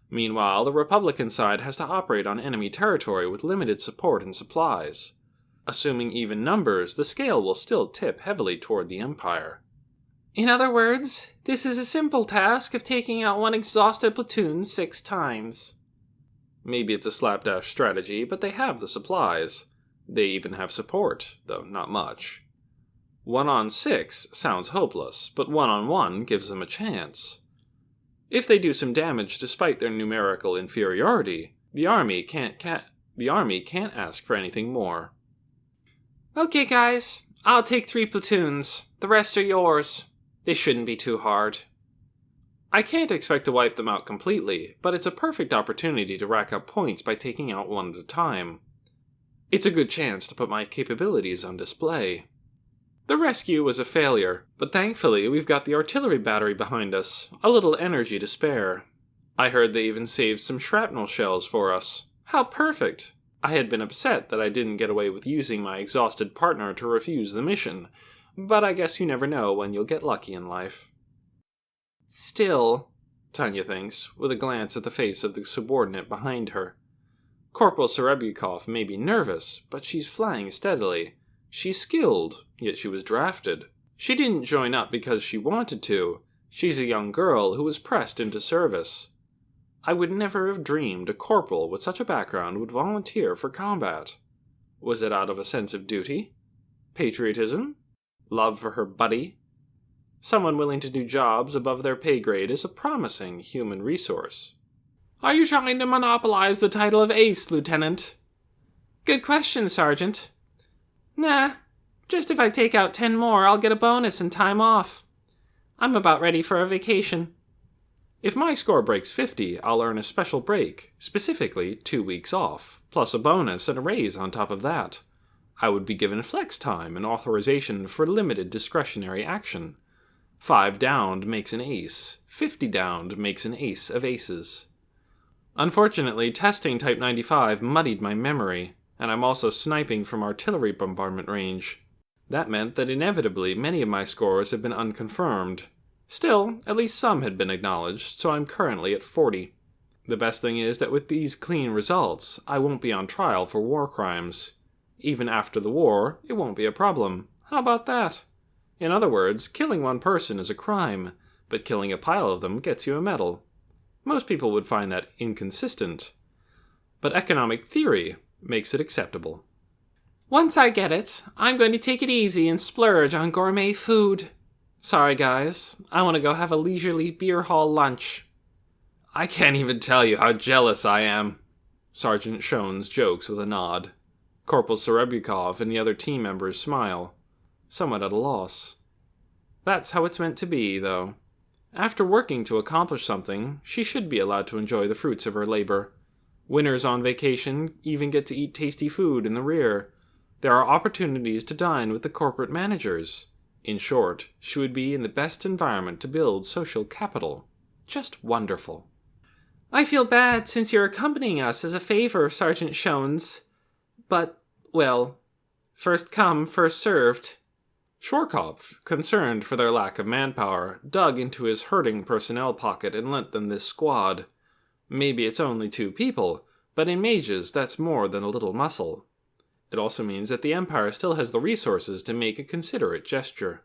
Meanwhile, the Republican side has to operate on enemy territory with limited support and supplies. Assuming even numbers, the scale will still tip heavily toward the Empire. In other words, this is a simple task of taking out one exhausted platoon 6 times. Maybe it's a slapdash strategy, but they have the supplies. They even have support, though not much. 1 on 6 sounds hopeless, but 1 on 1 gives them a chance. If they do some damage despite their numerical inferiority, the army can't ask for anything more. Okay guys, I'll take 3 platoons. The rest are yours. This shouldn't be too hard. I can't expect to wipe them out completely, but it's a perfect opportunity to rack up points by taking out one at a time. It's a good chance to put my capabilities on display. The rescue was a failure, but thankfully we've got the artillery battery behind us, a little energy to spare. I heard they even saved some shrapnel shells for us. How perfect! I had been upset that I didn't get away with using my exhausted partner to refuse the mission, but I guess you never know when you'll get lucky in life. Still, Tanya thinks, with a glance at the face of the subordinate behind her. Corporal Serebryakov may be nervous, but she's flying steadily. She's skilled, yet she was drafted. She didn't join up because she wanted to. She's a young girl who was pressed into service. I would never have dreamed a corporal with such a background would volunteer for combat. Was it out of a sense of duty? Patriotism? Love for her buddy? Someone willing to do jobs above their pay grade is a promising human resource. Are you trying to monopolize the title of ace, Lieutenant? Good question, Sergeant. Nah, just if I take out 10 more, I'll get a bonus and time off. I'm about ready for a vacation. If my score breaks 50, I'll earn a special break, specifically 2 weeks off, plus a bonus and a raise on top of that. I would be given flex time and authorization for limited discretionary action. 5 downed makes an ace. 50 downed makes an ace of aces. Unfortunately, testing Type 95 muddied my memory, and I'm also sniping from artillery bombardment range. That meant that inevitably many of my scores have been unconfirmed. Still, at least some had been acknowledged, so I'm currently at 40. The best thing is that with these clean results, I won't be on trial for war crimes. Even after the war, it won't be a problem. How about that? In other words, killing one person is a crime, but killing a pile of them gets you a medal. Most people would find that inconsistent, but economic theory makes it acceptable. Once I get it, I'm going to take it easy and splurge on gourmet food. Sorry guys, I want to go have a leisurely beer hall lunch. I can't even tell you how jealous I am. Sergeant Shones jokes with a nod. Corporal Serebryakov and the other team members smile, somewhat at a loss. That's how it's meant to be, though. After working to accomplish something, she should be allowed to enjoy the fruits of her labor. Winners on vacation even get to eat tasty food in the rear. There are opportunities to dine with the corporate managers. In short, she would be in the best environment to build social capital. Just wonderful. I feel bad since you're accompanying us as a favor, Sergeant Shones. But, well, first come, first served. Schwarzkopf, concerned for their lack of manpower, dug into his hurting personnel pocket and lent them this squad. Maybe it's only 2 people, but in mages that's more than a little muscle. It also means that the Empire still has the resources to make a considerate gesture.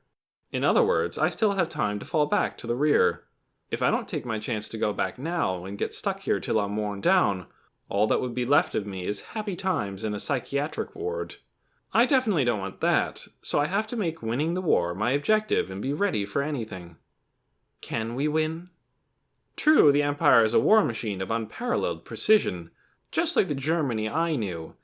In other words, I still have time to fall back to the rear. If I don't take my chance to go back now and get stuck here till I'm worn down, all that would be left of me is happy times in a psychiatric ward. I definitely don't want that, so I have to make winning the war my objective and be ready for anything. Can we win? True, the Empire is a war machine of unparalleled precision, just like the Germany I knew.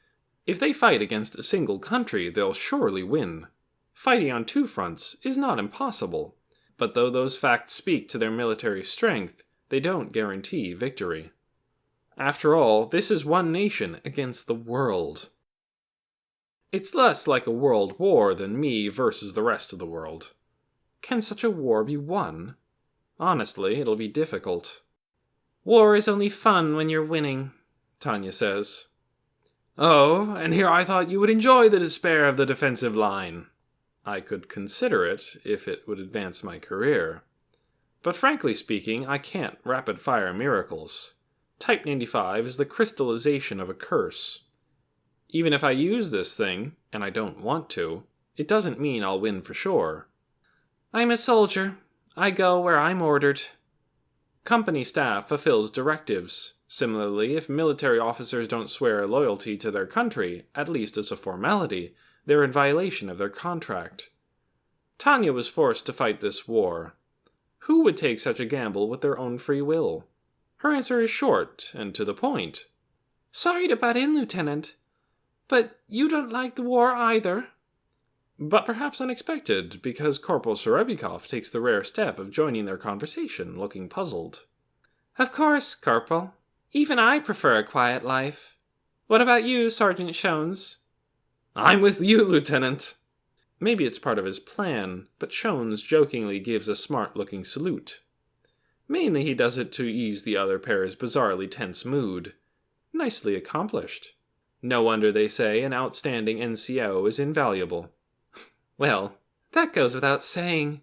If they fight against a single country, they'll surely win. Fighting on 2 fronts is not impossible, but though those facts speak to their military strength, they don't guarantee victory. After all, this is one nation against the world. It's less like a world war than me versus the rest of the world. Can such a war be won? Honestly, it'll be difficult. War is only fun when you're winning, Tanya says. Oh, and here I thought you would enjoy the despair of the defensive line. I could consider it if it would advance my career. But frankly speaking, I can't rapid-fire miracles. Type 95 is the crystallization of a curse. Even if I use this thing, and I don't want to, it doesn't mean I'll win for sure. I'm a soldier. I go where I'm ordered. Company staff fulfills directives. Similarly, if military officers don't swear loyalty to their country, at least as a formality, they're in violation of their contract. Tanya was forced to fight this war. Who would take such a gamble with their own free will? Her answer is short and to the point. Sorry to butt in, Lieutenant, but you don't like the war either. But perhaps unexpected, because Corporal Serebikov takes the rare step of joining their conversation, looking puzzled. Of course, Corporal. Even I prefer a quiet life. What about you, Sergeant Shones? I'm with you, Lieutenant. Maybe it's part of his plan, but Shones jokingly gives a smart-looking salute. Mainly he does it to ease the other pair's bizarrely tense mood. Nicely accomplished. No wonder they say an outstanding NCO is invaluable. Well, that goes without saying.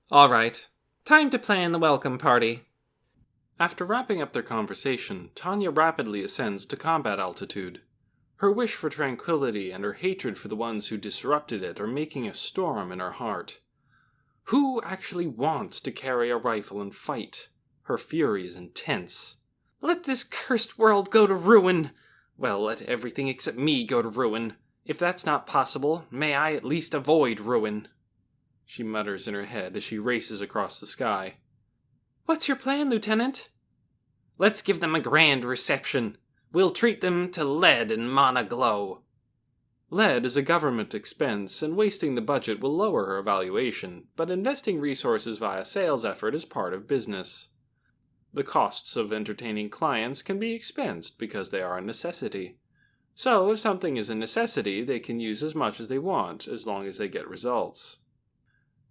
All right, time to plan the welcome party. After wrapping up their conversation, Tanya rapidly ascends to combat altitude. Her wish for tranquility and her hatred for the ones who disrupted it are making a storm in her heart. Who actually wants to carry a rifle and fight? Her fury is intense. Let this cursed world go to ruin! Well, let everything except me go to ruin. If that's not possible, may I at least avoid ruin. She mutters in her head as she races across the sky. What's your plan, Lieutenant? Let's give them a grand reception. We'll treat them to lead and mana glow. Lead is a government expense, and wasting the budget will lower her valuation, but investing resources via sales effort is part of business. The costs of entertaining clients can be expensed because they are a necessity. So, if something is a necessity, they can use as much as they want, as long as they get results.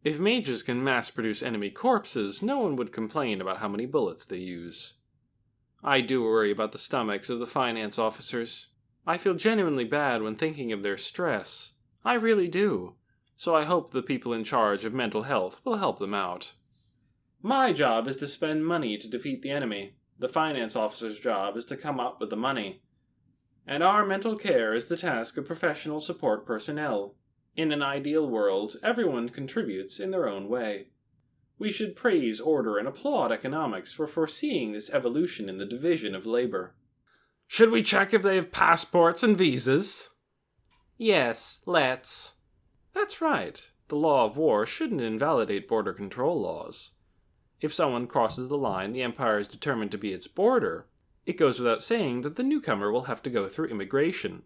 If mages can mass-produce enemy corpses, no one would complain about how many bullets they use. I do worry about the stomachs of the finance officers. I feel genuinely bad when thinking of their stress. I really do. So I hope the people in charge of mental health will help them out. My job is to spend money to defeat the enemy. The finance officer's job is to come up with the money. And our mental care is the task of professional support personnel. In an ideal world, everyone contributes in their own way. We should praise order and applaud economics for foreseeing this evolution in the division of labor. Should we check if they have passports and visas? Yes, let's. That's right. The law of war shouldn't invalidate border control laws. If someone crosses the line the Empire is determined to be its border, it goes without saying that the newcomer will have to go through immigration.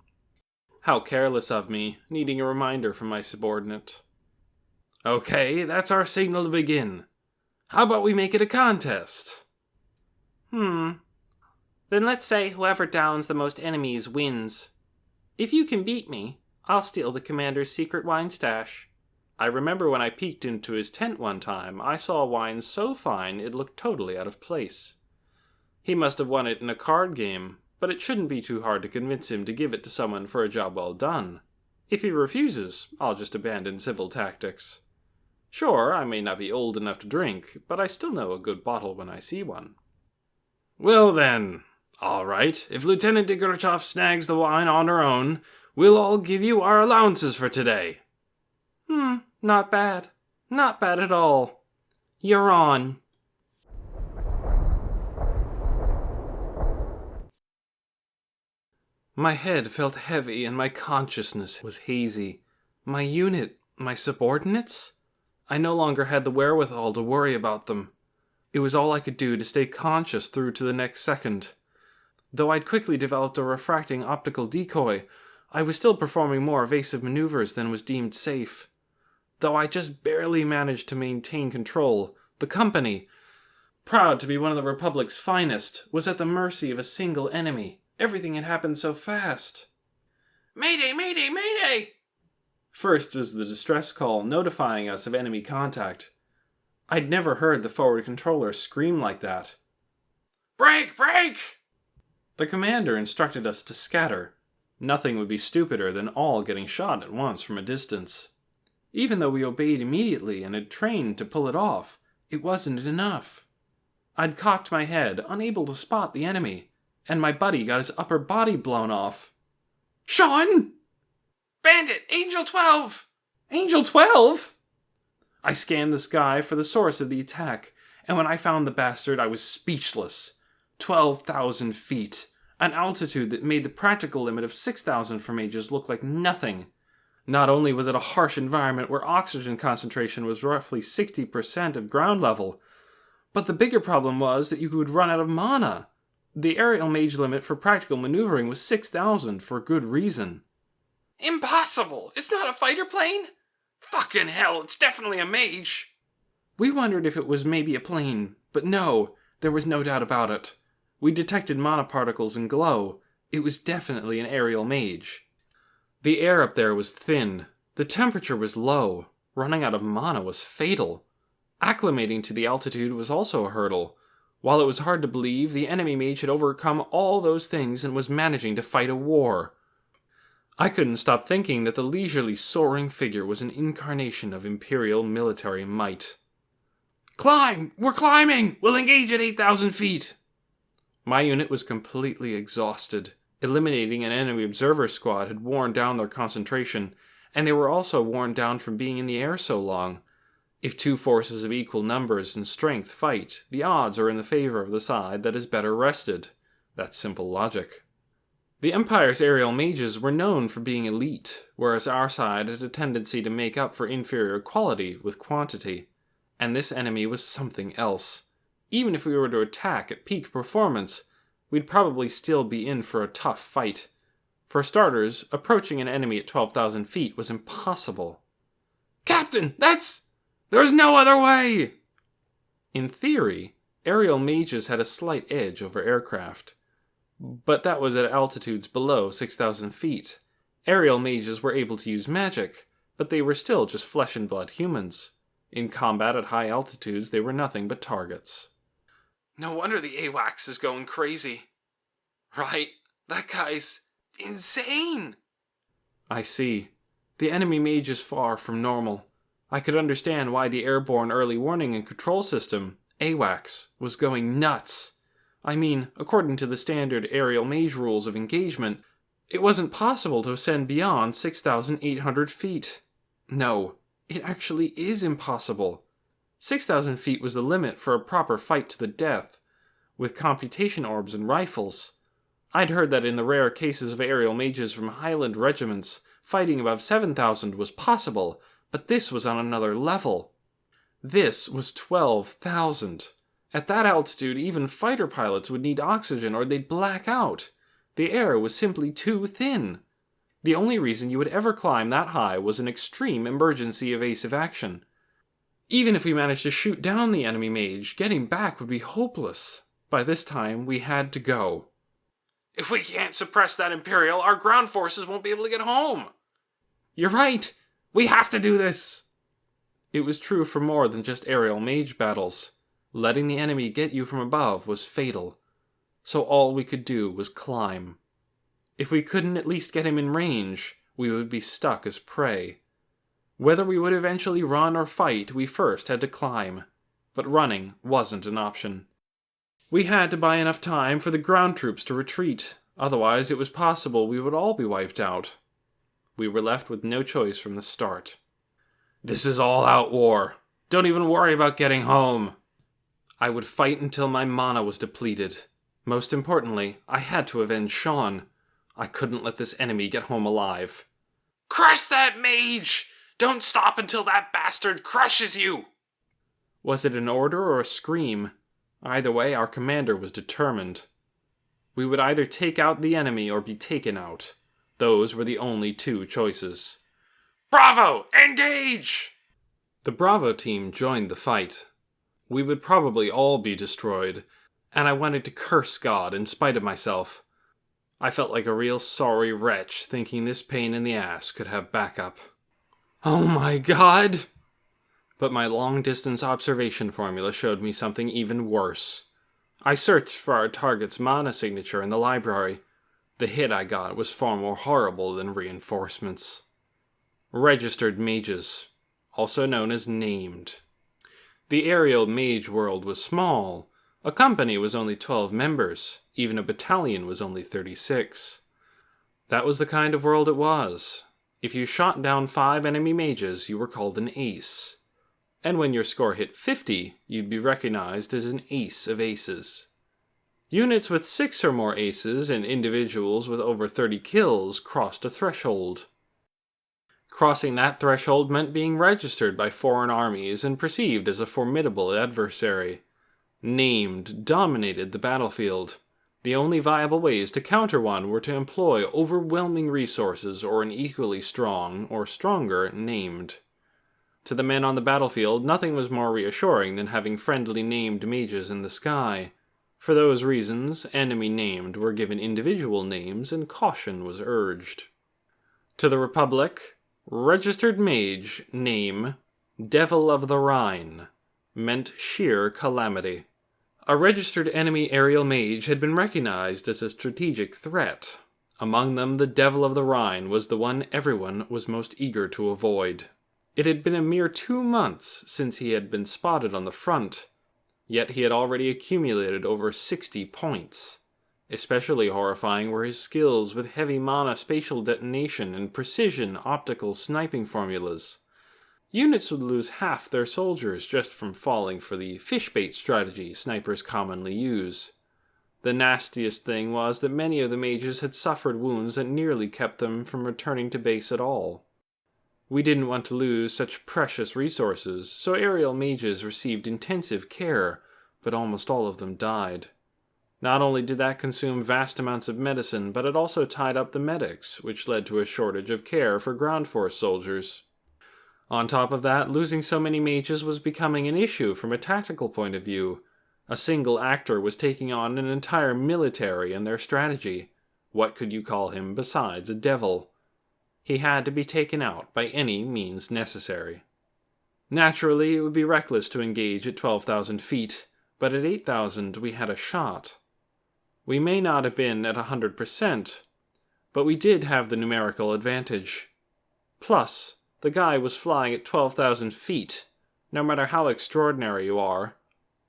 How careless of me, needing a reminder from my subordinate. Okay, that's our signal to begin. How about we make it a contest? Then let's say whoever downs the most enemies wins. If you can beat me, I'll steal the commander's secret wine stash. I remember when I peeked into his tent one time, I saw wine so fine it looked totally out of place. He must have won it in a card game, but it shouldn't be too hard to convince him to give it to someone for a job well done. If he refuses, I'll just abandon civil tactics. Sure, I may not be old enough to drink, but I still know a good bottle when I see one. Well then, all right, if Lieutenant Degorachov snags the wine on her own, we'll all give you our allowances for today. Not bad. Not bad at all. You're on. My head felt heavy and my consciousness was hazy. My unit, my subordinates? I no longer had the wherewithal to worry about them. It was all I could do to stay conscious through to the next second. Though I'd quickly developed a refracting optical decoy, I was still performing more evasive maneuvers than was deemed safe. Though I just barely managed to maintain control, the company, proud to be one of the Republic's finest, was at the mercy of a single enemy. Everything had happened so fast. Mayday, mayday, mayday! First was the distress call notifying us of enemy contact. I'd never heard the forward controller scream like that. Break, break! The commander instructed us to scatter. Nothing would be stupider than all getting shot at once from a distance. Even though we obeyed immediately and had trained to pull it off, it wasn't enough. I'd cocked my head, unable to spot the enemy, and my buddy got his upper body blown off. Sean! Bandit! Angel 12! Angel 12? I scanned the sky for the source of the attack, and when I found the bastard, I was speechless. 12,000 feet, an altitude that made the practical limit of 6,000 for mages look like nothing. Not only was it a harsh environment where oxygen concentration was roughly 60% of ground level, but the bigger problem was that you would run out of mana. The aerial mage limit for practical maneuvering was 6,000 for good reason. Impossible! It's not a fighter plane? Fucking hell, it's definitely a mage! We wondered if it was maybe a plane, but no, there was no doubt about it. We detected mana particles and glow. It was definitely an aerial mage. The air up there was thin. The temperature was low. Running out of mana was fatal. Acclimating to the altitude was also a hurdle. While it was hard to believe, the enemy mage had overcome all those things and was managing to fight a war. I couldn't stop thinking that the leisurely soaring figure was an incarnation of imperial military might. Climb! We're climbing! We'll engage at 8,000 feet! My unit was completely exhausted. Eliminating an enemy observer squad had worn down their concentration, and they were also worn down from being in the air so long. If two forces of equal numbers and strength fight, the odds are in the favor of the side that is better rested. That's simple logic. The Empire's aerial mages were known for being elite, whereas our side had a tendency to make up for inferior quality with quantity. And this enemy was something else. Even if we were to attack at peak performance, we'd probably still be in for a tough fight. For starters, approaching an enemy at 12,000 feet was impossible. Captain, there's no other way! In theory, aerial mages had a slight edge over aircraft. But that was at altitudes below 6,000 feet. Aerial mages were able to use magic, but they were still just flesh and blood humans. In combat at high altitudes, they were nothing but targets. No wonder the AWACS is going crazy. Right, that guy's insane! I see. The enemy mage is far from normal. I could understand why the Airborne Early Warning and Control System, AWACS, was going nuts. I mean, according to the standard aerial mage rules of engagement, it wasn't possible to ascend beyond 6,800 feet. No, it actually is impossible. 6,000 feet was the limit for a proper fight to the death, with computation orbs and rifles. I'd heard that in the rare cases of aerial mages from Highland regiments, fighting above 7,000 was possible, but this was on another level. This was 12,000. At that altitude, even fighter pilots would need oxygen or they'd black out. The air was simply too thin. The only reason you would ever climb that high was an extreme emergency evasive action. Even if we managed to shoot down the enemy mage, getting back would be hopeless. By this time, we had to go. If we can't suppress that Imperial, our ground forces won't be able to get home. You're right. We have to do this. It was true for more than just aerial mage battles. Letting the enemy get you from above was fatal. So all we could do was climb. If we couldn't at least get him in range, we would be stuck as prey. Whether we would eventually run or fight, we first had to climb. But running wasn't an option. We had to buy enough time for the ground troops to retreat. Otherwise, it was possible we would all be wiped out. We were left with no choice from the start. This is all-out war. Don't even worry about getting home. I would fight until my mana was depleted. Most importantly, I had to avenge Sean. I couldn't let this enemy get home alive. Crush that mage! Don't stop until that bastard crushes you! Was it an order or a scream? Either way, our commander was determined. We would either take out the enemy or be taken out. Those were the only two choices. Bravo! Engage! The Bravo team joined the fight. We would probably all be destroyed, and I wanted to curse God in spite of myself. I felt like a real sorry wretch thinking this pain in the ass could have backup. Oh my God! But my long-distance observation formula showed me something even worse. I searched for our target's mana signature in the library. The hit I got was far more horrible than reinforcements. Registered mages. also known as named. The aerial mage world was small. A company was only 12 members. Even a battalion was only 36. That was the kind of world it was. If you shot down 5 enemy mages, you were called an ace. And when your score hit 50, you'd be recognized as an ace of aces. Units with 6 or more aces and individuals with over 30 kills crossed a threshold. Crossing that threshold meant being registered by foreign armies and perceived as a formidable adversary. Named dominated the battlefield. The only viable ways to counter one were to employ overwhelming resources or an equally strong or stronger named. To the men on the battlefield, nothing was more reassuring than having friendly named mages in the sky. For those reasons, enemy named were given individual names and caution was urged. To the Republic, registered mage, name, Devil of the Rhine, meant sheer calamity. A registered enemy aerial mage had been recognized as a strategic threat. Among them, the Devil of the Rhine was the one everyone was most eager to avoid. It had been a mere 2 months since he had been spotted on the front, yet he had already accumulated over 60 points. Especially horrifying were his skills with heavy mana spatial detonation and precision optical sniping formulas. Units would lose half their soldiers just from falling for the fishbait strategy snipers commonly use. The nastiest thing was that many of the mages had suffered wounds that nearly kept them from returning to base at all. We didn't want to lose such precious resources, so aerial mages received intensive care, but almost all of them died. Not only did that consume vast amounts of medicine, but it also tied up the medics, which led to a shortage of care for ground force soldiers. On top of that, losing so many mages was becoming an issue from a tactical point of view. A single actor was taking on an entire military and their strategy. What could you call him besides a devil? He had to be taken out by any means necessary. Naturally, it would be reckless to engage at 12,000 feet, but at 8,000 we had a shot. We may not have been at 100%, but we did have the numerical advantage. Plus, the guy was flying at 12,000 feet. No matter how extraordinary you are,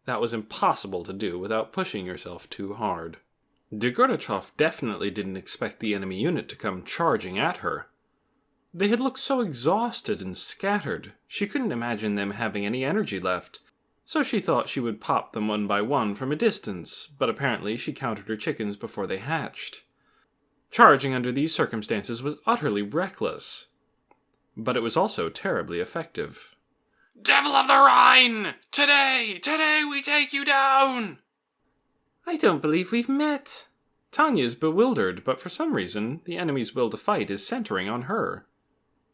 that was impossible to do without pushing yourself too hard. Degurachov definitely didn't expect the enemy unit to come charging at her. They had looked so exhausted and scattered, she couldn't imagine them having any energy left, so she thought she would pop them one by one from a distance, but apparently she counted her chickens before they hatched. Charging under these circumstances was utterly reckless, but it was also terribly effective. Devil of the Rhine! Today we take you down! I don't believe we've met. Tanya's bewildered, but for some reason, the enemy's will to fight is centering on her.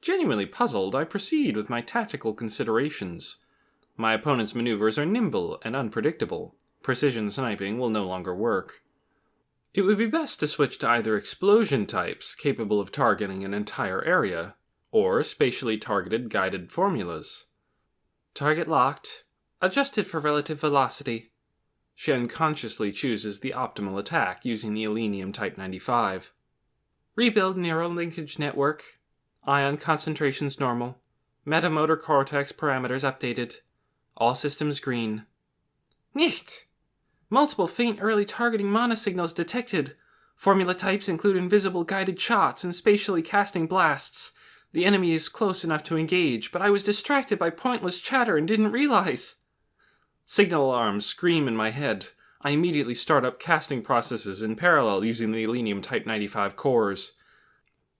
Genuinely puzzled, I proceed with my tactical considerations. My opponent's maneuvers are nimble and unpredictable. Precision sniping will no longer work. It would be best to switch to either explosion types, capable of targeting an entire area, or spatially targeted guided formulas. Target locked. Adjusted for relative velocity. She unconsciously chooses the optimal attack using the Elenium Type 95. Rebuild neural linkage network. Ion concentrations normal. Metamotor cortex parameters updated. All systems green. Nicht! Multiple faint early targeting mana signals detected. Formula types include invisible guided shots and spatially casting blasts. The enemy is close enough to engage, but I was distracted by pointless chatter and didn't realize. Signal alarms scream in my head. I immediately start up casting processes in parallel using the Elenium Type 95 cores.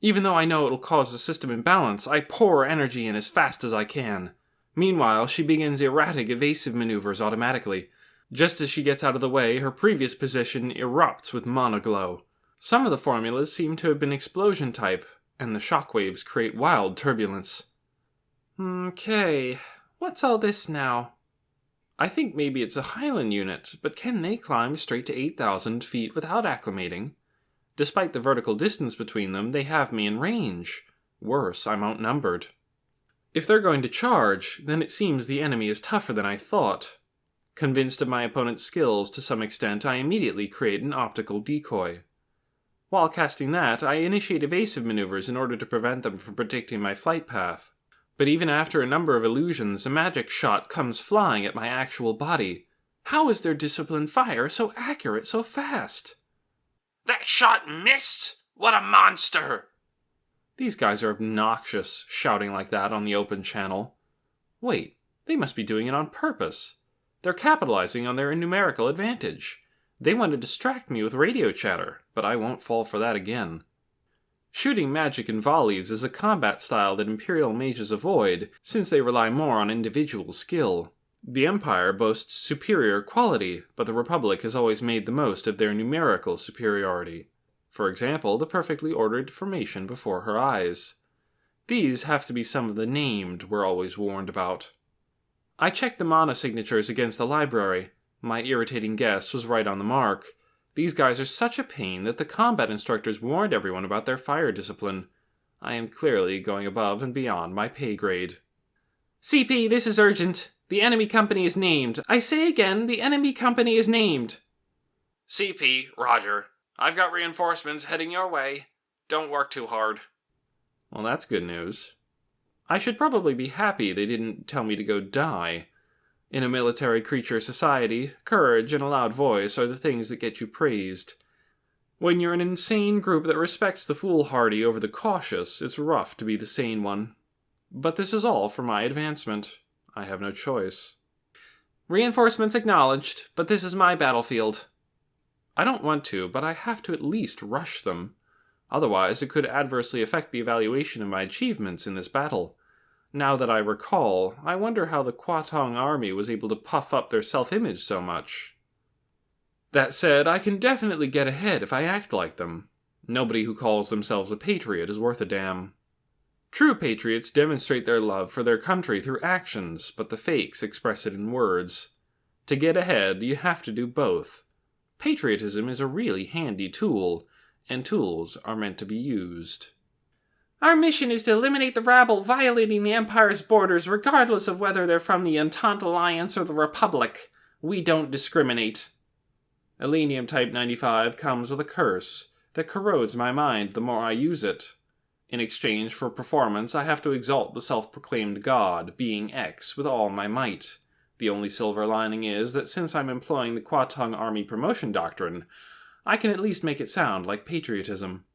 Even though I know it'll cause a system imbalance, I pour energy in as fast as I can. Meanwhile, she begins erratic evasive maneuvers automatically. Just as she gets out of the way, her previous position erupts with monoglow. Some of the formulas seem to have been explosion type, and the shockwaves create wild turbulence. Okay, what's all this now? I think maybe it's a Highland unit, but can they climb straight to 8,000 feet without acclimating? Despite the vertical distance between them, they have me in range. Worse, I'm outnumbered. If they're going to charge, then it seems the enemy is tougher than I thought. Convinced of my opponent's skills to some extent, I immediately create an optical decoy. While casting that, I initiate evasive maneuvers in order to prevent them from predicting my flight path. But even after a number of illusions, a magic shot comes flying at my actual body. How is their disciplined fire so accurate so fast? That shot missed? What a monster! These guys are obnoxious, shouting like that on the open channel. Wait, they must be doing it on purpose. They're capitalizing on their numerical advantage. They want to distract me with radio chatter, but I won't fall for that again. Shooting magic in volleys is a combat style that Imperial mages avoid, since they rely more on individual skill. The Empire boasts superior quality, but the Republic has always made the most of their numerical superiority. For example, the perfectly ordered formation before her eyes. These have to be some of the named we're always warned about. I checked the mana signatures against the library. My irritating guess was right on the mark. These guys are such a pain that the combat instructors warned everyone about their fire discipline. I am clearly going above and beyond my pay grade. CP, this is urgent. The enemy company is named. I say again, the enemy company is named. CP, roger. I've got reinforcements heading your way. Don't work too hard. Well, that's good news. I should probably be happy they didn't tell me to go die. In a military creature society, courage and a loud voice are the things that get you praised. When you're an insane group that respects the foolhardy over the cautious, it's rough to be the sane one. But this is all for my advancement. I have no choice. Reinforcements acknowledged, but this is my battlefield. I don't want to, but I have to at least rush them. Otherwise, it could adversely affect the evaluation of my achievements in this battle. Now that I recall, I wonder how the Kwatong army was able to puff up their self-image so much. That said, I can definitely get ahead if I act like them. Nobody who calls themselves a patriot is worth a damn. True patriots demonstrate their love for their country through actions, but the fakes express it in words. To get ahead, you have to do both. Patriotism is a really handy tool, and tools are meant to be used. Our mission is to eliminate the rabble violating the Empire's borders, regardless of whether they're from the Entente Alliance or the Republic. We don't discriminate. Elenium Type 95 comes with a curse that corrodes my mind the more I use it. In exchange for performance, I have to exalt the self-proclaimed god, being X, with all my might. The only silver lining is that since I'm employing the Kwatong Army promotion doctrine, I can at least make it sound like patriotism.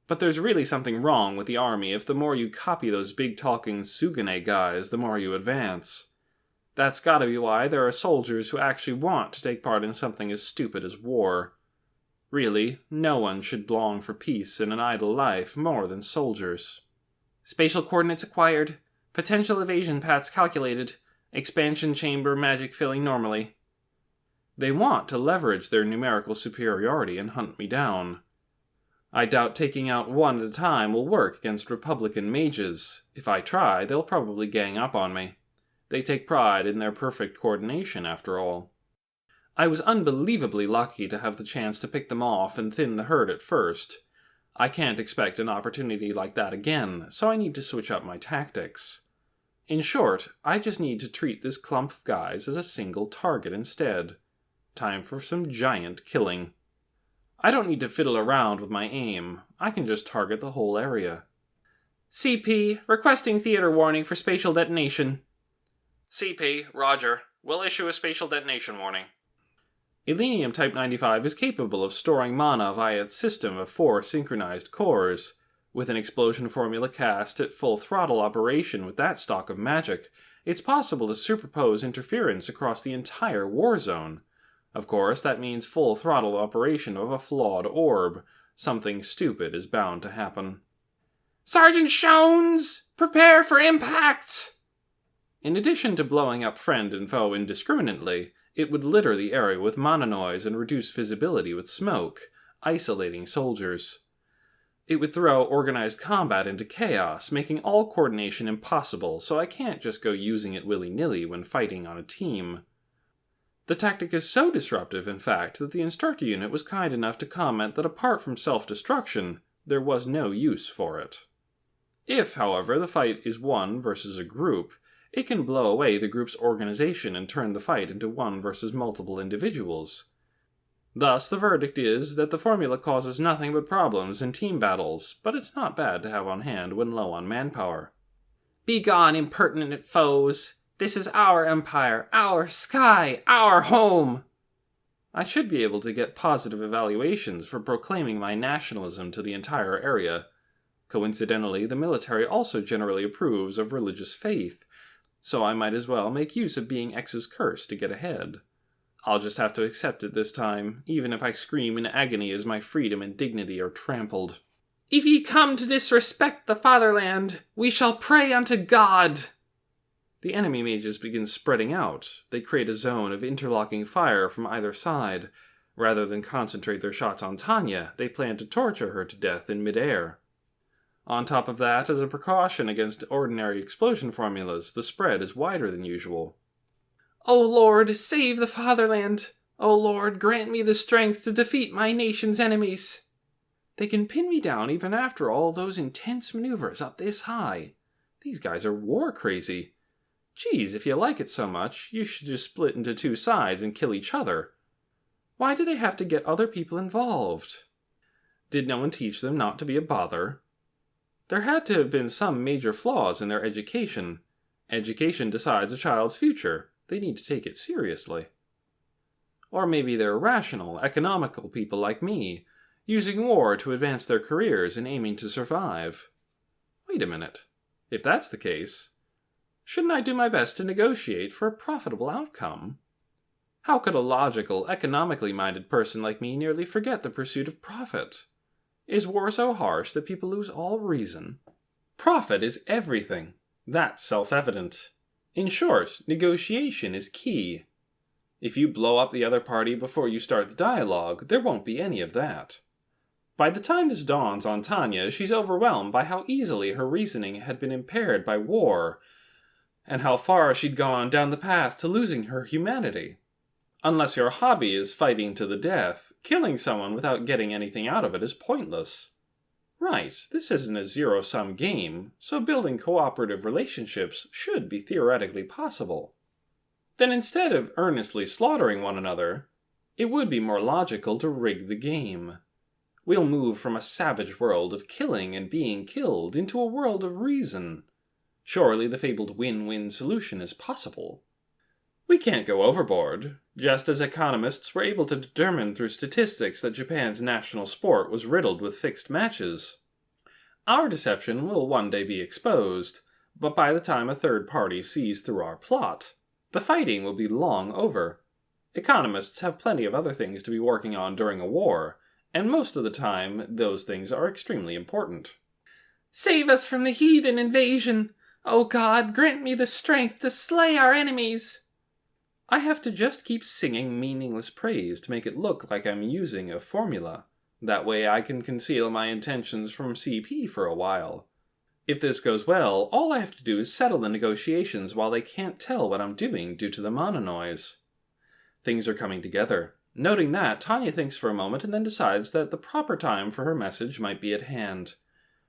But there's really something wrong with the army if the more you copy those big-talking Sugune guys, the more you advance. That's gotta be why there are soldiers who actually want to take part in something as stupid as war. Really, no one should long for peace and an idle life more than soldiers. Spatial coordinates acquired. Potential evasion paths calculated. Expansion chamber magic filling normally. They want to leverage their numerical superiority and hunt me down. I doubt taking out one at a time will work against Republican mages. If I try, they'll probably gang up on me. They take pride in their perfect coordination, after all. I was unbelievably lucky to have the chance to pick them off and thin the herd at first. I can't expect an opportunity like that again, so I need to switch up my tactics. In short, I just need to treat this clump of guys as a single target instead. Time for some giant killing. I don't need to fiddle around with my aim. I can just target the whole area. CP, requesting theater warning for spatial detonation. CP, roger. We'll issue a spatial detonation warning. Elenium Type 95 is capable of storing mana via its system of 4 synchronized cores. With an explosion formula cast at full throttle operation with that stock of magic, it's possible to superpose interference across the entire war zone. Of course, that means full throttle operation of a flawed orb. Something stupid is bound to happen. Sergeant Shones! Prepare for impact! In addition to blowing up friend and foe indiscriminately, it would litter the area with mana noise and reduce visibility with smoke, isolating soldiers. It would throw organized combat into chaos, making all coordination impossible, so I can't just go using it willy-nilly when fighting on a team. The tactic is so disruptive, in fact, that the instructor unit was kind enough to comment that apart from self-destruction, there was no use for it. If, however, the fight is one versus a group, it can blow away the group's organization and turn the fight into one versus multiple individuals. Thus, the verdict is that the formula causes nothing but problems in team battles, but it's not bad to have on hand when low on manpower. Begone, impertinent foes! This is our empire, our sky, our home! I should be able to get positive evaluations for proclaiming my nationalism to the entire area. Coincidentally, the military also generally approves of religious faith, so I might as well make use of being X's curse to get ahead. I'll just have to accept it this time, even if I scream in agony as my freedom and dignity are trampled. If ye come to disrespect the fatherland, we shall pray unto God! The enemy mages begin spreading out. They create a zone of interlocking fire from either side. Rather than concentrate their shots on Tanya, they plan to torture her to death in midair. On top of that, as a precaution against ordinary explosion formulas, the spread is wider than usual. O Lord, save the fatherland! O Lord, grant me the strength to defeat my nation's enemies! They can pin me down even after all those intense maneuvers up this high. These guys are war crazy. Geez, if you like it so much, you should just split into two sides and kill each other. Why do they have to get other people involved? Did no one teach them not to be a bother? There had to have been some major flaws in their education. Education decides a child's future. They need to take it seriously. Or maybe they're rational, economical people like me, using war to advance their careers and aiming to survive. Wait a minute. If that's the case, shouldn't I do my best to negotiate for a profitable outcome? How could a logical, economically minded person like me nearly forget the pursuit of profit? Is war so harsh that people lose all reason? Profit is everything. That's self-evident. In short, negotiation is key. If you blow up the other party before you start the dialogue, there won't be any of that. By the time this dawns on Tanya, she's overwhelmed by how easily her reasoning had been impaired by war, and how far she'd gone down the path to losing her humanity. Unless your hobby is fighting to the death, killing someone without getting anything out of it is pointless. Right, this isn't a zero-sum game, so building cooperative relationships should be theoretically possible. Then instead of earnestly slaughtering one another, it would be more logical to rig the game. We'll move from a savage world of killing and being killed into a world of reason. Surely the fabled win-win solution is possible. We can't go overboard, just as economists were able to determine through statistics that Japan's national sport was riddled with fixed matches. Our deception will one day be exposed, but by the time a third party sees through our plot, the fighting will be long over. Economists have plenty of other things to be working on during a war, and most of the time those things are extremely important. Save us from the heathen invasion! O God, grant me the strength to slay our enemies! I have to just keep singing meaningless praise to make it look like I'm using a formula. That way I can conceal my intentions from CP for a while. If this goes well, all I have to do is settle the negotiations while they can't tell what I'm doing due to the mononoise. Things are coming together. Noting that, Tanya thinks for a moment and then decides that the proper time for her message might be at hand.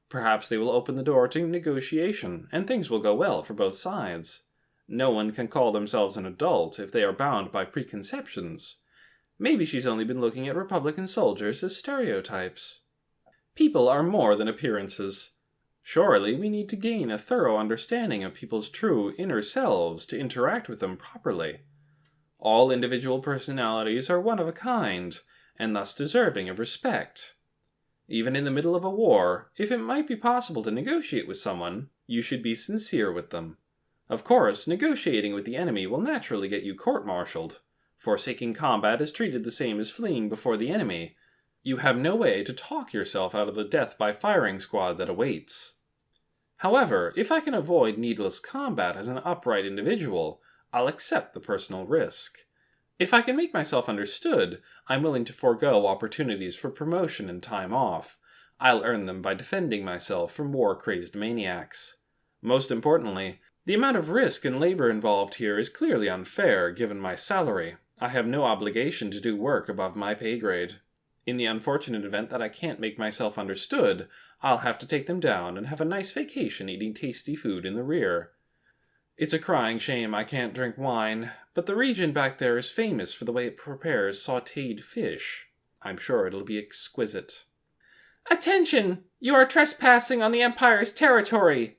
Perhaps they will open the door to negotiation, and things will go well for both sides. No one can call themselves an adult if they are bound by preconceptions. Maybe she's only been looking at Republican soldiers as stereotypes. People are more than appearances. Surely we need to gain a thorough understanding of people's true inner selves to interact with them properly. All individual personalities are one of a kind, and thus deserving of respect. Even in the middle of a war, if it might be possible to negotiate with someone, you should be sincere with them. Of course, negotiating with the enemy will naturally get you court-martialed. Forsaking combat is treated the same as fleeing before the enemy. You have no way to talk yourself out of the death-by-firing squad that awaits. However, if I can avoid needless combat as an upright individual, I'll accept the personal risk. If I can make myself understood, I'm willing to forego opportunities for promotion and time off. I'll earn them by defending myself from war-crazed maniacs. Most importantly, the amount of risk and labor involved here is clearly unfair given my salary. I have no obligation to do work above my pay grade. In the unfortunate event that I can't make myself understood, I'll have to take them down and have a nice vacation eating tasty food in the rear. It's a crying shame I can't drink wine, but the region back there is famous for the way it prepares sautéed fish. I'm sure it'll be exquisite. Attention! You are trespassing on the Empire's territory!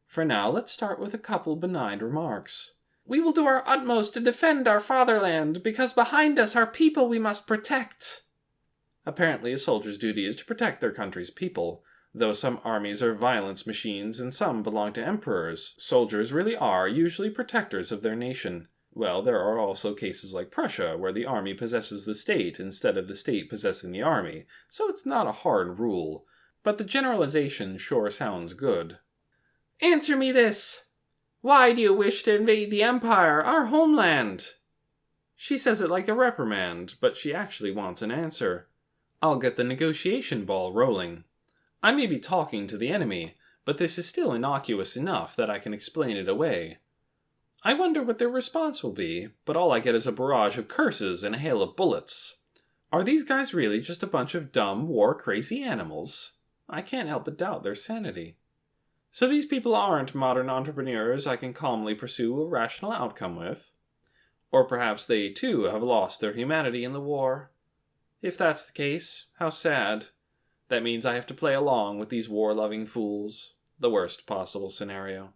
For now, let's start with a couple benign remarks. We will do our utmost to defend our fatherland, because behind us are people we must protect. Apparently, a soldier's duty is to protect their country's people. Though some armies are violence machines and some belong to emperors, soldiers really are usually protectors of their nation. Well, there are also cases like Prussia, where the army possesses the state instead of the state possessing the army, so it's not a hard rule. But the generalization sure sounds good. Answer me this! Why do you wish to invade the Empire, our homeland? She says it like a reprimand, but she actually wants an answer. I'll get the negotiation ball rolling. I may be talking to the enemy, but this is still innocuous enough that I can explain it away. I wonder what their response will be, but all I get is a barrage of curses and a hail of bullets. Are these guys really just a bunch of dumb, war-crazy animals? I can't help but doubt their sanity. So these people aren't modern entrepreneurs I can calmly pursue a rational outcome with? Or perhaps they, too, have lost their humanity in the war? If that's the case, how sad. That means I have to play along with these war-loving fools. The worst possible scenario.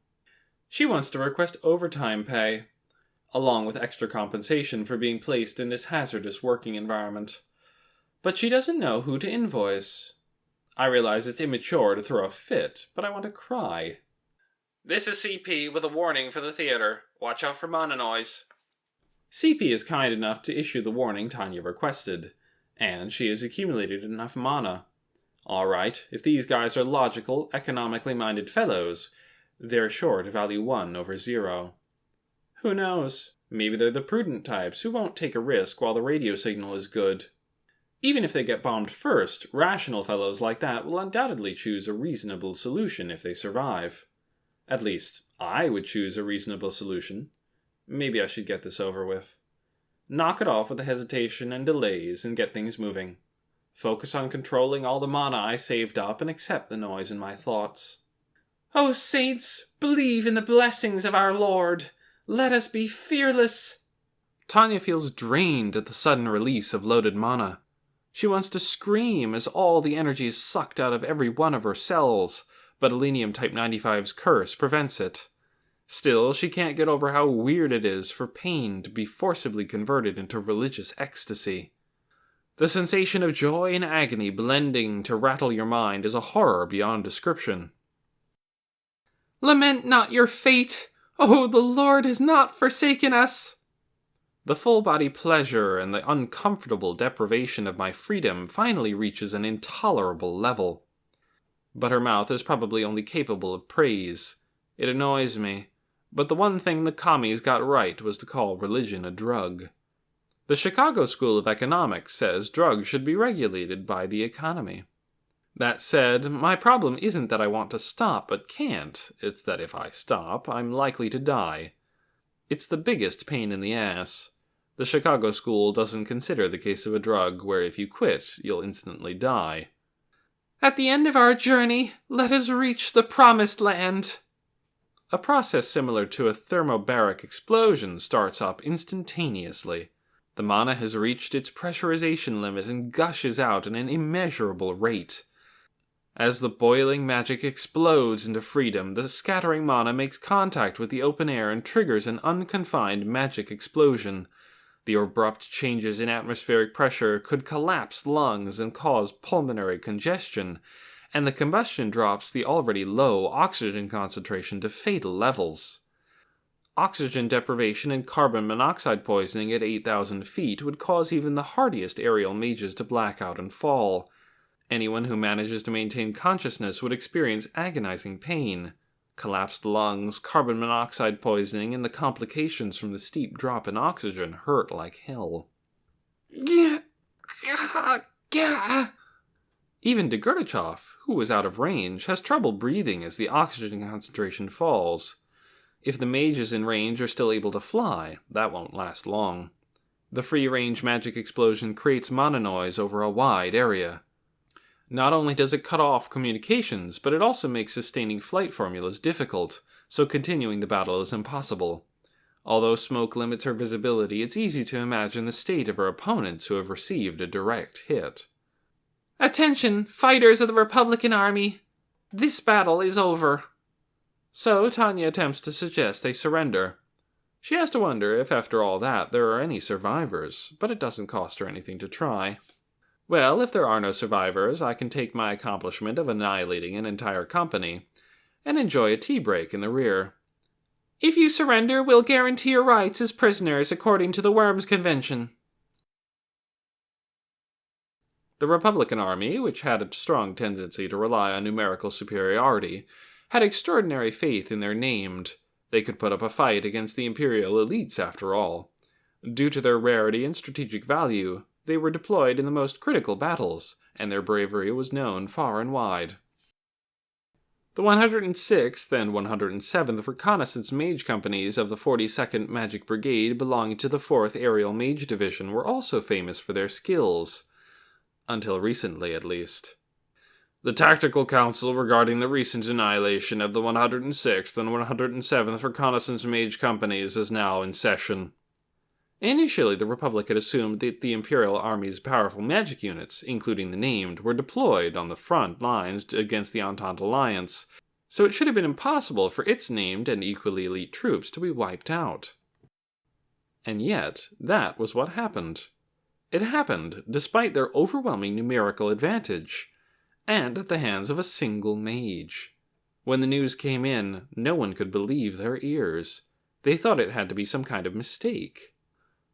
She wants to request overtime pay, along with extra compensation for being placed in this hazardous working environment. But she doesn't know who to invoice. I realize it's immature to throw a fit, but I want to cry. This is CP with a warning for the theater. Watch out for mana noise. CP is kind enough to issue the warning Tanya requested, and she has accumulated enough mana. Alright, if these guys are logical, economically minded fellows, they're sure to value 1 over 0. Who knows? Maybe they're the prudent types who won't take a risk while the radio signal is good. Even if they get bombed first, rational fellows like that will undoubtedly choose a reasonable solution if they survive. At least, I would choose a reasonable solution. Maybe I should get this over with. Knock it off with the hesitation and delays and get things moving. Focus on controlling all the mana I saved up and accept the noise in my thoughts. O saints, believe in the blessings of our Lord. Let us be fearless. Tanya feels drained at the sudden release of loaded mana. She wants to scream as all the energy is sucked out of every one of her cells, but Elenium Type 95's curse prevents it. Still, she can't get over how weird it is for pain to be forcibly converted into religious ecstasy. The sensation of joy and agony blending to rattle your mind is a horror beyond description. Lament not your fate! Oh, the Lord has not forsaken us! The full-body pleasure and the uncomfortable deprivation of my freedom finally reaches an intolerable level. But her mouth is probably only capable of praise. It annoys me, but the one thing the commies got right was to call religion a drug. The Chicago School of Economics says drugs should be regulated by the economy. That said, my problem isn't that I want to stop but can't, it's that if I stop, I'm likely to die. It's the biggest pain in the ass. The Chicago School doesn't consider the case of a drug where if you quit, you'll instantly die. At the end of our journey, let us reach the promised land. A process similar to a thermobaric explosion starts up instantaneously. The mana has reached its pressurization limit and gushes out at an immeasurable rate. As the boiling magic explodes into freedom, the scattering mana makes contact with the open air and triggers an unconfined magic explosion. The abrupt changes in atmospheric pressure could collapse lungs and cause pulmonary congestion, and the combustion drops the already low oxygen concentration to fatal levels. Oxygen deprivation and carbon monoxide poisoning at 8,000 feet would cause even the hardiest aerial mages to black out and fall. Anyone who manages to maintain consciousness would experience agonizing pain. Collapsed lungs, carbon monoxide poisoning, and the complications from the steep drop in oxygen hurt like hell. Even Degurdachev, who was out of range, has trouble breathing as the oxygen concentration falls. If the mages in range are still able to fly, that won't last long. The free-range magic explosion creates mana noise over a wide area. Not only does it cut off communications, but it also makes sustaining flight formulas difficult, so continuing the battle is impossible. Although smoke limits her visibility, it's easy to imagine the state of her opponents who have received a direct hit. Attention, fighters of the Republican Army! This battle is over. So Tanya attempts to suggest they surrender. She has to wonder if, after all that, there are any survivors, but it doesn't cost her anything to try. Well, if there are no survivors, I can take my accomplishment of annihilating an entire company and enjoy a tea break in the rear. If you surrender, we'll guarantee your rights as prisoners according to the Worms Convention. The Republican Army, which had a strong tendency to rely on numerical superiority, had extraordinary faith in their named. They could put up a fight against the Imperial elites, after all. Due to their rarity and strategic value, they were deployed in the most critical battles, and their bravery was known far and wide. The 106th and 107th Reconnaissance Mage Companies of the 42nd Magic Brigade belonging to the 4th Aerial Mage Division were also famous for their skills. Until recently, at least. The Tactical Council regarding the recent annihilation of the 106th and 107th Reconnaissance Mage Companies is now in session. Initially, the Republic had assumed that the Imperial Army's powerful magic units, including the named, were deployed on the front lines against the Entente Alliance, so it should have been impossible for its named and equally elite troops to be wiped out. And yet, that was what happened. It happened despite their overwhelming numerical advantage, and at the hands of a single mage. When the news came in, no one could believe their ears. They thought it had to be some kind of mistake.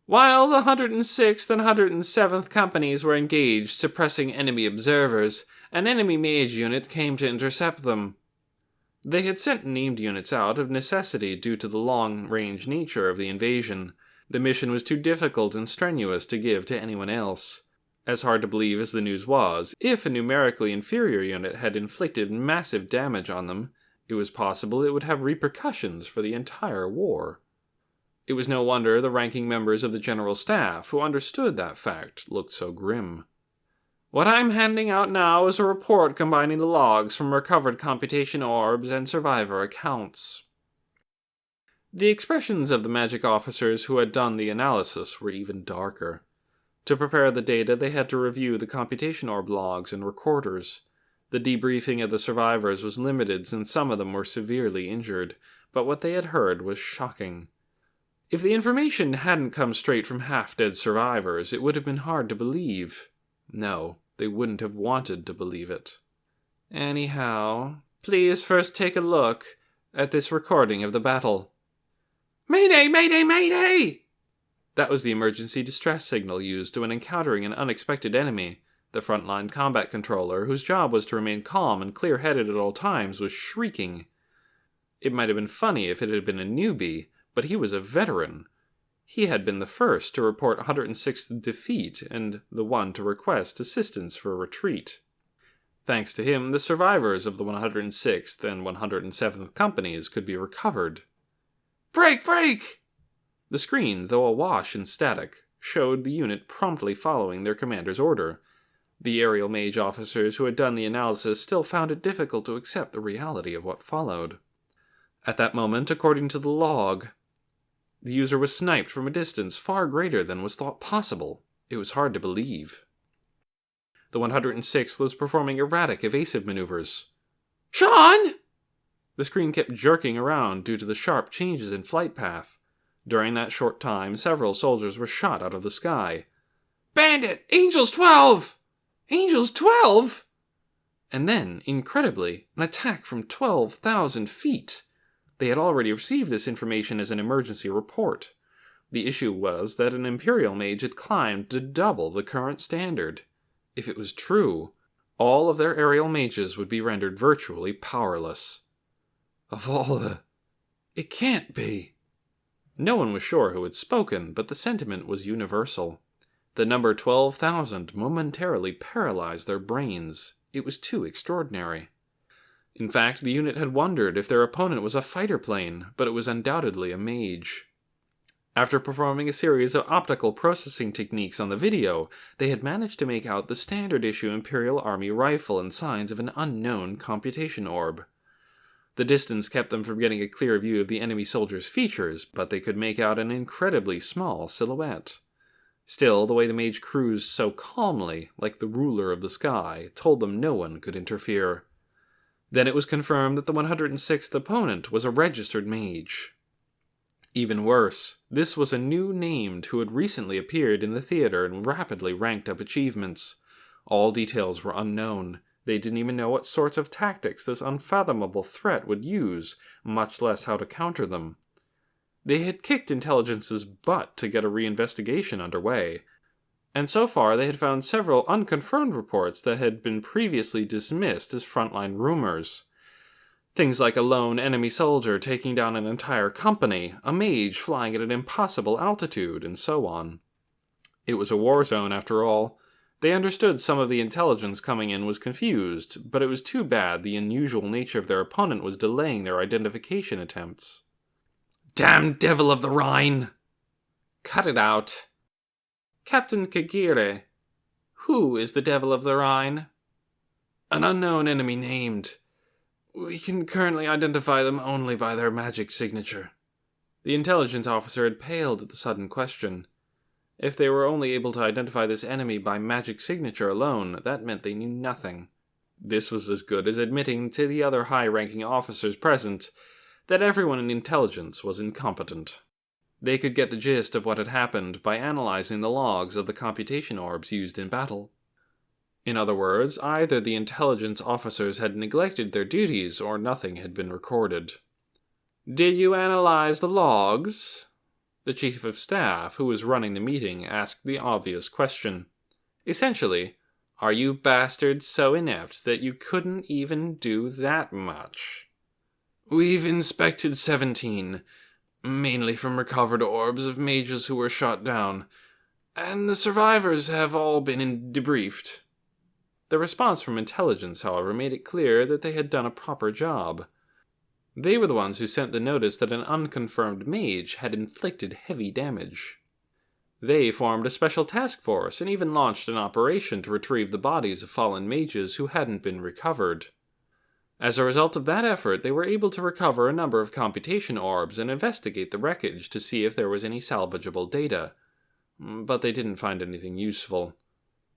While the 106th and 107th companies were engaged suppressing enemy observers, an enemy mage unit came to intercept them. They had sent named units out of necessity due to the long-range nature of the invasion. The mission was too difficult and strenuous to give to anyone else. As hard to believe as the news was, if a numerically inferior unit had inflicted massive damage on them, it was possible it would have repercussions for the entire war. It was no wonder the ranking members of the General Staff, who understood that fact, looked so grim. What I'm handing out now is a report combining the logs from recovered computation orbs and survivor accounts. The expressions of the magic officers who had done the analysis were even darker. To prepare the data, they had to review the computation orb logs and recorders. The debriefing of the survivors was limited since some of them were severely injured, but what they had heard was shocking. If the information hadn't come straight from half-dead survivors, it would have been hard to believe. No, they wouldn't have wanted to believe it. Anyhow, please first take a look at this recording of the battle. Mayday! Mayday! Mayday! That was the emergency distress signal used when encountering an unexpected enemy. The Frontline combat controller, whose job was to remain calm and clear-headed at all times, was shrieking. It might have been funny if it had been a newbie, but he was a veteran. He had been the first to report 106th defeat and the one to request assistance for a retreat. Thanks to him, the survivors of the 106th and 107th companies could be recovered. Break! Break! The screen, though awash in static, showed the unit promptly following their commander's order. The aerial mage officers who had done the analysis still found it difficult to accept the reality of what followed. At that moment, according to the log, the user was sniped from a distance far greater than was thought possible. It was hard to believe. The 106th was performing erratic evasive maneuvers. Sean! The screen kept jerking around due to the sharp changes in flight path. During that short time, several soldiers were shot out of the sky. Bandit! Angels 12! Angels 12! And then, incredibly, an attack from 12,000 feet. They had already received this information as an emergency report. The issue was that an Imperial mage had climbed to double the current standard. If it was true, all of their aerial mages would be rendered virtually powerless. Of all the... It can't be. No one was sure who had spoken, but the sentiment was universal. The number 12,000 momentarily paralyzed their brains. It was too extraordinary. In fact, the unit had wondered if their opponent was a fighter plane, but it was undoubtedly a mage. After performing a series of optical processing techniques on the video, they had managed to make out the standard-issue Imperial Army rifle and signs of an unknown computation orb. The distance kept them from getting a clear view of the enemy soldier's features, but they could make out an incredibly small silhouette. Still, the way the mage cruised so calmly, like the ruler of the sky, told them no one could interfere. Then it was confirmed that the 106th opponent was a registered mage. Even worse, this was a new named who had recently appeared in the theater and rapidly ranked up achievements. All details were unknown. They didn't even know what sorts of tactics this unfathomable threat would use, much less how to counter them. They had kicked intelligence's butt to get a reinvestigation underway, and so far they had found several unconfirmed reports that had been previously dismissed as frontline rumors. Things like a lone enemy soldier taking down an entire company, a mage flying at an impossible altitude, and so on. It was a war zone after all. They understood some of the intelligence coming in was confused, but it was too bad the unusual nature of their opponent was delaying their identification attempts. Damn devil of the Rhine! Cut it out. Captain Kagire, who is the devil of the Rhine? An unknown enemy named. We can currently identify them only by their magic signature. The intelligence officer had paled at the sudden question. If they were only able to identify this enemy by magic signature alone, that meant they knew nothing. This was as good as admitting to the other high-ranking officers present that everyone in intelligence was incompetent. They could get the gist of what had happened by analyzing the logs of the computation orbs used in battle. In other words, either the intelligence officers had neglected their duties or nothing had been recorded. "Did you analyze the logs?" The chief of staff, who was running the meeting, asked the obvious question. Essentially, are you bastards so inept that you couldn't even do that much? We've inspected 17, mainly from recovered orbs of mages who were shot down, and the survivors have all been debriefed. The response from intelligence, however, made it clear that they had done a proper job. They were the ones who sent the notice that an unconfirmed mage had inflicted heavy damage. They formed a special task force and even launched an operation to retrieve the bodies of fallen mages who hadn't been recovered. As a result of that effort, they were able to recover a number of computation orbs and investigate the wreckage to see if there was any salvageable data. But they didn't find anything useful.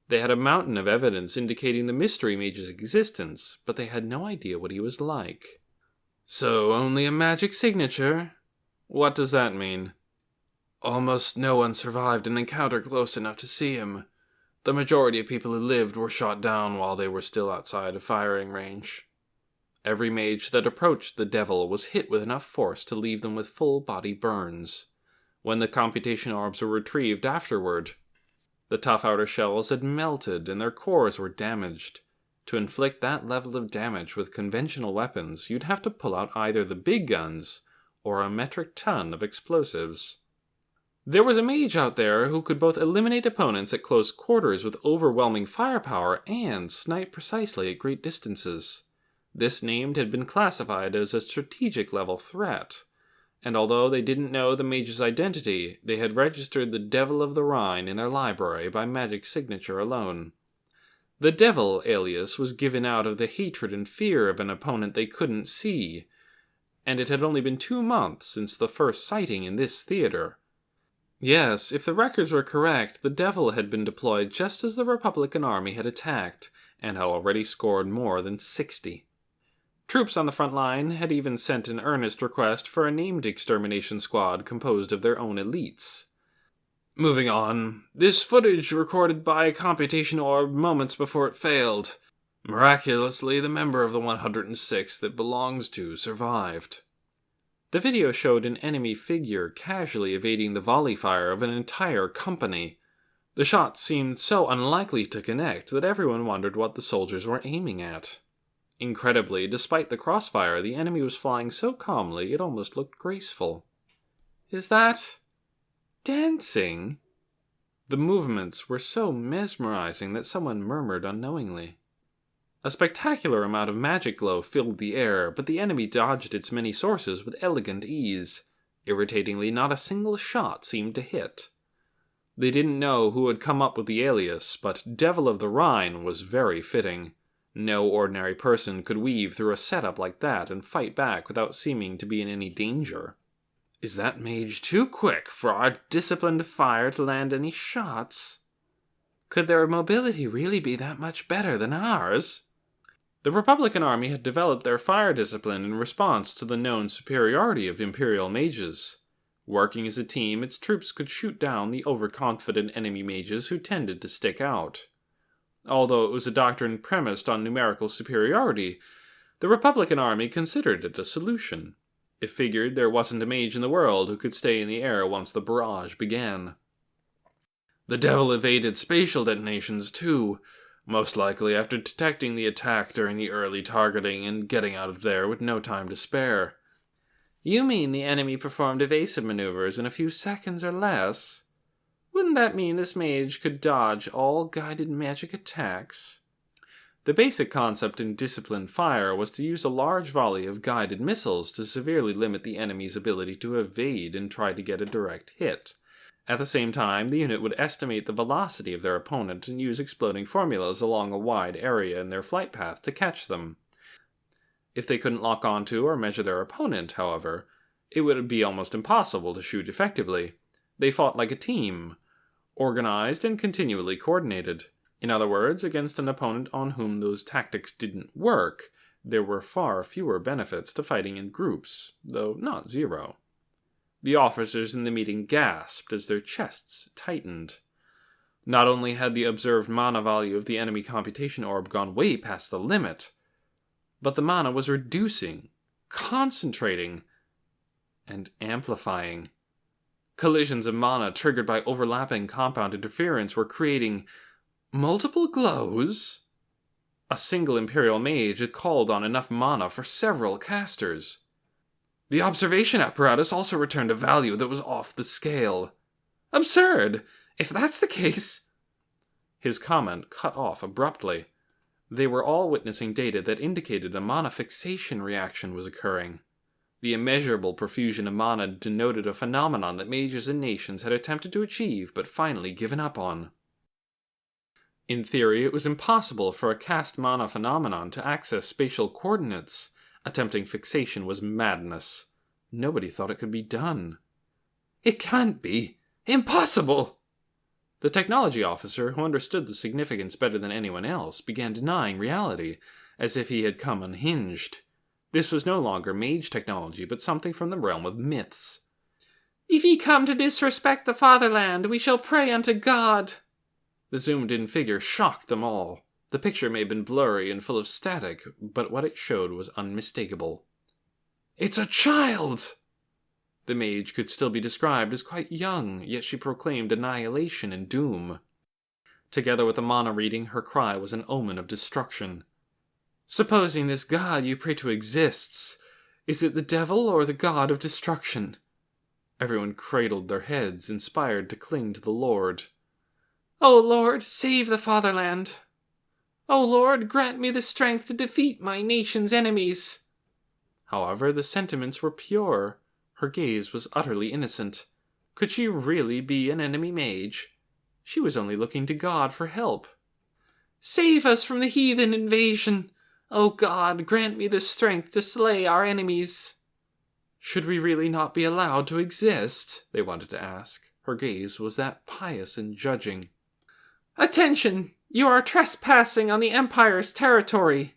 They had a mountain of evidence indicating the mystery mage's existence, but they had no idea what he was like. So, only a magic signature? What does that mean? Almost no one survived an encounter close enough to see him. The majority of people who lived were shot down while they were still outside of firing range. Every mage that approached the devil was hit with enough force to leave them with full body burns. When the computation orbs were retrieved afterward, the tough outer shells had melted and their cores were damaged. To inflict that level of damage with conventional weapons, you'd have to pull out either the big guns or a metric ton of explosives. There was a mage out there who could both eliminate opponents at close quarters with overwhelming firepower and snipe precisely at great distances. This named had been classified as a strategic level threat, and although they didn't know the mage's identity, they had registered the Devil of the Rhine in their library by magic signature alone. The Devil alias was given out of the hatred and fear of an opponent they couldn't see, and it had only been 2 months since the first sighting in this theater. Yes, if the records were correct, the Devil had been deployed just as the Republican army had attacked, and had already scored more than 60. Troops on the front line had even sent an earnest request for a named extermination squad composed of their own elites. Moving on, this footage recorded by a computation orb moments before it failed. Miraculously, the member of the 106 that belongs to survived. The video showed an enemy figure casually evading the volley fire of an entire company. The shots seemed so unlikely to connect that everyone wondered what the soldiers were aiming at. Incredibly, despite the crossfire, the enemy was flying so calmly it almost looked graceful. Is that dancing? The movements were so mesmerizing that someone murmured unknowingly. A spectacular amount of magic glow filled the air, but the enemy dodged its many sources with elegant ease. Irritatingly, not a single shot seemed to hit. They didn't know who had come up with the alias, but Devil of the Rhine was very fitting. No ordinary person could weave through a setup like that and fight back without seeming to be in any danger. Is that mage too quick for our disciplined fire to land any shots? Could their mobility really be that much better than ours? The Republican army had developed their fire discipline in response to the known superiority of Imperial mages. Working as a team, its troops could shoot down the overconfident enemy mages who tended to stick out. Although it was a doctrine premised on numerical superiority, the Republican army considered it a solution. It figured there wasn't a mage in the world who could stay in the air once the barrage began. The devil evaded spatial detonations too, most likely after detecting the attack during the early targeting and getting out of there with no time to spare. You mean the enemy performed evasive maneuvers in a few seconds or less? Wouldn't that mean this mage could dodge all guided magic attacks? The basic concept in disciplined fire was to use a large volley of guided missiles to severely limit the enemy's ability to evade and try to get a direct hit. At the same time, the unit would estimate the velocity of their opponent and use exploding formulas along a wide area in their flight path to catch them. If they couldn't lock onto or measure their opponent, however, it would be almost impossible to shoot effectively. They fought like a team, organized and continually coordinated. In other words, against an opponent on whom those tactics didn't work, there were far fewer benefits to fighting in groups, though not zero. The officers in the meeting gasped as their chests tightened. Not only had the observed mana value of the enemy computation orb gone way past the limit, but the mana was reducing, concentrating, and amplifying. Collisions of mana triggered by overlapping compound interference were creating multiple glows? A single Imperial mage had called on enough mana for several casters. The observation apparatus also returned a value that was off the scale. Absurd! If that's the case... His comment cut off abruptly. They were all witnessing data that indicated a mana fixation reaction was occurring. The immeasurable profusion of mana denoted a phenomenon that mages and nations had attempted to achieve but finally given up on. In theory, it was impossible for a cast mana phenomenon to access spatial coordinates. Attempting fixation was madness. Nobody thought it could be done. It can't be. Impossible! The technology officer, who understood the significance better than anyone else, began denying reality, as if he had come unhinged. This was no longer mage technology, but something from the realm of myths. If ye come to disrespect the fatherland, we shall pray unto God. The zoomed-in figure shocked them all. The picture may have been blurry and full of static, but what it showed was unmistakable. It's a child! The mage could still be described as quite young, yet she proclaimed annihilation and doom. Together with the mana reading, her cry was an omen of destruction. Supposing this god you pray to exists, is it the devil or the god of destruction? Everyone cradled their heads, inspired to cling to the Lord. O Lord, save the fatherland! O Lord, grant me the strength to defeat my nation's enemies! However, the sentiments were pure. Her gaze was utterly innocent. Could she really be an enemy mage? She was only looking to God for help. Save us from the heathen invasion! O God, grant me the strength to slay our enemies! Should we really not be allowed to exist? They wanted to ask. Her gaze was that pious and judging. Attention! You are trespassing on the Empire's territory!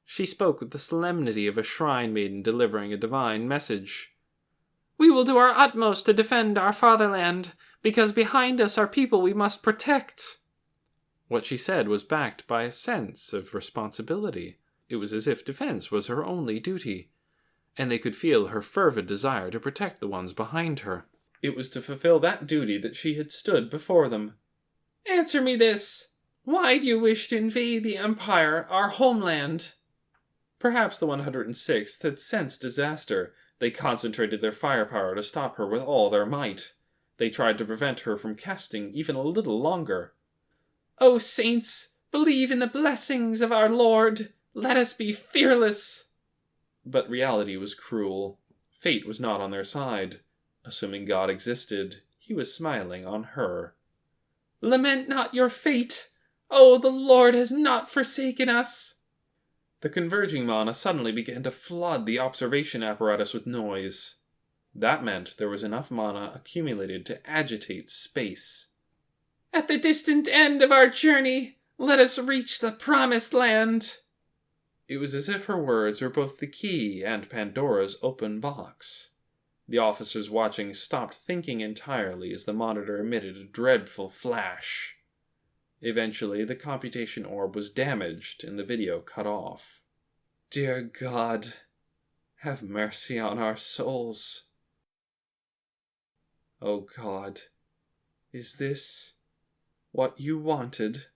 She spoke with the solemnity of a shrine maiden delivering a divine message. We will do our utmost to defend our fatherland, because behind us are people we must protect. What she said was backed by a sense of responsibility. It was as if defense was her only duty, and they could feel her fervid desire to protect the ones behind her. It was to fulfill that duty that she had stood before them. Answer me this. Why do you wish to invade the Empire, our homeland? Perhaps the 106th had sensed disaster. They concentrated their firepower to stop her with all their might. They tried to prevent her from casting even a little longer. O saints, believe in the blessings of our Lord. Let us be fearless. But reality was cruel. Fate was not on their side. Assuming God existed, he was smiling on her. Lament not your fate. Oh, the Lord has not forsaken us. The converging mana suddenly began to flood the observation apparatus with noise. That meant there was enough mana accumulated to agitate space. At the distant end of our journey, let us reach the promised land. It was as if her words were both the key and Pandora's open box. The officers watching stopped thinking entirely as the monitor emitted a dreadful flash. Eventually, the computation orb was damaged and the video cut off. Dear God, have mercy on our souls. Oh God, is this what you wanted?